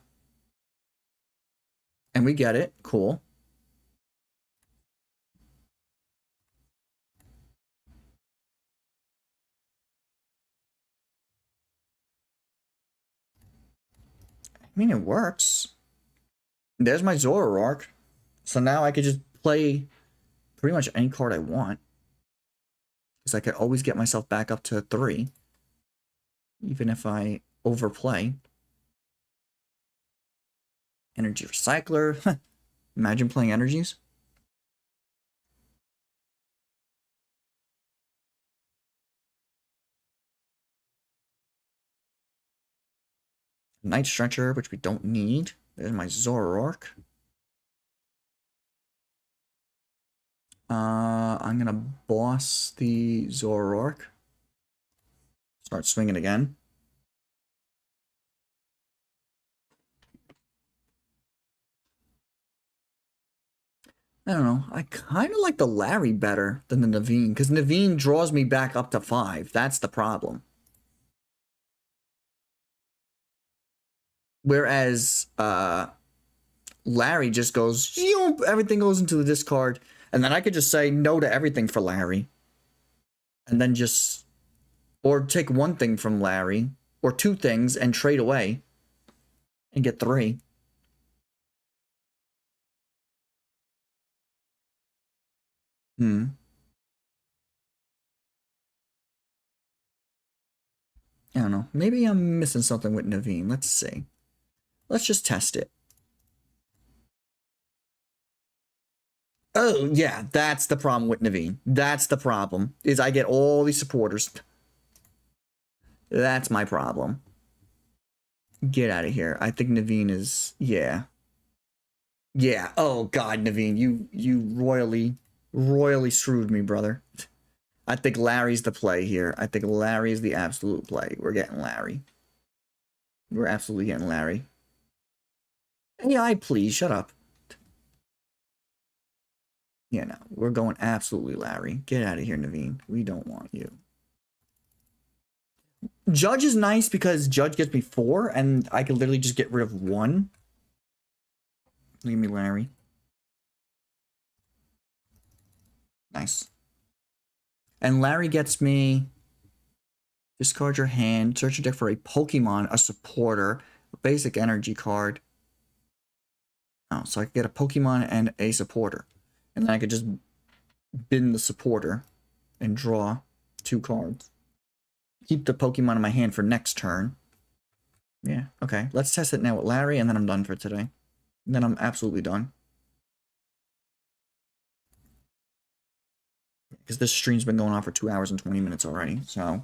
[SPEAKER 1] And we get it. Cool. I mean, it works. There's my Zoroark. So now I could just play pretty much any card I want. Because I could always get myself back up to 3. Even if I overplay. Energy Recycler. Imagine playing energies. Night Stretcher, which we don't need. There's my Zoroark. I'm gonna boss the Zoroark. Start swinging again. I don't know. I kind of like the Larry better than the Naveen, because Naveen draws me back up to 5. That's the problem. Whereas Larry just goes, everything goes into the discard, and then I could just say no to everything for Larry. And then just, or take one thing from Larry, or 2 things, and trade away, and get 3. I don't know. Maybe I'm missing something with Naveen. Let's see. Let's just test it. Oh, yeah. That's the problem with Naveen. That's the problem. Is I get all these supporters. That's my problem. Get out of here. I think Naveen is... Yeah. Yeah. Oh, God, Naveen. You royally screwed me, brother. I think Larry's the play here. I think Larry is the absolute play. We're getting Larry. We're absolutely getting Larry. AI, please, shut up. Yeah, no, we're going absolutely Larry. Get out of here, Naveen. We don't want you. Judge is nice because Judge gets me 4, and I can literally just get rid of 1. Give me Larry. Nice. And Larry gets me discard your hand, search your deck for a Pokemon, a supporter, a basic energy card. Oh, so I could get a Pokemon and a supporter. And then I could just bin the supporter and draw 2 cards. Keep the Pokemon in my hand for next turn. Yeah, okay. Let's test it now with Larry, and then I'm done for today. And then I'm absolutely done. Because this stream's been going on for 2 hours and 20 minutes already, so...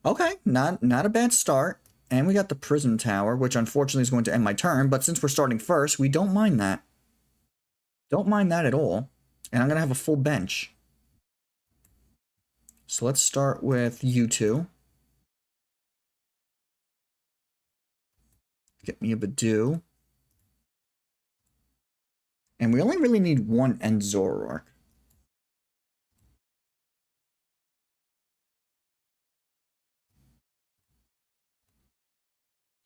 [SPEAKER 1] Okay, not a bad start. And we got the prison tower, which unfortunately is going to end my turn, but since we're starting first, we don't mind that. Don't mind that at all. And I'm going to have a full bench. So let's start with you two. Get me a Budew. And we only really need one End Zoroark.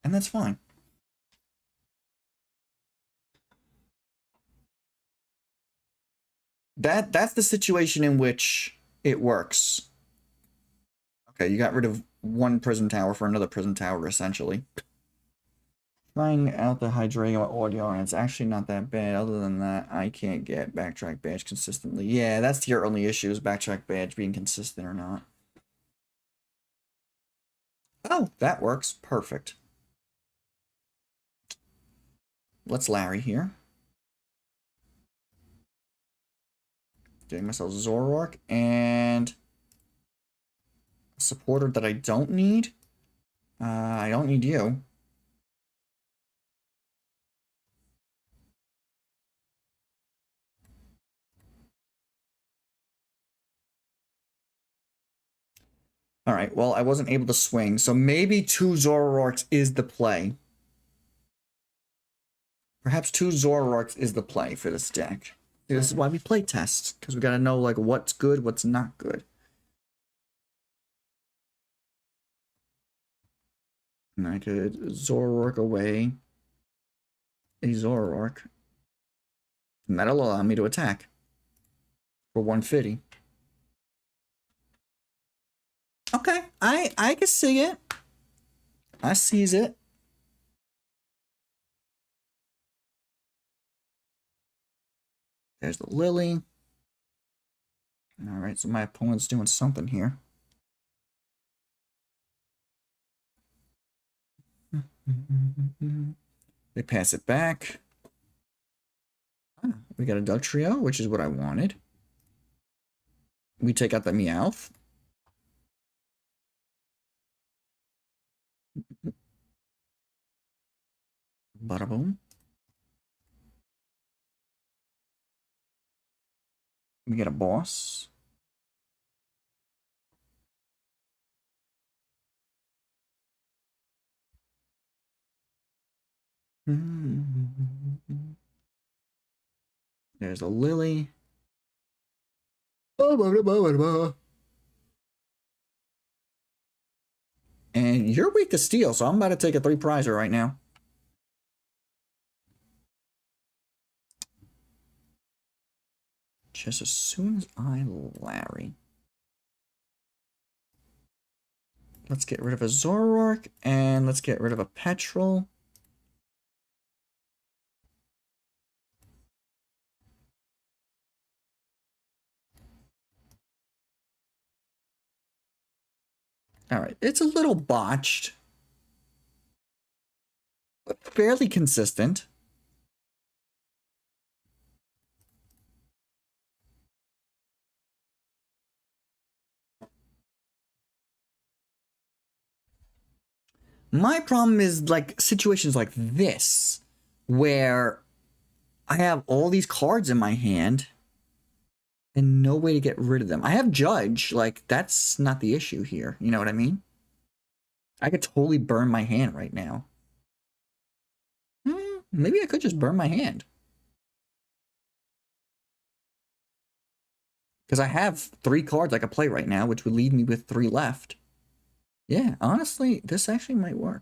[SPEAKER 1] And that's fine. That's the situation in which it works. Okay, you got rid of one prison tower for another prison tower, essentially. Trying out the Hydreigo audio, and it's actually not that bad. Other than that, I can't get Backtrack Badge consistently. Yeah, that's your only issue, is Backtrack Badge being consistent or not. Oh, that works. Perfect. Let's Larry here. Getting myself Zoroark and a supporter that I don't need. I don't need you. All right, well, I wasn't able to swing, so maybe 2 Zoroarks is the play. Perhaps 2 Zoroarks is the play for this deck. This is why we play tests, because we got to know like what's good, what's not good. And I could Zoroark away a Zoroark. And that'll allow me to attack for 150. Okay, I can see it. I sees it. There's the Lillie. All right, so my opponent's doing something here. They pass it back. Ah, we got a Dugtrio, which is what I wanted. We take out the Meowth. Bada boom. We get a boss. There's a Lillie. And you're weak to steel, so I'm about to take a 3-prizer right now. Just as soon as I Larry. Let's get rid of a Zoroark, and let's get rid of a Petrel. All right, it's a little botched, but fairly consistent. My problem is like situations like this, where I have all these cards in my hand and no way to get rid of them. I have Judge, like that's not the issue here. You know what I mean? I could totally burn my hand right now. Maybe I could just burn my hand. Because I have 3 cards I could play right now, which would leave me with 3 left. Yeah, honestly, this actually might work.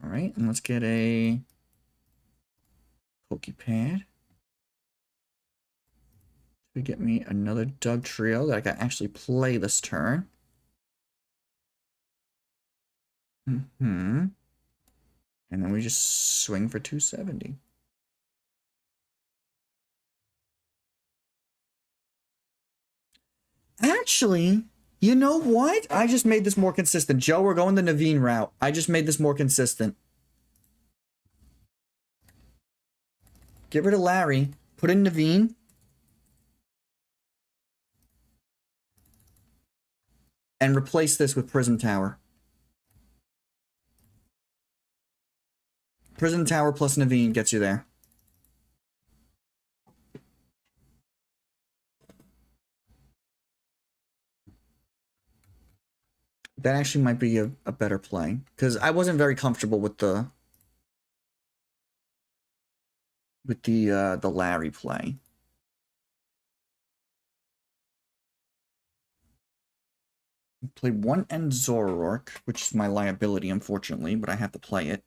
[SPEAKER 1] All right, and let's get a Poké Pad. To get me another Dugtrio that I can actually play this turn. And then we just swing for 270. Actually, you know what? I just made this more consistent. Joe, we're going the Naveen route. I just made this more consistent. Get rid of Larry. Put in Naveen. And replace this with Prism Tower. Prism Tower plus Naveen gets you there. That actually might be a better play. Because I wasn't very comfortable with the Larry play. Play one end Zoroark, which is my liability, unfortunately, but I have to play it.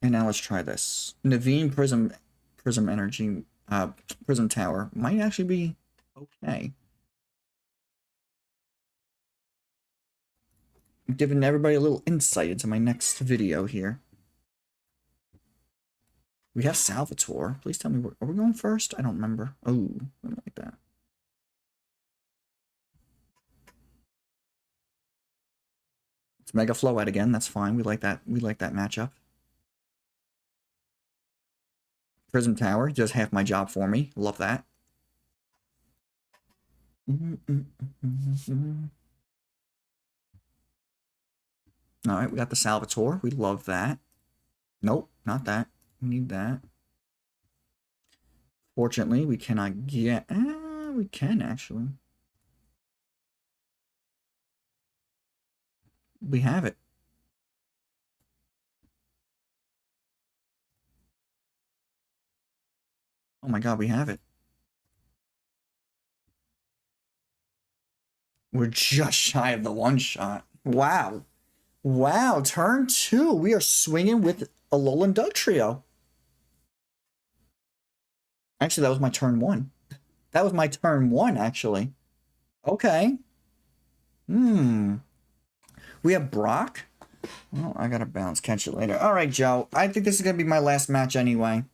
[SPEAKER 1] And now let's try this. Naveen Prism Energy, Prism Tower might actually be okay. I'm giving everybody a little insight into my next video here. We have Salvatore. Please tell me, are we going first? I don't remember. Oh, I don't like that. It's Mega Flowout again. That's fine. We like that. We like that matchup. Prism Tower does half my job for me. Love that. All right, we got the Salvatore. We love that. Nope, not that. We need that. Fortunately, we cannot get... we can, actually. We have it. Oh my god, we have it. We're just shy of the one-shot. Wow. Wow, turn 2. We are swinging with Alolan Dugtrio. Actually, that was my turn 1. That was my turn 1, actually. Okay. We have Brock. Well, I gotta bounce. Catch it later. All right, Joe. I think this is gonna be my last match anyway.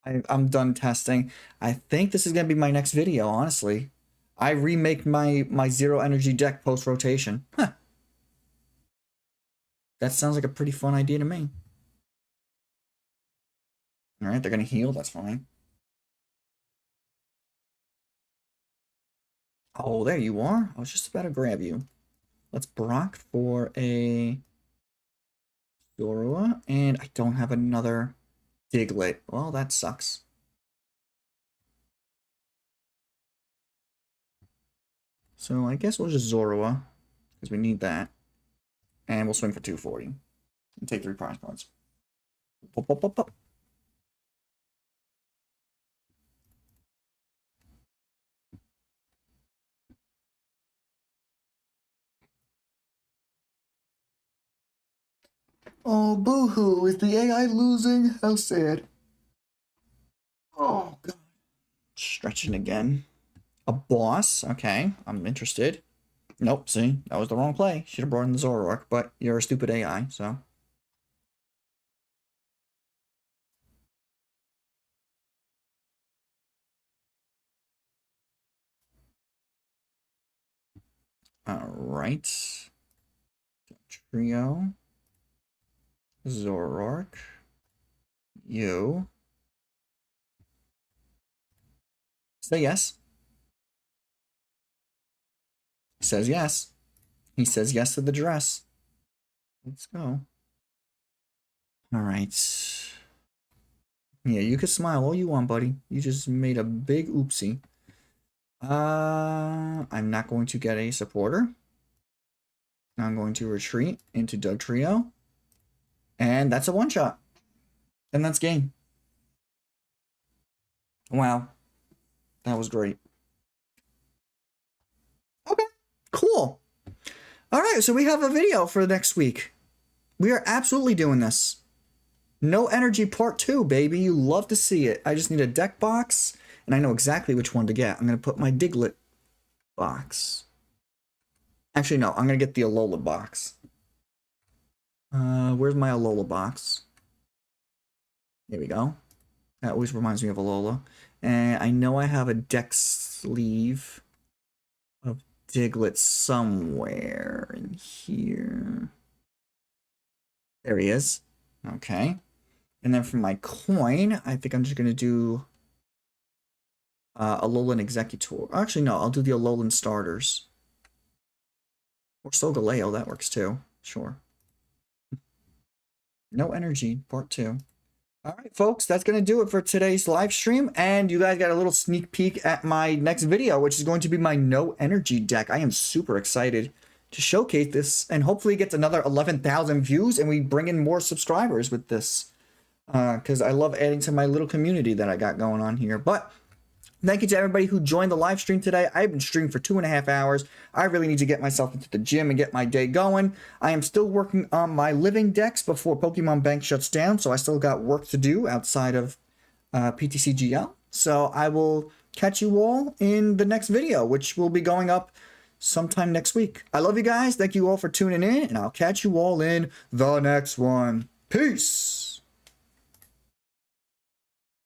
[SPEAKER 1] I'm done testing. I think this is gonna be my next video, honestly. I remake my Zero Energy deck post-rotation. Huh. That sounds like a pretty fun idea to me. Alright, they're gonna heal, that's fine. Oh, there you are. I was just about to grab you. Let's Brock for a Zorua, and I don't have another Diglett. Well, that sucks. So I guess we'll just Zorua, because we need that. And we'll swing for 240. And take 3 prize cards. Pop, pop, pop, pop. Oh, boo-hoo. Is the AI losing? How sad. Oh, God. Stretching again. A boss. Okay, I'm interested. Nope, see? That was the wrong play. Should have brought in the Zoroark, but you're a stupid AI, so... Alright. Trio. Zoroark. You. Say yes. He says yes. He says yes to the dress. Let's go. Alright. Yeah, you can smile all you want, buddy. You just made a big oopsie. I'm not going to get a supporter. I'm going to retreat into Dugtrio. And that's a one-shot. And that's game. Wow. That was great. Okay, cool. All right, so we have a video for next week. We are absolutely doing this. No Energy Part 2, baby. You love to see it. I just need a deck box, and I know exactly which one to get. I'm going to put my Diglett box. Actually, no. I'm going to get the Alola box. Where's my Alola box? There we go. That always reminds me of Alola. And I know I have a deck sleeve of Diglett somewhere in here. There he is. Okay. And then for my coin, I think I'm just going to do Alolan Executor. Actually, no. I'll do the Alolan Starters. Or Solgaleo. That works too. Sure. No Energy, Part 2. All right, folks, that's going to do it for today's live stream. And you guys got a little sneak peek at my next video, which is going to be my No Energy deck. I am super excited to showcase this and hopefully get another 11,000 views and we bring in more subscribers with this. Because I love adding to my little community that I got going on here. But thank you to everybody who joined the live stream today. I've been streaming for 2.5 hours. I really need to get myself into the gym and get my day going. I am still working on my living decks before Pokemon Bank shuts down, so I still got work to do outside of PTCGL. So I will catch you all in the next video, which will be going up sometime next week. I love you guys. Thank you all for tuning in, and I'll catch you all in the next one. Peace!